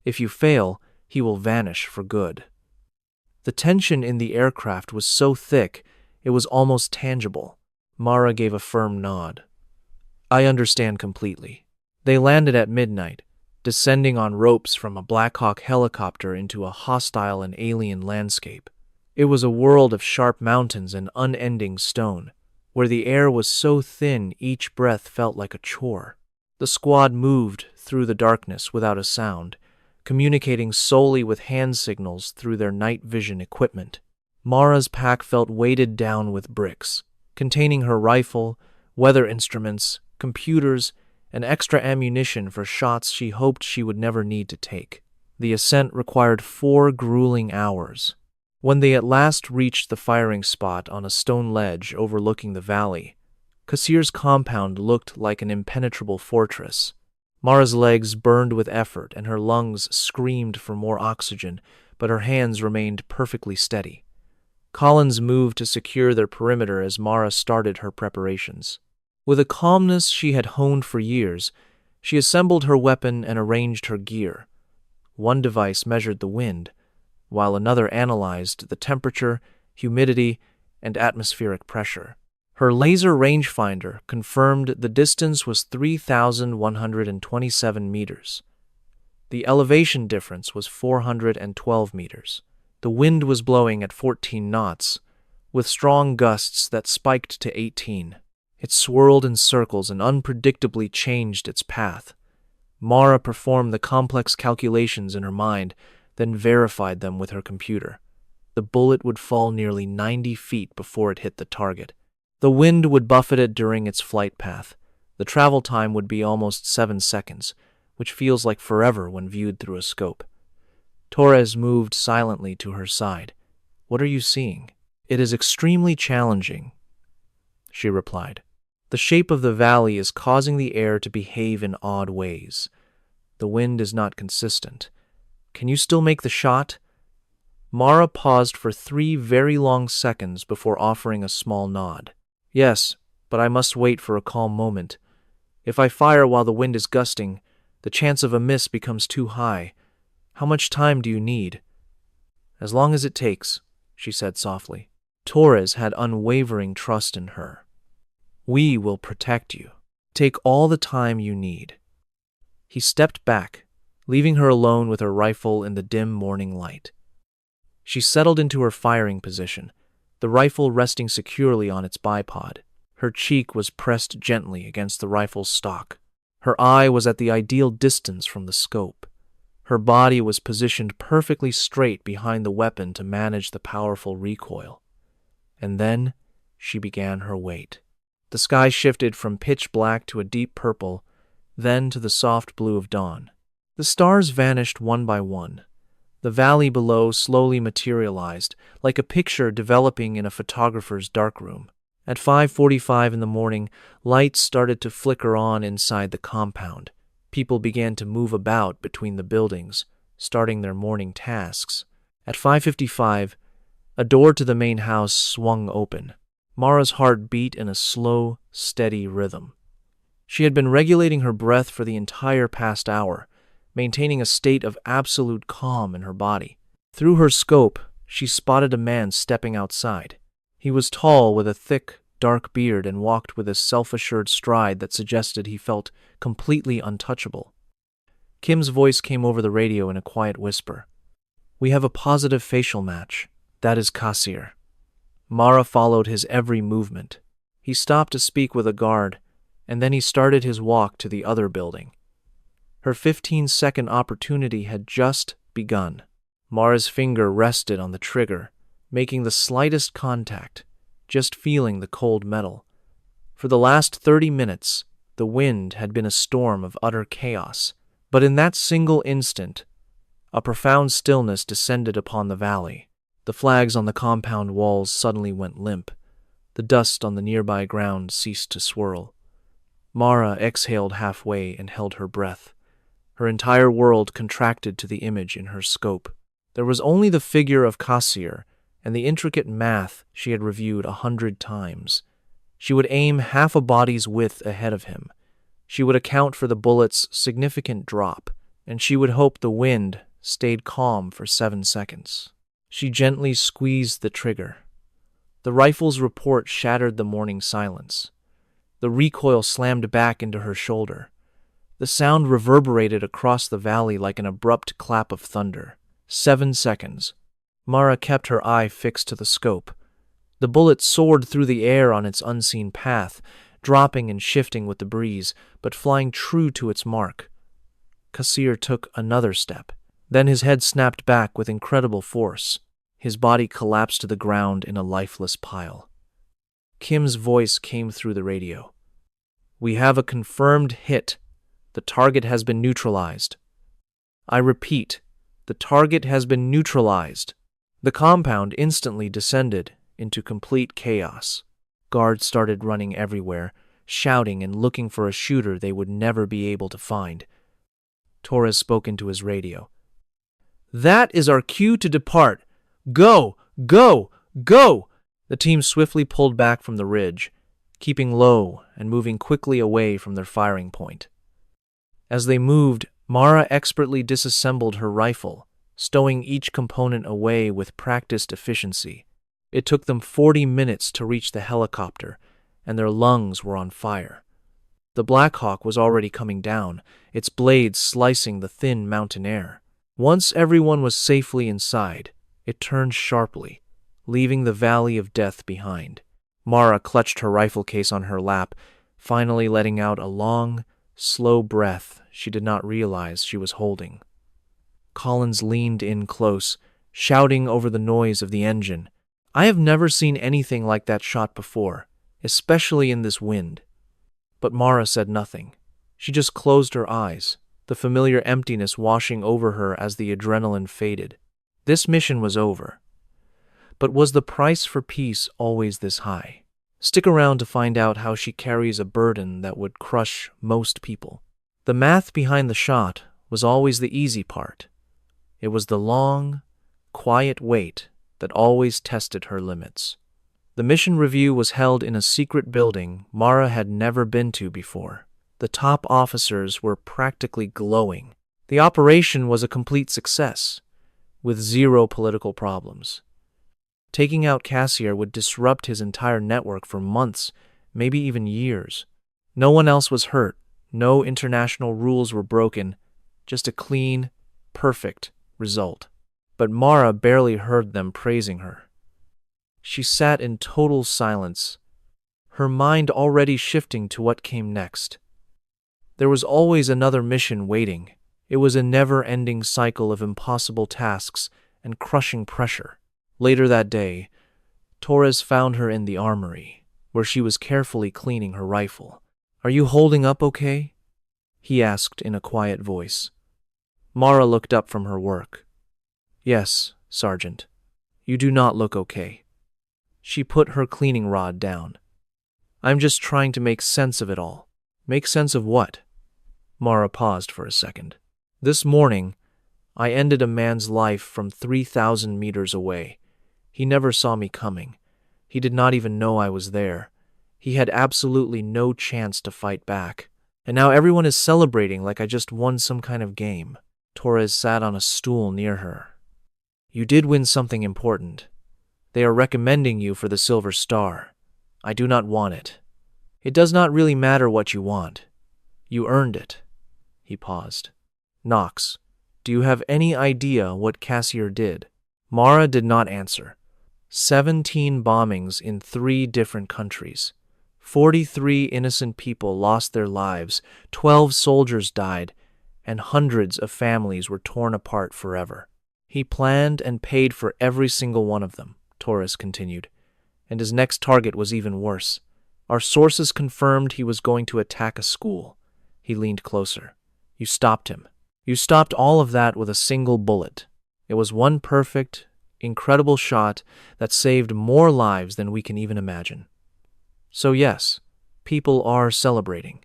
If you fail, he will vanish for good. The tension in the aircraft was so thick, it was almost tangible. Mara gave a firm nod. I understand completely. They landed at midnight, descending on ropes from a Black Hawk helicopter into a hostile and alien landscape. It was a world of sharp mountains and unending stone, where the air was so thin each breath felt like a chore. The squad moved through the darkness without a sound, communicating solely with hand signals through their night vision equipment. Mara's pack felt weighted down with bricks, containing her rifle, weather instruments, computers, and extra ammunition for shots she hoped she would never need to take. The ascent required 4 grueling hours. When they at last reached the firing spot on a stone ledge overlooking the valley, Kassier's compound looked like an impenetrable fortress. Mara's legs burned with effort and her lungs screamed for more oxygen, but her hands remained perfectly steady. Collins moved to secure their perimeter as Mara started her preparations. With a calmness she had honed for years, she assembled her weapon and arranged her gear. One device measured the wind, while another analyzed the temperature, humidity, and atmospheric pressure. Her laser rangefinder confirmed the distance was 3,127 meters. The elevation difference was 412 meters. The wind was blowing at 14 knots, with strong gusts that spiked to 18. It swirled in circles and unpredictably changed its path. Mara performed the complex calculations in her mind, then verified them with her computer. The bullet would fall nearly 90 feet before it hit the target. The wind would buffet it during its flight path. The travel time would be almost 7 seconds, which feels like forever when viewed through a scope. Torres moved silently to her side. What are you seeing? It is extremely challenging, she replied. The shape of the valley is causing the air to behave in odd ways. The wind is not consistent. Can you still make the shot? Mara paused for 3 very long seconds before offering a small nod. Yes, but I must wait for a calm moment. If I fire while the wind is gusting, The chance of a miss becomes too high. How much time do you need? As long as it takes, she said softly. Torres had unwavering trust in her. We will protect you. Take all the time you need. He stepped back, leaving her alone with her rifle in the dim morning light. She settled into her firing position, the rifle resting securely on its bipod. Her cheek was pressed gently against the rifle's stock. Her eye was at the ideal distance from the scope. Her body was positioned perfectly straight behind the weapon to manage the powerful recoil. And then she began her wait. The sky shifted from pitch black to a deep purple, then to the soft blue of dawn. The stars vanished one by one. The valley below slowly materialized, like a picture developing in a photographer's darkroom. At 5:45 in the morning, lights started to flicker on inside the compound. People began to move about between the buildings, starting their morning tasks. At 5:55, a door to the main house swung open. Mara's heart beat in a slow, steady rhythm. She had been regulating her breath for the entire past hour, maintaining a state of absolute calm in her body. Through her scope, she spotted a man stepping outside. He was tall with a thick, dark beard and walked with a self-assured stride that suggested he felt completely untouchable. Kim's voice came over the radio in a quiet whisper. We have a positive facial match. That is Kassir. Mara followed his every movement. He stopped to speak with a guard, and then he started his walk to the other building. Her 15-second opportunity had just begun. Mara's finger rested on the trigger, making the slightest contact, just feeling the cold metal. For the last 30 minutes, the wind had been a storm of utter chaos, but in that single instant, a profound stillness descended upon the valley. The flags on the compound walls suddenly went limp. The dust on the nearby ground ceased to swirl. Mara exhaled halfway and held her breath. Her entire world contracted to the image in her scope. There was only the figure of Kassir and the intricate math she had reviewed 100 times. She would aim half a body's width ahead of him. She would account for the bullet's significant drop, and she would hope the wind stayed calm for 7 seconds. She gently squeezed the trigger. The rifle's report shattered the morning silence. The recoil slammed back into her shoulder. The sound reverberated across the valley like an abrupt clap of thunder. 7 seconds. Mara kept her eye fixed to the scope. The bullet soared through the air on its unseen path, dropping and shifting with the breeze, but flying true to its mark. Kassir took another step. Then his head snapped back with incredible force. His body collapsed to the ground in a lifeless pile. Kim's voice came through the radio. We have a confirmed hit. The target has been neutralized. I repeat, the target has been neutralized. The compound instantly descended into complete chaos. Guards started running everywhere, shouting and looking for a shooter they would never be able to find. Torres spoke into his radio. That is our cue to depart. Go! Go! Go! The team swiftly pulled back from the ridge, keeping low and moving quickly away from their firing point. As they moved, Mara expertly disassembled her rifle, stowing each component away with practiced efficiency. It took them 40 minutes to reach the helicopter, and their lungs were on fire. The Black Hawk was already coming down, its blades slicing the thin mountain air. Once everyone was safely inside, it turned sharply, leaving the valley of death behind. Mara clutched her rifle case on her lap, finally letting out a long, slow breath she did not realize she was holding. Collins leaned in close, shouting over the noise of the engine. I have never seen anything like that shot before, especially in this wind. But Mara said nothing. She just closed her eyes, the familiar emptiness washing over her as the adrenaline faded. This mission was over. But was the price for peace always this high? Stick around to find out how she carries a burden that would crush most people. The math behind the shot was always the easy part. It was the long, quiet wait that always tested her limits. The mission review was held in a secret building Mara had never been to before. The top officers were practically glowing. The operation was a complete success, with zero political problems. Taking out Cassier would disrupt his entire network for months, maybe even years. No one else was hurt, no international rules were broken, just a clean, perfect result. But Mara barely heard them praising her. She sat in total silence, her mind already shifting to what came next. There was always another mission waiting. It was a never-ending cycle of impossible tasks and crushing pressure. Later that day, Torres found her in the armory, where she was carefully cleaning her rifle. "Are you holding up okay?" he asked in a quiet voice. Mara looked up from her work. "Yes, Sergeant. You do not look okay." She put her cleaning rod down. "I'm just trying to make sense of it all." "Make sense of what?" Mara paused for a second. "This morning, I ended a man's life from 3,000 meters away. He never saw me coming. He did not even know I was there. He had absolutely no chance to fight back. And now everyone is celebrating like I just won some kind of game." Torres sat on a stool near her. "You did win something important. They are recommending you for the Silver Star. I do not want it. It does not really matter what you want. You earned it." He paused. "Knox, do you have any idea what Cassier did?" Mara did not answer. 17 bombings in 3 different countries. 43 innocent people lost their lives, 12 soldiers died, and hundreds of families were torn apart forever. "He planned and paid for every single one of them," Torres continued, "and his next target was even worse. Our sources confirmed he was going to attack a school." He leaned closer. "You stopped him. You stopped all of that with a single bullet. It was one perfect, incredible shot that saved more lives than we can even imagine. So yes, people are celebrating.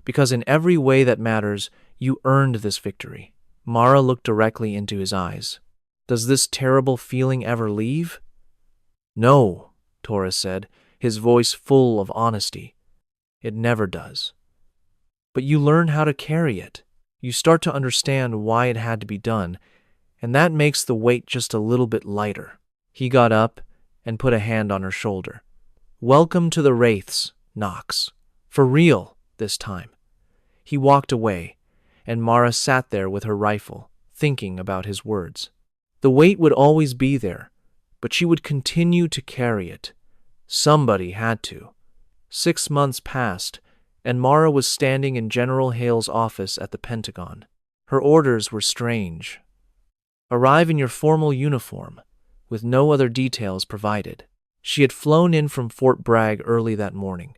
Because in every way that matters, you earned this victory." Mara looked directly into his eyes. "Does this terrible feeling ever leave?" "No," Torres said, his voice full of honesty. "It never does. But you learn how to carry it. You start to understand why it had to be done, and that makes the weight just a little bit lighter." He got up and put a hand on her shoulder. "Welcome to the Wraiths, Knox. For real, this time." He walked away, and Mara sat there with her rifle, thinking about his words. The weight would always be there, but she would continue to carry it. Somebody had to. 6 months passed, and Mara was standing in General Hale's office at the Pentagon. Her orders were strange. Arrive in your formal uniform, with no other details provided. She had flown in from Fort Bragg early that morning,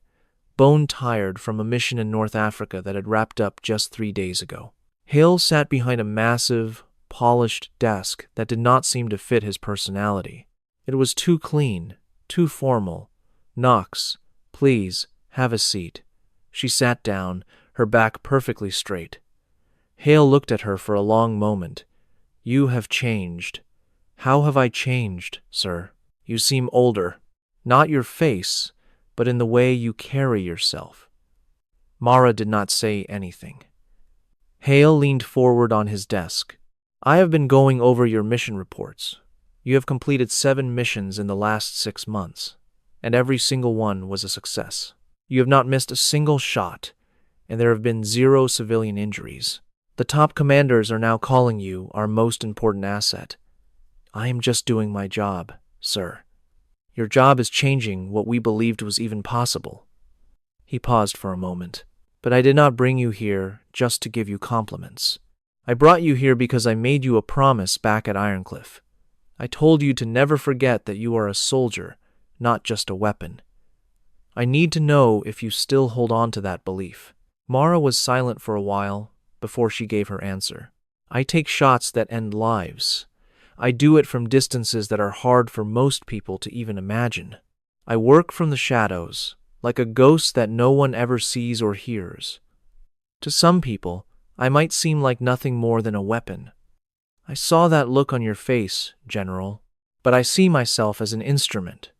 bone-tired from a mission in North Africa that had wrapped up just 3 days ago. Hale sat behind a massive, polished desk that did not seem to fit his personality. It was too clean, too formal. "Knox, please, have a seat." She sat down, her back perfectly straight. Hale looked at her for a long moment. "You have changed." "How have I changed, sir?" "You seem older. Not your face, but in the way you carry yourself." Mara did not say anything. Hale leaned forward on his desk. "I have been going over your mission reports. You have completed 7 missions in the last 6 months, and every single one was a success. You have not missed a single shot, and there have been 0 civilian injuries. The top commanders are now calling you our most important asset. I am just doing my job, sir. Your job is changing what we believed was even possible." He paused for a moment. "But I did not bring you here just to give you compliments. I brought you here because I made you a promise back at Ironcliff. I told you to never forget that you are a soldier, not just a weapon. I need to know if you still hold on to that belief." Mara was silent for a while before she gave her answer. "I take shots that end lives. I do it from distances that are hard for most people to even imagine. I work from the shadows, like a ghost that no one ever sees or hears. To some people, I might seem like nothing more than a weapon. I saw that look on your face, General, but I see myself as an instrument,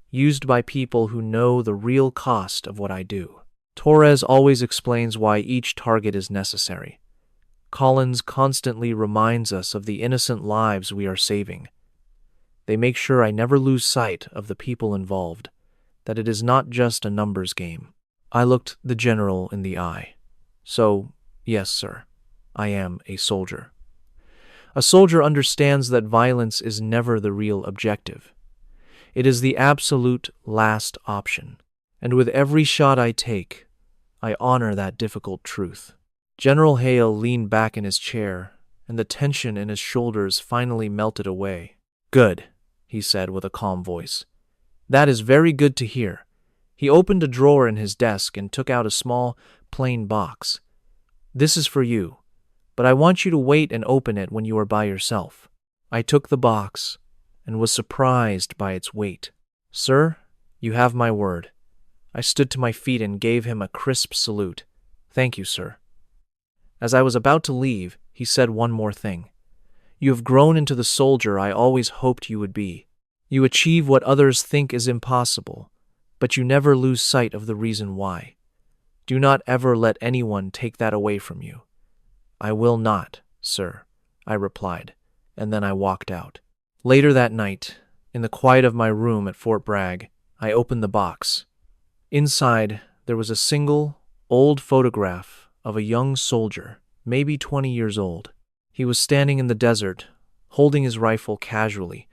used by people who know the real cost of what I do." Torres always explains why each target is necessary. Collins constantly reminds us of the innocent lives we are saving. They make sure I never lose sight of the people involved, that it is not just a numbers game. I looked the general in the eye. So, yes, sir, I am a soldier. A soldier understands that violence is never the real objective. It is the absolute last option. And with every shot I take, I honor that difficult truth. General Hale leaned back in his chair, and the tension in his shoulders finally melted away. Good, he said with a calm voice. That is very good to hear. He opened a drawer in his desk and took out a small, plain box. This is for you, but I want you to wait and open it when you are by yourself. I took the box and was surprised by its weight. Sir, you have my word. I stood to my feet and gave him a crisp salute. Thank you, sir. As I was about to leave, he said one more thing. You have grown into the soldier I always hoped you would be. You achieve what others think is impossible, but you never lose sight of the reason why. Do not ever let anyone take that away from you. I will not, sir, I replied, and then I walked out. Later that night, in the quiet of my room at Fort Bragg, I opened the box. Inside, there was a single, old photograph of a young soldier, maybe 20 years old. He was standing in the desert, holding his rifle casually,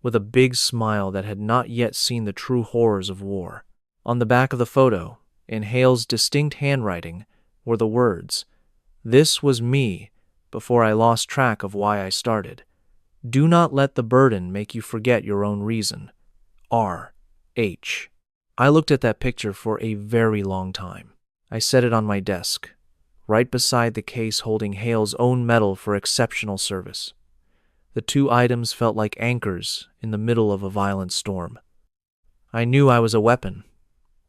with a big smile that had not yet seen the true horrors of war. On the back of the photo, in Hale's distinct handwriting, were the words, "This was me before I lost track of why I started. Do not let the burden make you forget your own reason. R.H." I looked at that picture for a very long time. I set it on my desk, right beside the case holding Hale's own medal for exceptional service. The two items felt like anchors in the middle of a violent storm. I knew I was a weapon.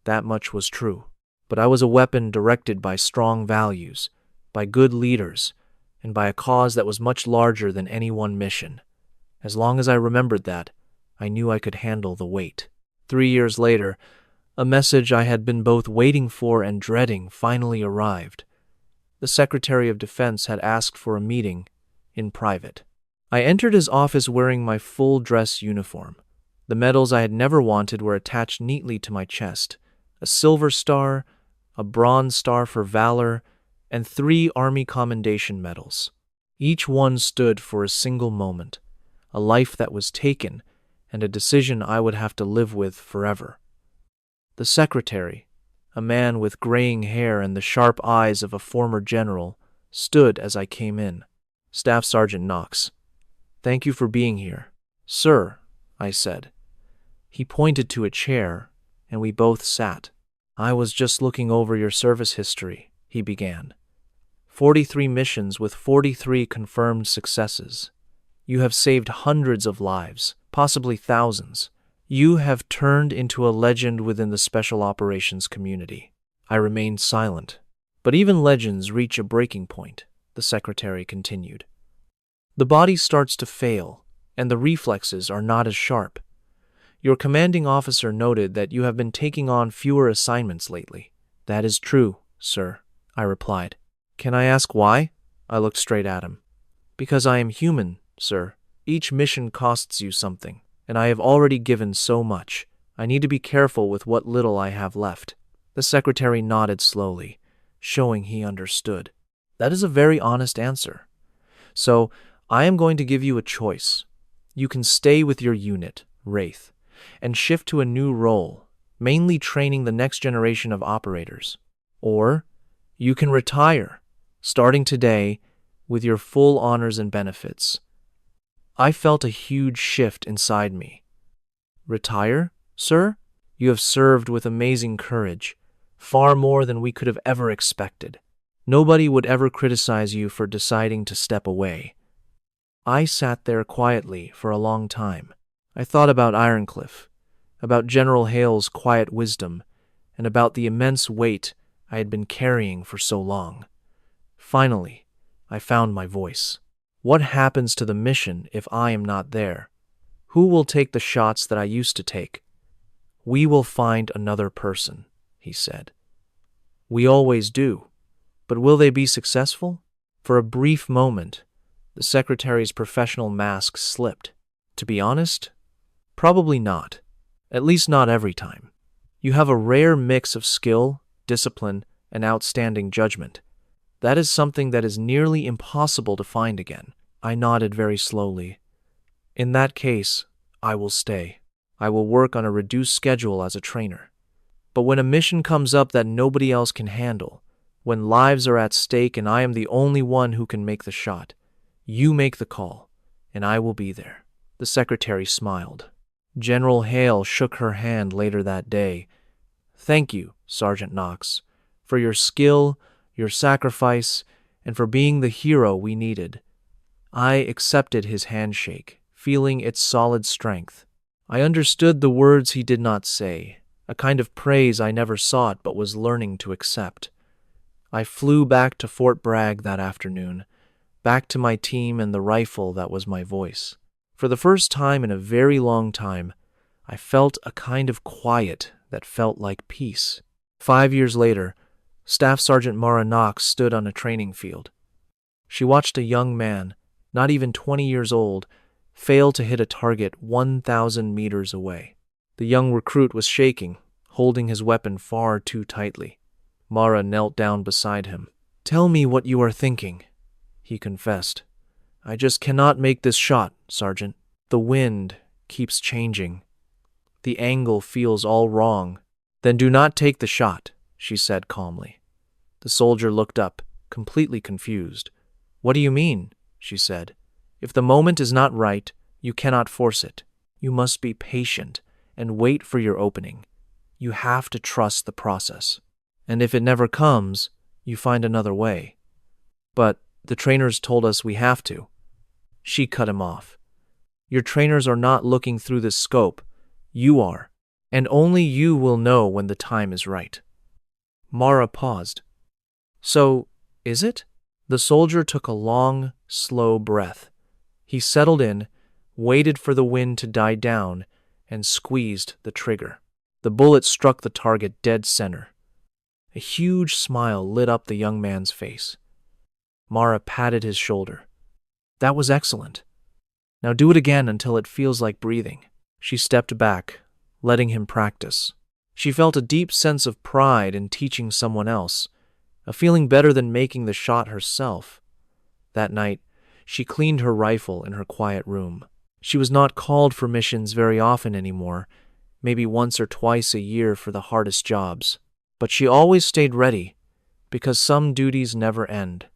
That much was true. But I was a weapon directed by strong values, by good leaders, and by a cause that was much larger than any one mission. As long as I remembered that, I knew I could handle the weight. 3 years later, a message I had been both waiting for and dreading finally arrived. The Secretary of Defense had asked for a meeting in private. I entered his office wearing my full dress uniform. The medals I had never wanted were attached neatly to my chest: a silver star, a bronze star for valor, and 3 Army Commendation medals. Each one stood for a single moment, a life that was taken, and a decision I would have to live with forever. The secretary, a man with graying hair and the sharp eyes of a former general, stood as I came in. Staff Sergeant Knox. Thank you for being here. Sir, I said. He pointed to a chair, and we both sat. I was just looking over your service history, he began. 43 missions with 43 confirmed successes. You have saved hundreds of lives, possibly thousands. You have turned into a legend within the special operations community. I remained silent. But even legends reach a breaking point, the secretary continued. The body starts to fail, and the reflexes are not as sharp. Your commanding officer noted that you have been taking on fewer assignments lately. That is true, sir, I replied. Can I ask why? I looked straight at him. Because I am human, sir. Each mission costs you something, and I have already given so much. I need to be careful with what little I have left. The secretary nodded slowly, showing he understood. That is a very honest answer. So, I am going to give you a choice. You can stay with your unit, Wraith, and shift to a new role, mainly training the next generation of operators. Or, you can retire, starting today, with your full honors and benefits. I felt a huge shift inside me. Retire, sir? You have served with amazing courage, far more than we could have ever expected. Nobody would ever criticize you for deciding to step away. I sat there quietly for a long time. I thought about Ironcliff, about General Hale's quiet wisdom, and about the immense weight I had been carrying for so long. Finally, I found my voice. What happens to the mission if I am not there? Who will take the shots that I used to take? We will find another person, he said. We always do. But will they be successful? For a brief moment, the secretary's professional mask slipped. To be honest, probably not. At least not every time. You have a rare mix of skill, discipline, and outstanding judgment. That is something that is nearly impossible to find again. I nodded very slowly. In that case, I will stay. I will work on a reduced schedule as a trainer. But when a mission comes up that nobody else can handle, when lives are at stake and I am the only one who can make the shot, you make the call, and I will be there. The secretary smiled. General Hale shook her hand later that day. Thank you, Sergeant Knox, for your skill, your sacrifice, and for being the hero we needed. I accepted his handshake, feeling its solid strength. I understood the words he did not say, a kind of praise I never sought but was learning to accept. I flew back to Fort Bragg that afternoon, back to my team and the rifle that was my voice. For the first time in a very long time, I felt a kind of quiet that felt like peace. 5 years later, Staff Sergeant Mara Knox stood on a training field. She watched a young man, not even 20 years old, fail to hit a target 1,000 meters away. The young recruit was shaking, holding his weapon far too tightly. Mara knelt down beside him. "Tell me what you are thinking," he confessed. "I just cannot make this shot, Sergeant. The wind keeps changing. The angle feels all wrong." "Then do not take the shot," she said calmly. The soldier looked up, completely confused. "What do you mean?" she said. "If the moment is not right, you cannot force it. You must be patient and wait for your opening. You have to trust the process. And if it never comes, you find another way." "But the trainers told us we have to." She cut him off. "Your trainers are not looking through this scope. You are. And only you will know when the time is right." Mara paused. "So, is it?" The soldier took a long, slow breath. He settled in, waited for the wind to die down, and squeezed the trigger. The bullet struck the target dead center. A huge smile lit up the young man's face. Mara patted his shoulder. "That was excellent. Now do it again until it feels like breathing." She stepped back, letting him practice. She felt a deep sense of pride in teaching someone else, a feeling better than making the shot herself. That night, she cleaned her rifle in her quiet room. She was not called for missions very often anymore, maybe once or twice a year for the hardest jobs. But she always stayed ready, because some duties never end.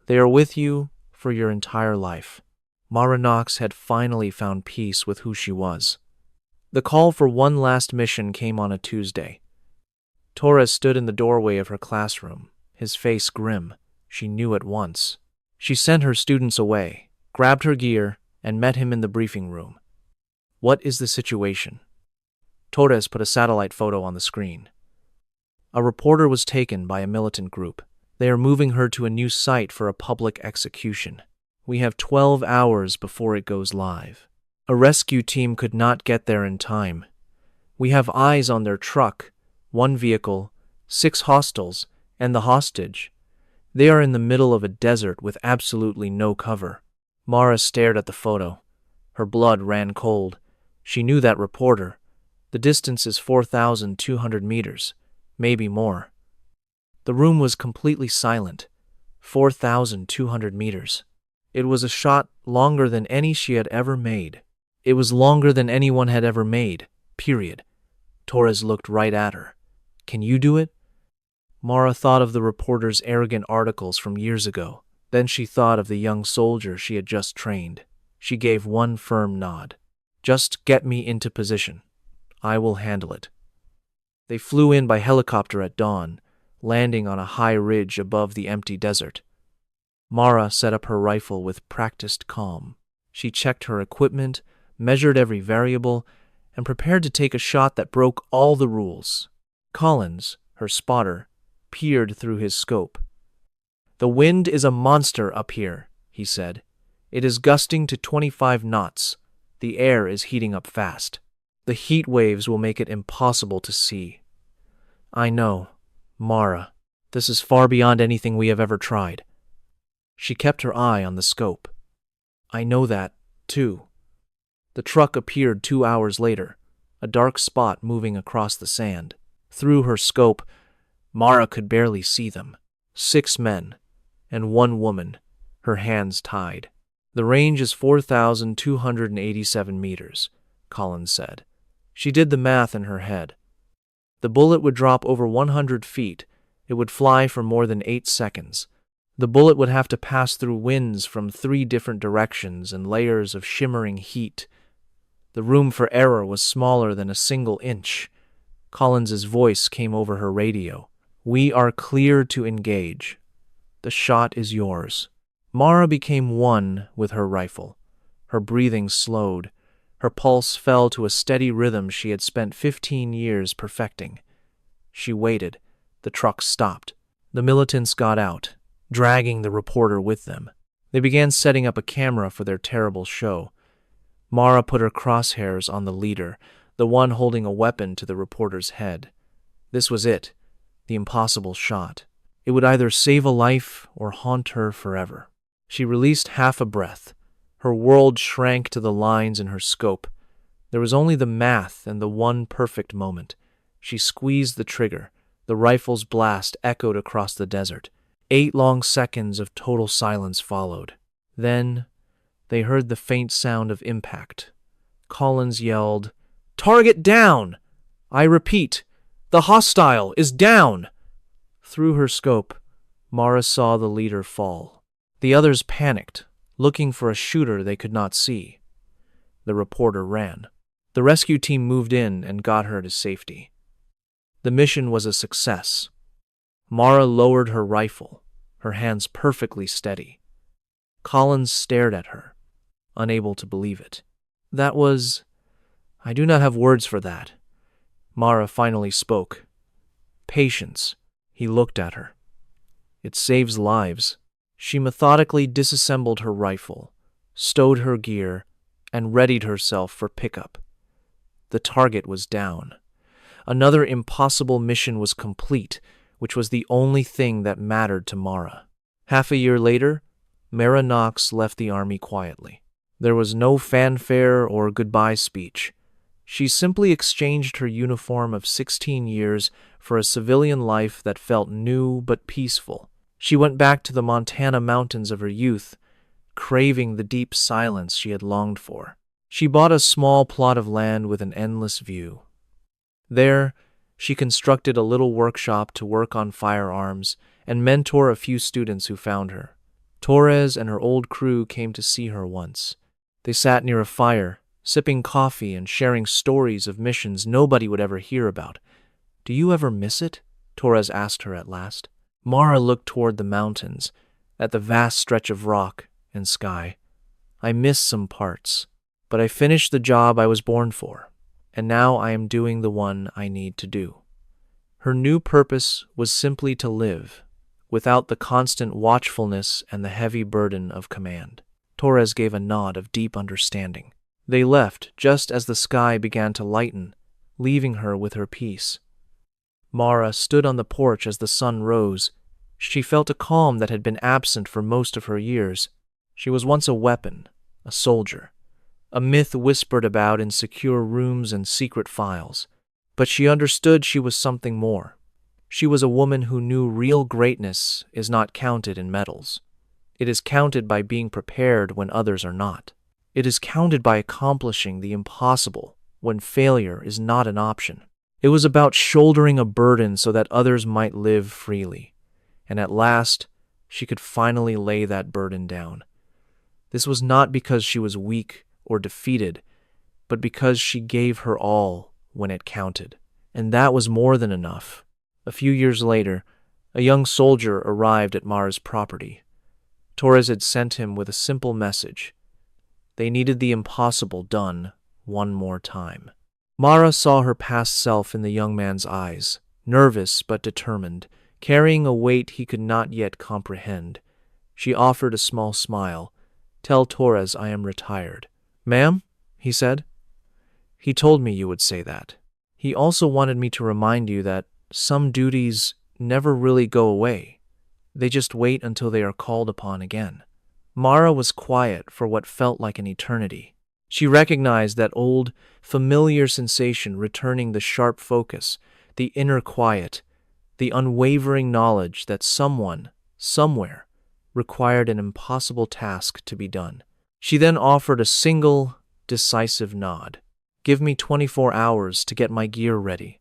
They are with you for your entire life. Mara Knox had finally found peace with who she was. The call for one last mission came on a Tuesday. Torres stood in the doorway of her classroom, his face grim. She knew at once. She sent her students away, grabbed her gear, and met him in the briefing room. "What is the situation?" Torres put a satellite photo on the screen. "A reporter was taken by a militant group. They are moving her to a new site for a public execution. We have 12 hours before it goes live. A rescue team could not get there in time. We have eyes on their truck, 1 vehicle, 6 hostiles, and the hostage. They are in the middle of a desert with absolutely no cover." Mara stared at the photo. Her blood ran cold. She knew that reporter. The distance is 4,200 meters, maybe more. The room was completely silent. 4,200 meters. It was a shot longer than any she had ever made. It was longer than anyone had ever made, period. Torres looked right at her. "Can you do it?" Mara thought of the reporter's arrogant articles from years ago. Then she thought of the young soldier she had just trained. She gave one firm nod. "Just get me into position. I will handle it." They flew in by helicopter at dawn, landing on a high ridge above the empty desert. Mara set up her rifle with practiced calm. She checked her equipment, measured every variable, and prepared to take a shot that broke all the rules. Collins, her spotter, peered through his scope. "The wind is a monster up here," he said. "It is gusting to 25 knots. The air is heating up fast. The heat waves will make it impossible to see." "I know," Mara, this is far beyond anything we have ever tried. She kept her eye on the scope. I know that, too. The truck appeared 2 hours later, a dark spot moving across the sand. Through her scope, Mara could barely see them. 6 men, and 1 woman, her hands tied. The range is 4,287 meters, Collins said. She did the math in her head. The bullet would drop over 100 feet. It would fly for more than 8 seconds. The bullet would have to pass through winds from 3 different directions and layers of shimmering heat. The room for error was smaller than a single inch. Collins's voice came over her radio. We are clear to engage. The shot is yours. Mara became one with her rifle. Her breathing slowed. Her pulse fell to a steady rhythm she had spent 15 years perfecting. She waited. The truck stopped. The militants got out, dragging the reporter with them. They began setting up a camera for their terrible show. Mara put her crosshairs on the leader, the one holding a weapon to the reporter's head. This was it, the impossible shot. It would either save a life or haunt her forever. She released half a breath. Her world shrank to the lines in her scope. There was only the math and the one perfect moment. She squeezed the trigger. The rifle's blast echoed across the desert. 8 long seconds of total silence followed. Then they heard the faint sound of impact. Collins yelled, "Target down! I repeat, the hostile is down!" Through her scope, Mara saw the leader fall. The others panicked, looking for a shooter they could not see. The reporter ran. The rescue team moved in and got her to safety. The mission was a success. Mara lowered her rifle, her hands perfectly steady. Collins stared at her, unable to believe it. I do not have words for that. Mara finally spoke. Patience. He looked at her. It saves lives. She methodically disassembled her rifle, stowed her gear, and readied herself for pickup. The target was down. Another impossible mission was complete, which was the only thing that mattered to Mara. Half a year later, Mara Knox left the army quietly. There was no fanfare or goodbye speech. She simply exchanged her uniform of 16 years for a civilian life that felt new but peaceful. She went back to the Montana mountains of her youth, craving the deep silence she had longed for. She bought a small plot of land with an endless view. There, she constructed a little workshop to work on firearms and mentor a few students who found her. Torres and her old crew came to see her once. They sat near a fire, sipping coffee and sharing stories of missions nobody would ever hear about. "Do you ever miss it?" Torres asked her at last. Mara looked toward the mountains, at the vast stretch of rock and sky. "I miss some parts, but I finished the job I was born for, and now I am doing the one I need to do." Her new purpose was simply to live, without the constant watchfulness and the heavy burden of command. Torres gave a nod of deep understanding. They left just as the sky began to lighten, leaving her with her peace. Mara stood on the porch as the sun rose. She felt a calm that had been absent for most of her years. She was once a weapon, a soldier, a myth whispered about in secure rooms and secret files. But she understood she was something more. She was a woman who knew real greatness is not counted in medals. It is counted by being prepared when others are not. It is counted by accomplishing the impossible when failure is not an option. It was about shouldering a burden so that others might live freely. And at last, she could finally lay that burden down. This was not because she was weak or defeated, but because she gave her all when it counted. And that was more than enough. A few years later, a young soldier arrived at Mara's property. Torres had sent him with a simple message. They needed the impossible done one more time. Mara saw her past self in the young man's eyes, nervous but determined, carrying a weight he could not yet comprehend. She offered a small smile. "Tell Torres I am retired." "Ma'am?" he said. "He told me you would say that. He also wanted me to remind you that some duties never really go away. They just wait until they are called upon again. Mara was quiet for what felt like an eternity. She recognized that old, familiar sensation returning, the sharp focus, the inner quiet, the unwavering knowledge that someone, somewhere, required an impossible task to be done. She then offered a single, decisive nod. "Give me 24 hours to get my gear ready.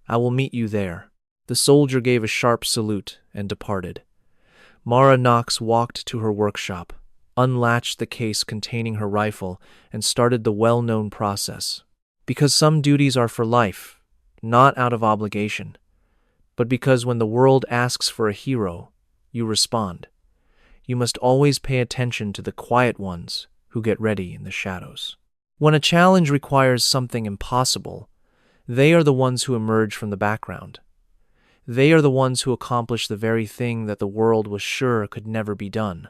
I will meet you there." The soldier gave a sharp salute and departed. Mara Knox walked to her workshop, unlatched the case containing her rifle, and started the well-known process. Because some duties are for life, not out of obligation, but because when the world asks for a hero, you respond. You must always pay attention to the quiet ones who get ready in the shadows. When a challenge requires something impossible, they are the ones who emerge from the background. They are the ones who accomplish the very thing that the world was sure could never be done.